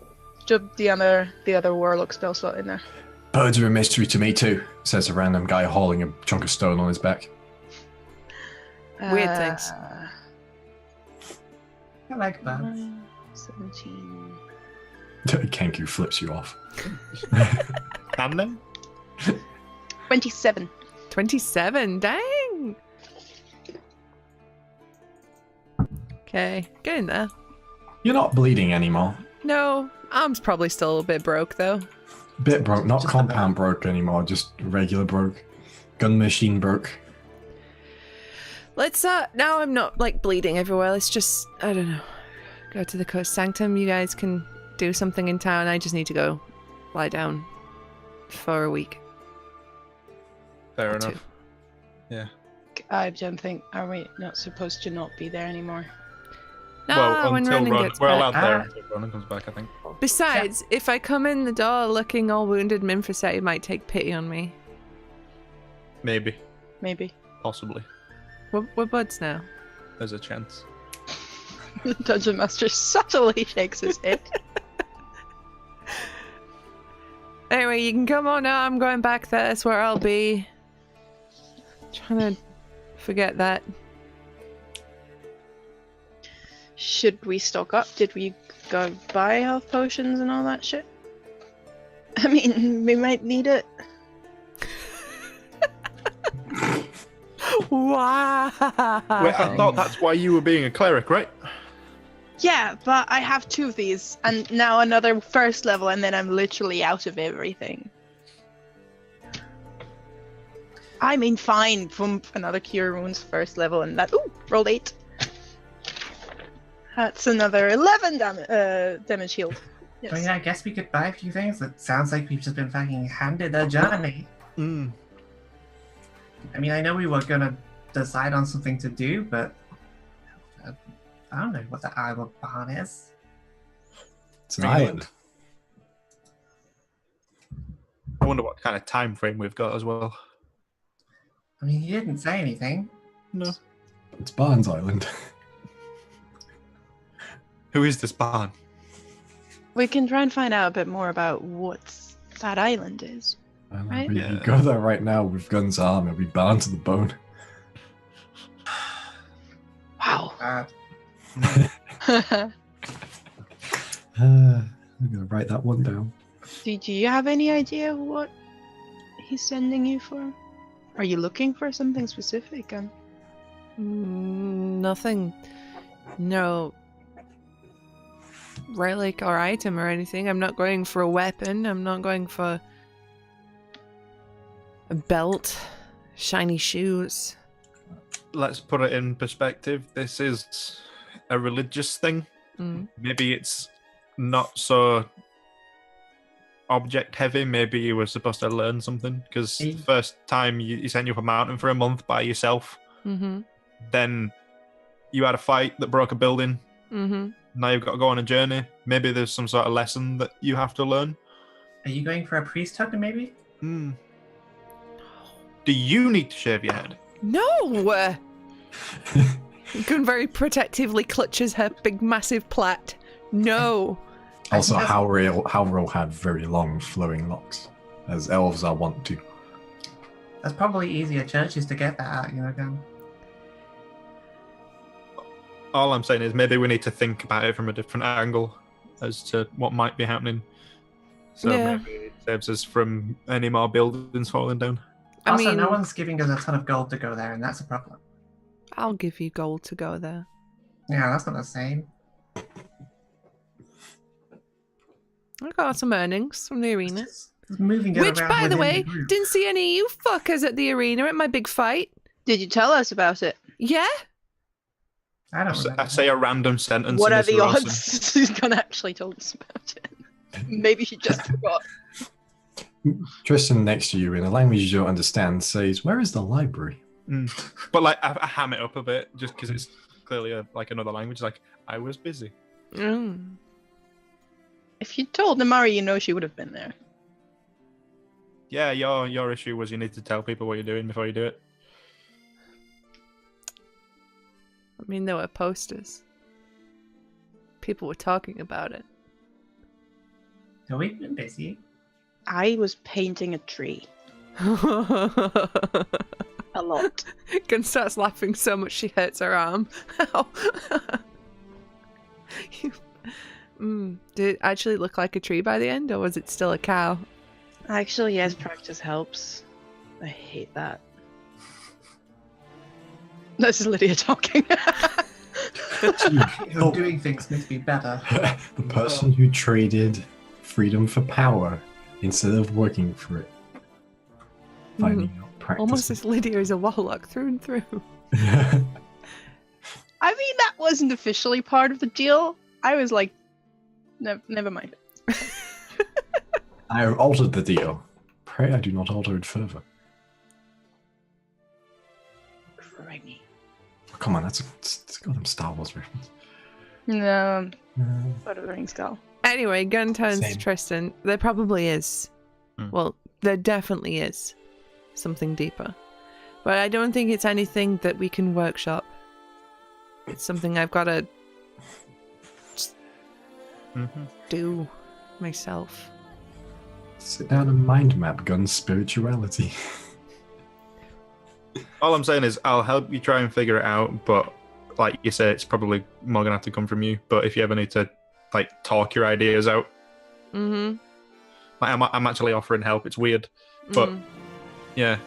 A: jump the other warlock spell slot in there.
B: Birds are a mystery to me too, says a random guy hauling a chunk of stone on his back.
C: Weird things.
D: I like birds.
A: 17.
B: Kenku flips you off.
E: Can they?
A: 27.
C: 27, dang! Okay, get in there.
B: You're not bleeding anymore.
C: No, arm's probably still a bit broke, though.
B: Bit broke, not
D: Just
B: compound broke anymore, just regular broke. Gun machine broke.
C: Let's, now I'm not, like, bleeding everywhere. Let's just, I don't know, go to the Coast Sanctum. You guys can do something in town. I just need to go lie down for a week.
E: Fair
C: Or
E: enough.
C: 2.
E: Yeah.
A: I don't think... Are we not supposed to not be there anymore?
C: No,
E: well,
C: when
E: until
C: Ronan
E: Ron,
C: gets
E: we're
C: back.
E: allowed there until Ronan comes back, I think.
C: Besides, if I come in the door looking all wounded, Minfosette might take pity on me.
E: Maybe.
A: Maybe.
E: Possibly.
C: We're buds now.
E: There's a chance.
A: The Dungeon Master subtly shakes his head.
C: Anyway, you can come on now. I'm going back there. That's where I'll be. Trying to forget that.
A: Should we stock up? Did we go buy health potions and all that shit? I mean, we might need it.
C: Wow.
E: Wait, I thought that's why you were being a cleric, right?
A: Yeah, but I have 2 of these, and now another first level, and then I'm literally out of everything. I mean, fine. Boom, another Cure Wounds first level, and that. Ooh, rolled 8. That's another 11 damage healed. Yes.
D: I mean, I guess we could buy a few things. It sounds like we've just been fucking handed a journey.
E: Mm.
D: I mean, I know we were gonna decide on something to do, but I don't know what the Isle of Barn is.
B: It's an island.
E: I wonder what kind of time frame we've got as well.
D: I mean, he didn't say anything.
E: No.
B: It's Barnes Island.
E: Who is this Barn?
A: We can try and find out a bit more about what that island is. Right?
B: We go there right now with guns armed and we bound to the bone.
A: Wow.
B: I'm gonna write that one down.
A: Do you have any idea what he's sending you for? Are you looking for something specific?
C: Nothing. No relic or item or anything. I'm not going for a weapon. I'm not going for a belt, shiny shoes.
E: let's put it in perspective. This is a religious thing. Maybe it's not so object heavy. Maybe you were supposed to learn something, because the first time you sent you up a mountain for a month by yourself. Then you had a fight that broke a building. Now you've got to go on a journey. Maybe there's some sort of lesson that you have to learn.
D: Are you going for a priesthood, maybe?
E: Do you need to shave your head?
C: No! Gun very protectively clutches her big, massive plait. No.
B: Also, Halril had very long, flowing locks, as elves are wont to.
D: That's probably easier churches to get that out, again.
E: All I'm saying is maybe we need to think about it from a different angle as to what might be happening. So maybe it saves us from any more buildings falling down.
D: Also, no one's giving us a ton of gold to go there, and that's a problem.
C: I'll give you gold to go there.
D: Yeah, that's not the same.
C: I got some earnings from the arena.
D: Moving it
C: Which,
D: around
C: by the
D: within
C: way,
D: group.
C: didn't see any of you fuckers at the arena at my big fight.
A: Did you tell us about it?
C: Yeah?
D: I don't remember.
E: I say a random sentence.
A: What
E: and
A: are
E: it's
A: the
E: Rosen.
A: odds she's gonna actually told us about it? Maybe she just forgot.
B: Tristan next to you, in a language you don't understand, says, "Where is the library?"
E: But like, I ham it up a bit just because it's clearly like another language. Like, I was busy.
A: If you told Namari, she would have been there.
E: Yeah, your issue was you need to tell people what you're doing before you do it.
C: I mean, there were posters. People were talking about it.
D: So we've been busy.
A: I was painting a tree. A lot.
C: Gun starts laughing so much she hurts her arm. Ow. Did it actually look like a tree by the end, or was it still a cow?
A: Actually, yes, practice helps. I hate that. This is Lydia talking.
D: Doing things makes me better.
B: The person who traded freedom for power instead of working for it. Finding out practice.
C: Almost as Lydia is a warlock through and through.
A: I mean, that wasn't officially part of the deal. I was like, never mind.
B: I have altered the deal. Pray I do not alter it further.
A: Craggy.
B: Oh, come on, that's a goddamn Star Wars reference.
A: No. Lord of the Rings style.
C: Anyway, Gun turns
B: Same.
C: to Tristan. There probably is. Well, there definitely is something deeper. But I don't think it's anything that we can workshop. It's something I've got to do myself.
B: Sit down and mind map Gun's spirituality.
E: All I'm saying is I'll help you try and figure it out, but like you say, it's probably more gonna have to come from you. But if you ever need to like talk your ideas out, like I'm actually offering help. It's weird, but yeah.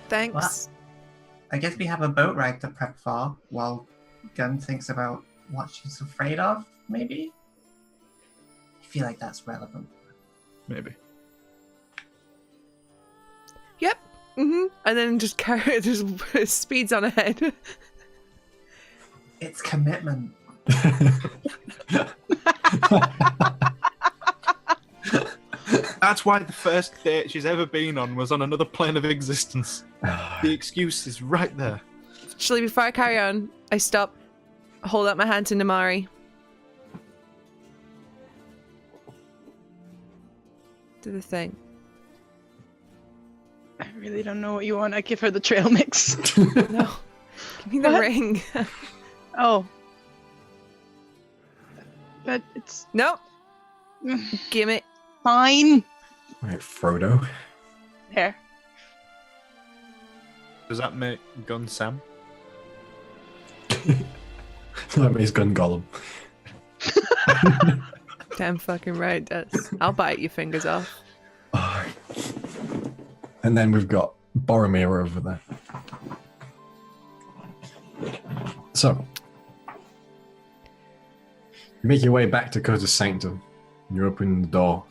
C: Thanks.
D: Well, I guess we have a boat ride to prep for while Gun thinks about what she's afraid of, maybe? I feel like that's relevant.
E: Maybe.
C: Yep. And then just speeds on ahead.
D: It's commitment.
E: That's why the first date she's ever been on was on another plane of existence. The excuse is right there.
C: Actually, before I carry on, I stop, hold out my hand to Namari. Do the thing.
A: I really don't know what you want. I give her the trail mix.
C: No. Give me the ring.
A: Oh. But it's...
C: Nope. Gimme.
A: Fine.
B: Right, Frodo.
A: Here.
E: Does that make Gun Sam?
B: That makes Gun Gollum.
C: Damn fucking right it does. I'll bite your fingers off.
B: Oh. And then we've got Boromir over there. So, you make your way back to Cota's Sanctum. You open the door.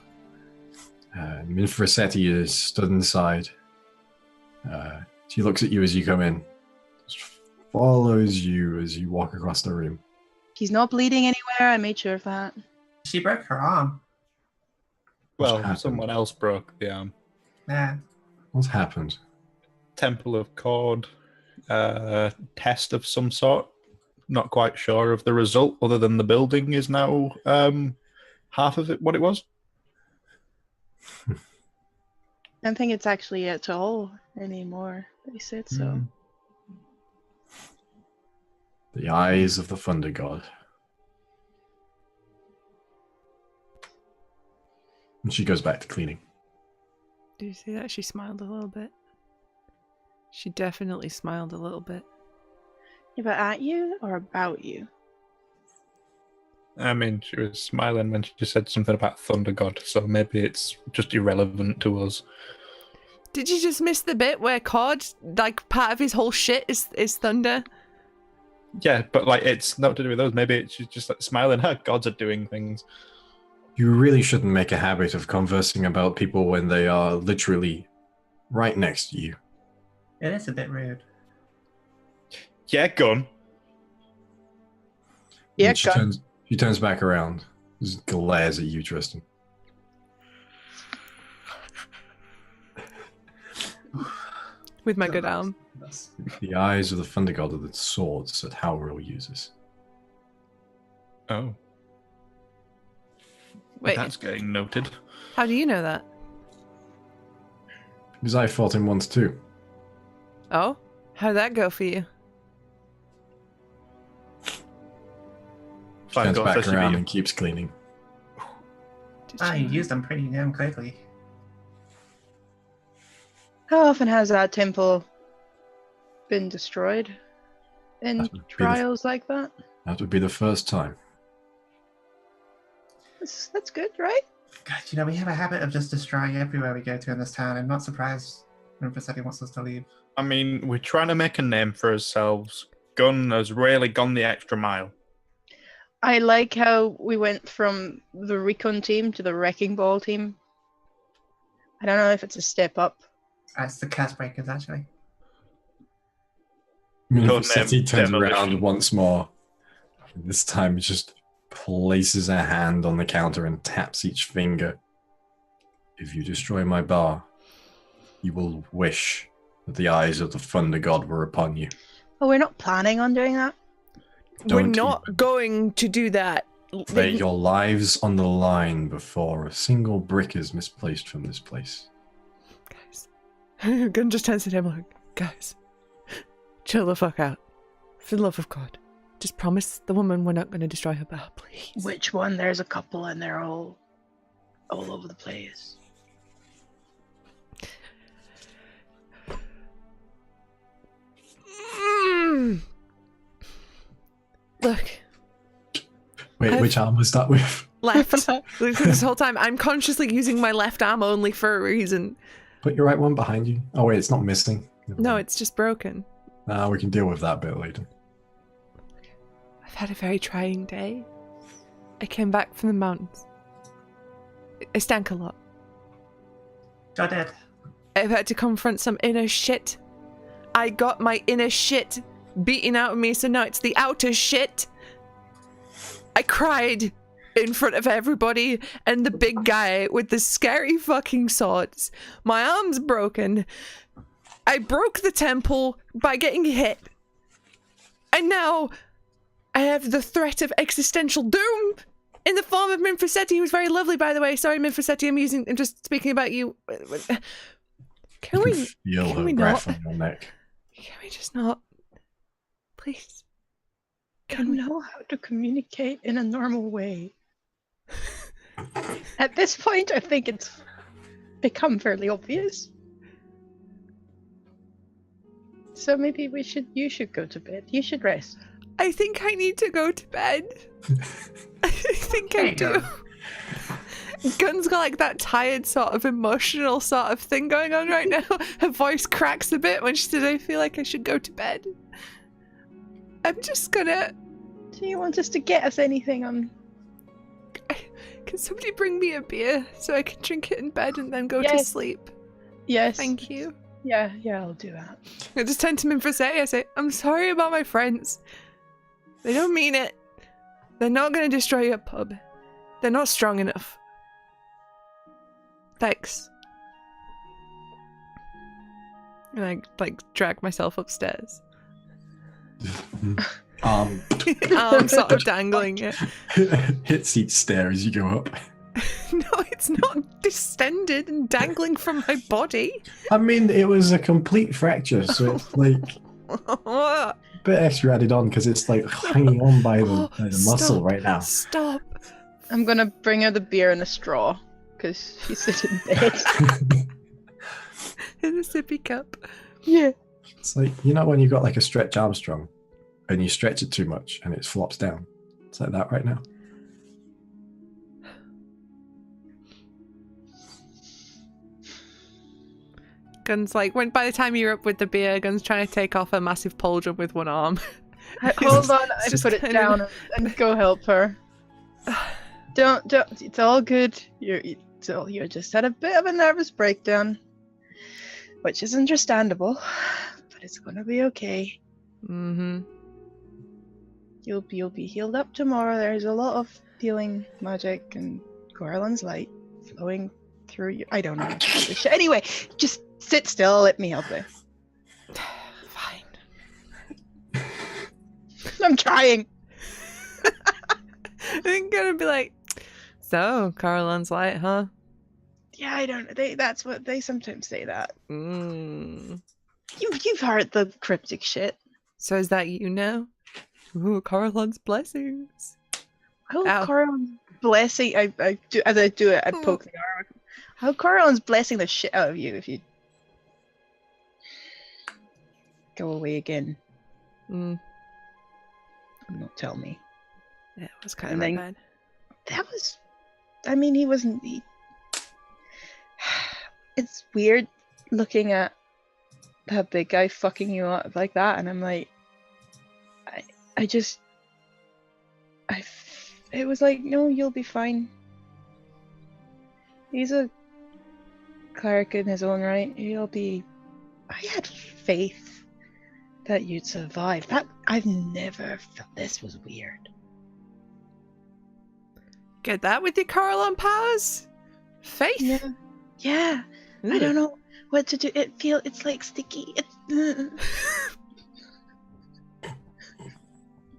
B: Minfrasetti is stood inside, She looks at you as you come in. Just follows you as you walk across the room.
A: He's not bleeding anywhere. I made sure of that.
D: She broke her arm.
E: Well, someone else broke the arm.
D: Yeah.
B: What's happened?
E: Temple of Cord test of some sort. Not quite sure of the result, other than the building is now half of it what it was.
A: I don't think it's actually at all anymore. They said so.
B: The eyes of the Thundergod. And she goes back to cleaning.
C: Do you see that? She smiled a little bit. She definitely smiled a little bit.
A: Yeah, but at you or about you?
E: I mean, she was smiling when she said something about Thundergod, so maybe it's just irrelevant to us.
C: Did you just miss the bit where Cord, like, part of his whole shit is thunder?
E: Yeah, but like it's not to do with us. Maybe she's just like smiling. Her gods are doing things.
B: You really shouldn't make a habit of conversing about people when they are literally right next to you.
D: It is a bit rude.
E: Yeah, gun.
A: Yeah,
B: And she turns back around, just glares at you, Tristan.
C: With my good arm.
B: The eyes of the Thundergod are the swords that Howril uses.
E: Oh.
C: Wait,
E: That's getting noted.
C: how do you know that?
B: Because I fought him once too.
C: Oh? How'd that go for you?
B: She turns
E: go
B: back
E: first,
B: around
E: you.
B: and keeps cleaning.
D: You used them pretty damn quickly.
A: How often has that temple been destroyed in
B: That would be the-
A: trials like that?
B: That would be the first time.
A: That's good, right?
D: God, we have a habit of just destroying everywhere we go to in this town. I'm not surprised when Vassetti wants us to leave.
E: I mean, we're trying to make a name for ourselves. Gun has really gone the extra mile.
A: I like how we went from the recon team to the wrecking ball team. I don't know if it's a step up.
D: It's the curse breakers, actually.
B: Vassetti turns
E: Demolition.
B: around once more. This time he just places a hand on the counter and taps each finger. If you destroy my bar, you will wish that the eyes of the Thundergod were upon you.
A: Oh, we're not planning on doing that?
C: We're
B: Don't
C: not
B: even
C: going to do that.
B: lay your lives on the line before a single brick is misplaced from this place.
C: Guys. Gun just turns to him like, guys, chill the fuck out. For the love of God. Just promise the woman we're not going to destroy her bar, please.
A: Which one? There's a couple and they're all over the place.
C: Look.
B: Wait, which arm was that with?
C: Left. This whole time, I'm consciously using my left arm only for a reason.
B: Put your right one behind you. Oh wait, it's not missing. Never
C: No,
B: mind.
C: it's just broken.
B: Nah, we can deal with that bit later.
C: I've had a very trying day. I came back from the mountains. I stank a lot.
D: You're dead.
C: I've had to confront some inner shit. I got my inner shit beaten out of me, so now it's the outer shit. I cried in front of everybody and the big guy with the scary fucking swords. My arm's broken. I broke the temple by getting hit. And now I have the threat of existential doom in the form of Minfrasetti, who's very lovely, by the way. Sorry, Minfrasetti, I'm just speaking about you. Can we
B: feel her
C: we
B: breath
C: not?
B: on your neck?
C: Can we just not? Please.
A: I don't know how to communicate in a normal way. At this point, I think it's become fairly obvious. So maybe you should go to bed. You should rest.
C: I think I need to go to bed. I think I do. Gun's got like that tired sort of emotional sort of thing going on right now. Her voice cracks a bit when she says, I feel like I should go to bed. I'm just gonna...
A: Do you want us to get us anything on...
C: Can somebody bring me a beer so I can drink it in bed and then go to
A: Yes.
C: sleep?
A: Yes.
C: Thank you.
A: Yeah, I'll do that.
C: I just turn to him for a second. I say, I'm sorry about my friends. They don't mean it. They're not going to destroy your pub. They're not strong enough. Thanks. And I, like, drag myself upstairs.
B: Arm
C: Sort of dangling it.
B: hits each stair as you go up.
C: No, it's not distended and dangling from my body.
B: I mean, it was a complete fracture, so it's like a bit extra added on because it's like hanging on by the muscle right now.
C: Stop.
A: I'm gonna bring her the beer and a straw because she's sitting in bed.
C: In a sippy cup.
A: Yeah.
B: It's like, you know when you've got like a stretch Armstrong and you stretch it too much and it flops down? It's like that right now.
C: Gun's like, when by the time you're up with the beer, Gun's trying to take off a massive pauldron with one arm.
A: Hold on, I
C: just
A: put it
C: kind
A: down
C: of-
A: and go help her. Don't. It's all good. You're just had a bit of a nervous breakdown, which is understandable, but it's gonna be okay.
C: Mm-hmm.
A: You'll be healed up tomorrow. There's a lot of healing magic and Corallan's light flowing through you. I don't know. Anyway, just sit still. Let me help you.
C: Fine.
A: I'm trying.
C: I'm gonna be like, so, Caroline's light, huh?
A: Yeah, I don't. That's what they sometimes say. That
C: Mm.
A: you've heard the cryptic shit.
C: So is that you know? Ooh, Caroline's blessings.
A: Oh,
C: Ow.
A: Corallan's blessing. I do as I do it. I poke the arm. How Corallan's blessing the shit out of you if you go away again.
C: Mm.
A: Don't tell me.
C: Yeah, it was kind
A: And
C: of
A: then-
C: bad.
A: That was. I mean, he wasn't. It's weird looking at a big guy fucking you up like that, and I'm like, it was like, no, you'll be fine. He's a cleric in his own right. He'll be. I had faith that you'd survive. That I've never felt. This was weird.
C: Get that with your Caroline powers? Faith?
A: Yeah. I don't know what to do. It's like sticky.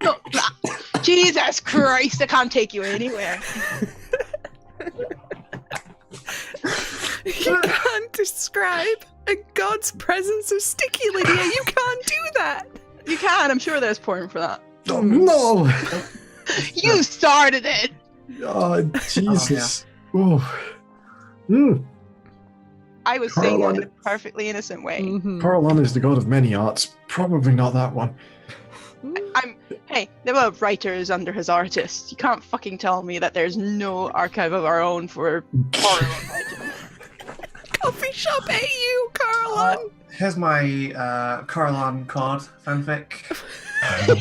A: No, Jesus Christ! I can't take you anywhere.
C: You can't describe a god's presence of sticky, Lydia. You can't do that.
A: You can. I'm sure there's porn for that.
B: Oh, no!
A: You started it.
B: Oh, Jesus. Oh. Mm.
A: I was saying it in a
B: Caroline.
A: perfectly innocent way.
C: Mhm.
B: Corallan is the god of many arts. Probably not that one.
A: Hey, there were writers under his artists. You can't fucking tell me that there's no archive of our own for horror.
C: Coffee shop AU, Caroline.
D: Here's my Corallan card fanfic.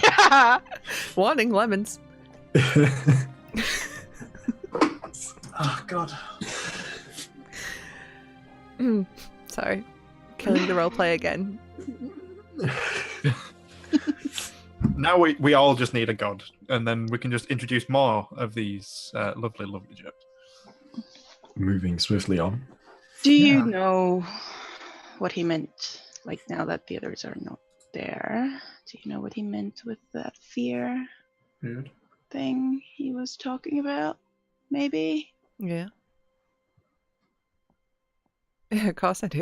A: Yeah.
C: Warning, lemons.
D: Oh god.
C: Sorry. Killing the roleplay again.
E: Now we all just need a god, and then we can just introduce more of these lovely jokes.
B: Moving swiftly on.
A: Do you
D: Yeah.
A: know what he meant? Like now that the others are not there, do you know what he meant with that fear
D: Rude.
A: thing he was talking about? Maybe.
C: Yeah. Yeah, of course I do.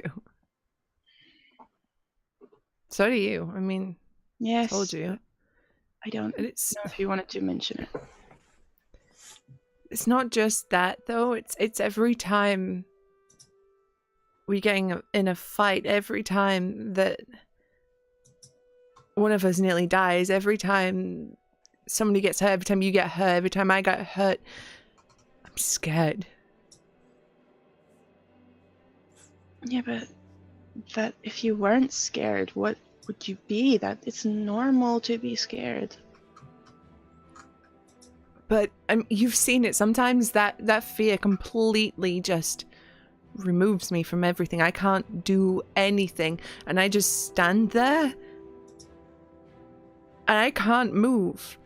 C: So do you. I mean,
A: Yes.
C: told you.
A: I don't
C: And it's
A: know if you wanted to mention it.
C: it's not just that though. It's every time we getting in a fight, every time that one of us nearly dies, every time somebody gets hurt, every time you get hurt, every time I got hurt, I'm scared.
A: Yeah, but that if you weren't scared, what would you be? That it's normal to be scared.
C: But you've seen it. Sometimes that fear completely just removes me from everything. I can't do anything. And I just stand there. And I can't move.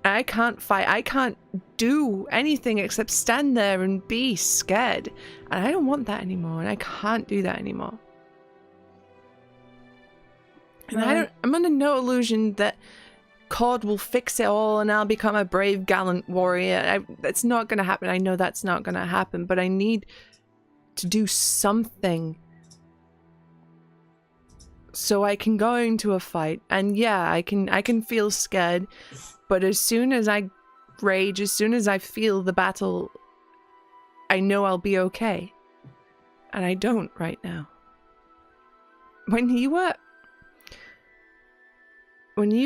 C: I can't fight. I can't do anything except stand there and be scared. And I don't want that anymore. And I can't do that anymore. And I'm under no illusion that Cord will fix it all and I'll become a brave, gallant warrior. That's not going to happen. I know that's not going to happen, but I need to do something so I can go into a fight. And yeah, I can feel scared, but as soon as I rage, as soon as I feel the battle, I know I'll be okay. And I don't right now. When you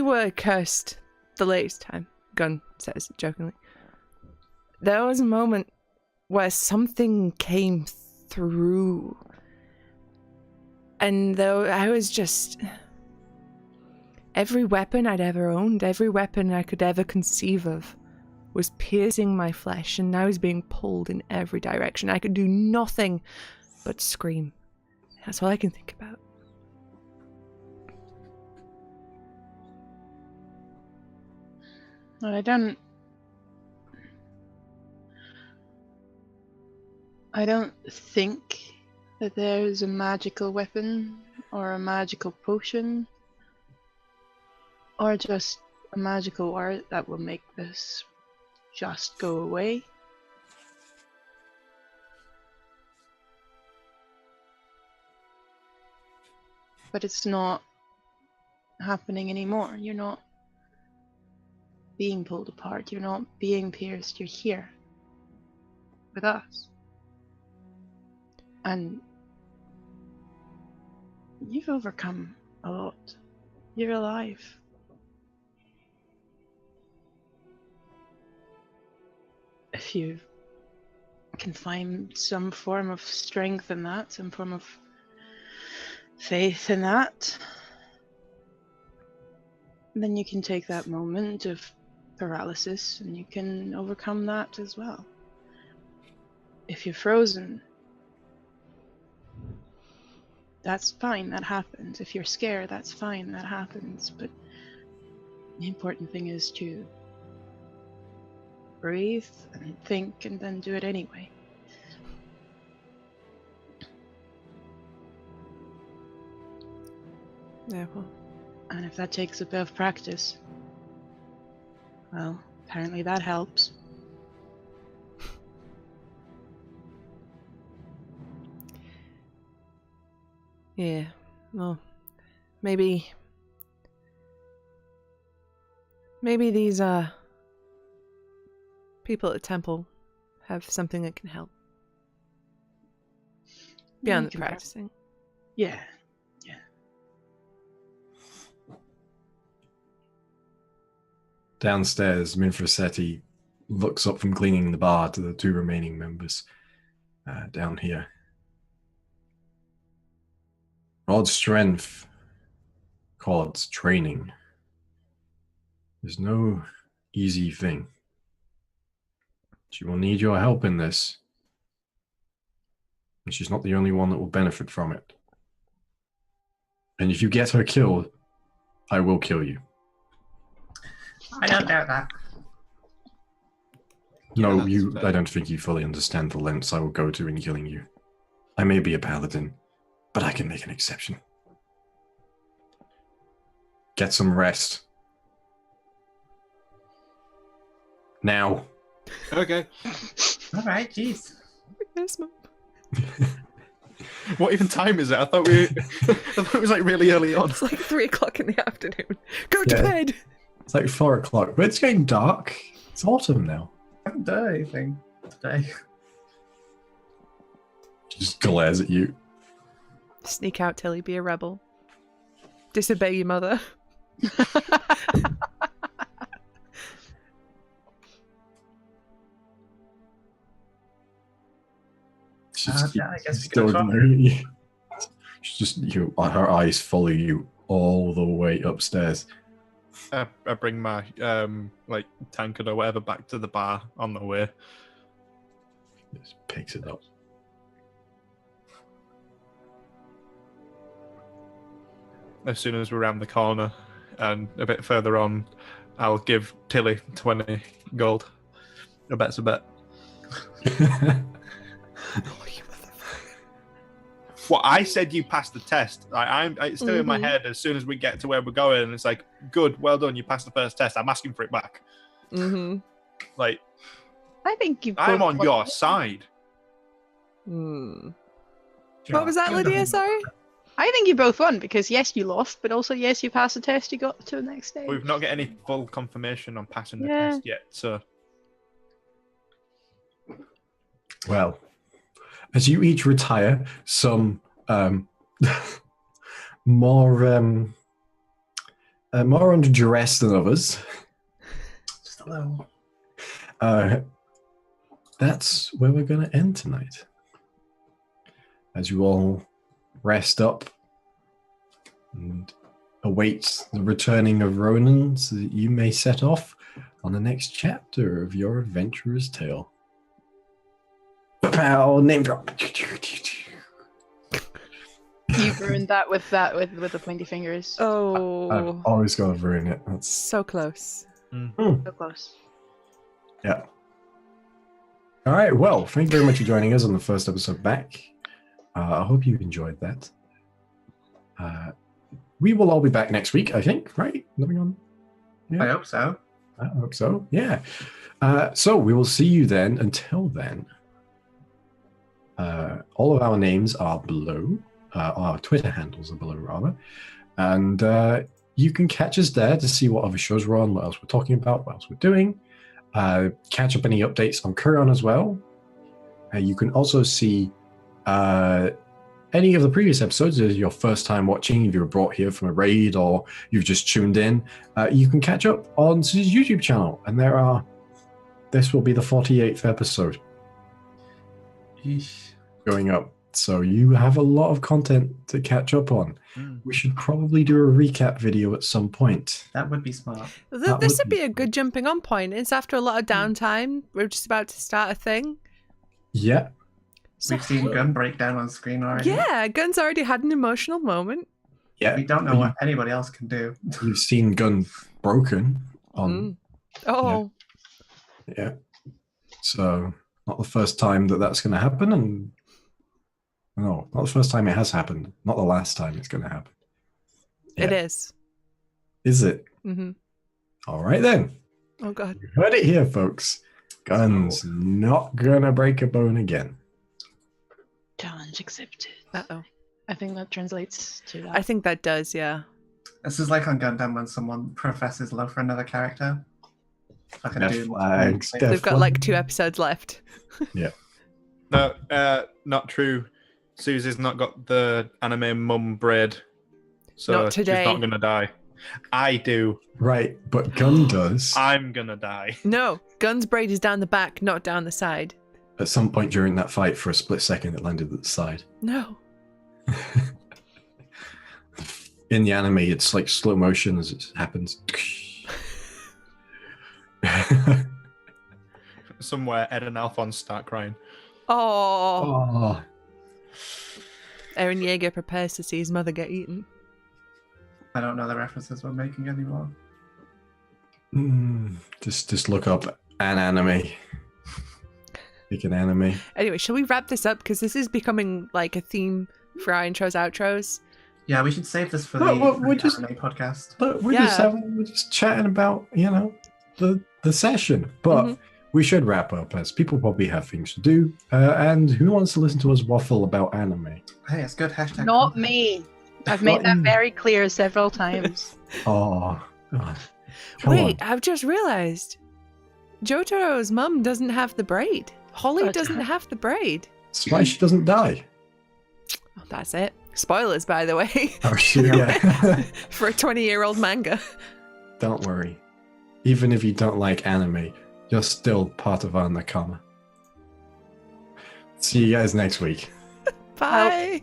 C: were cursed the latest time, Gunn says jokingly, there was a moment where something came through. And though I was just... Every weapon I'd ever owned, every weapon I could ever conceive of, was piercing my flesh, and I was being pulled in every direction. I could do nothing but scream. That's all I can think about.
A: Well, I don't think that there's a magical weapon or a magical potion or just a magical art that will make this just go away. But it's not happening anymore. You're not being pulled apart. You're not being pierced. You're here with us. And you've overcome a lot. You're alive. If you can find some form of strength in that, some form of faith in that, then you can take that moment of paralysis and you can overcome that as well. If you're frozen, that's fine, that happens. If you're scared, that's fine, that happens. But the important thing is to breathe and think and then do it anyway.
C: Yeah, well.
A: And if that takes a bit of practice, well, apparently that helps.
C: Yeah, well, maybe these people at the temple have something that can help beyond the practicing.
A: Yeah.
B: Downstairs, Minfrasetti looks up from cleaning the bar to the two remaining members down here. Rod's strength, Cord's training, is no easy thing. She will need your help in this. And she's not the only one that will benefit from it. And if you get her killed, I will kill you.
D: I don't doubt that.
B: No,
E: Yeah, that's fair.
B: I don't think you fully understand the lengths I will go to in killing you. I may be a paladin, but I can make an exception. Get some rest. Now.
E: Okay.
D: All right, jeez.
C: Yes, Mum.
E: What even time is it? I thought it was like really early on.
C: It's like 3 o'clock in the afternoon. Go to
B: Yeah.
C: bed!
B: It's like 4 o'clock, but it's getting dark. It's autumn now.
D: I haven't done anything today.
B: She just glares at you.
C: Sneak out, Tilly, be a rebel. Disobey your mother.
B: She's
D: Yeah, I guess we
B: still
D: could try.
B: ignoring you. She's just her eyes follow you all the way upstairs.
E: I bring my like tankard or whatever back to the bar on the way.
B: Just picks it up.
E: as soon as we're around the corner, and a bit further on, I'll give Tilly 20 gold. A bet's a bet. Well, I said you passed the test. It's still in my head. As soon as we get to where we're going, and it's like, good, well done, you passed the first test. I'm asking for it back. Like,
A: I think you.
E: I'm on your side.
C: What was that, Lydia? Sorry.
A: I think you both won because yes, you lost, but also yes, you passed the test. You got to the next stage.
E: We've not got any full confirmation on passing the test yet, so.
B: Well, as you each retire, some more under duress than others.
D: Just a little.
B: That's where we're going to end tonight. As you all rest up and await the returning of Ronan, so that you may set off on the next chapter of your adventurer's tale. Pow, name drop.
A: You've ruined that with the pointy fingers.
C: Oh.
B: I've always got to ruin it. That's
C: so close.
A: So close.
B: Yeah. All right. Well, thank you very much for joining us on the first episode back. I hope you enjoyed that. We will all be back next week, I think, right? Living on. Yeah.
D: I hope so.
B: I hope so. Yeah. So we will see you then. Until then, all of our names are below. Our Twitter handles are below, rather. And you can catch us there to see what other shows we're on, what else we're talking about, what else we're doing. Catch up any updates on Kureon as well. You can also see any of the previous episodes. If your first time watching, if you were brought here from a raid or you've just tuned in, you can catch up on his YouTube channel. And this will be the 48th episode going up. So you have a lot of content to catch up on. We should probably do a recap video at some point.
D: That would be smart.
C: This would be a good jumping on point. It's after a lot of downtime. We're just about to start a thing.
B: Yeah.
C: So,
D: We've seen Gun break down on screen already.
C: yeah, Gun's already had an emotional moment.
B: Yeah.
D: We don't know what anybody else can do.
B: You've seen Gun broken on.
C: Oh.
B: Yeah. So not the first time that's going to happen, and no, not the first time it has happened. Not the last time it's going to happen. Yeah.
C: It is.
B: Is it? All right then.
C: Oh God.
B: You heard it here, folks. Gun's not gonna break a bone again.
A: Challenge accepted.
C: Uh-oh.
A: I think that translates to that.
C: I think that does, yeah.
D: This is like on Gundam when someone professes love for another character. Like a
B: Death
D: dude.
B: flags.
C: They've got like 2 episodes left.
B: Yeah.
E: No, not true. Susie's not got the anime mum braid, so
C: Not today.
E: she's not gonna die. I do.
B: Right, but Gun does.
E: I'm gonna die.
C: No, Gun's braid is down the back, not down the side.
B: At some point during that fight, for a split second, it landed at the side.
C: No.
B: In the anime, it's like slow motion as it happens.
E: Somewhere, Ed and Alphonse start crying.
C: Oh.
B: Oh.
C: Eren Yeager prepares to see his mother get eaten.
D: I don't know the references we're making anymore.
B: Just look up an anime. Pick an anime.
C: Anyway, shall we wrap this up? Because this is becoming like a theme for our intros, outros.
D: Yeah, we should save this for
B: No,
D: the
B: we're just-
D: anime podcast.
B: Look, we're
C: Yeah.
B: just chatting about, the session. But we should wrap up, as people probably have things to do. And who wants to listen to us waffle about anime?
D: Hey, it's good. Hashtag
A: Not
D: content.
A: me. I've made that very clear several times.
B: Oh, God. Come
C: Wait,
B: on.
C: I've just realized Jotaro's mum doesn't have the braid. Holly
A: Oh,
C: doesn't have the braid.
B: That's why she doesn't die.
C: Oh, that's it. Spoilers, by the way,
B: Oh, shit, yeah.
C: for a 20-year-old manga.
B: Don't worry. Even if you don't like anime, you're still part of our Nakama. See you guys next week.
C: Bye.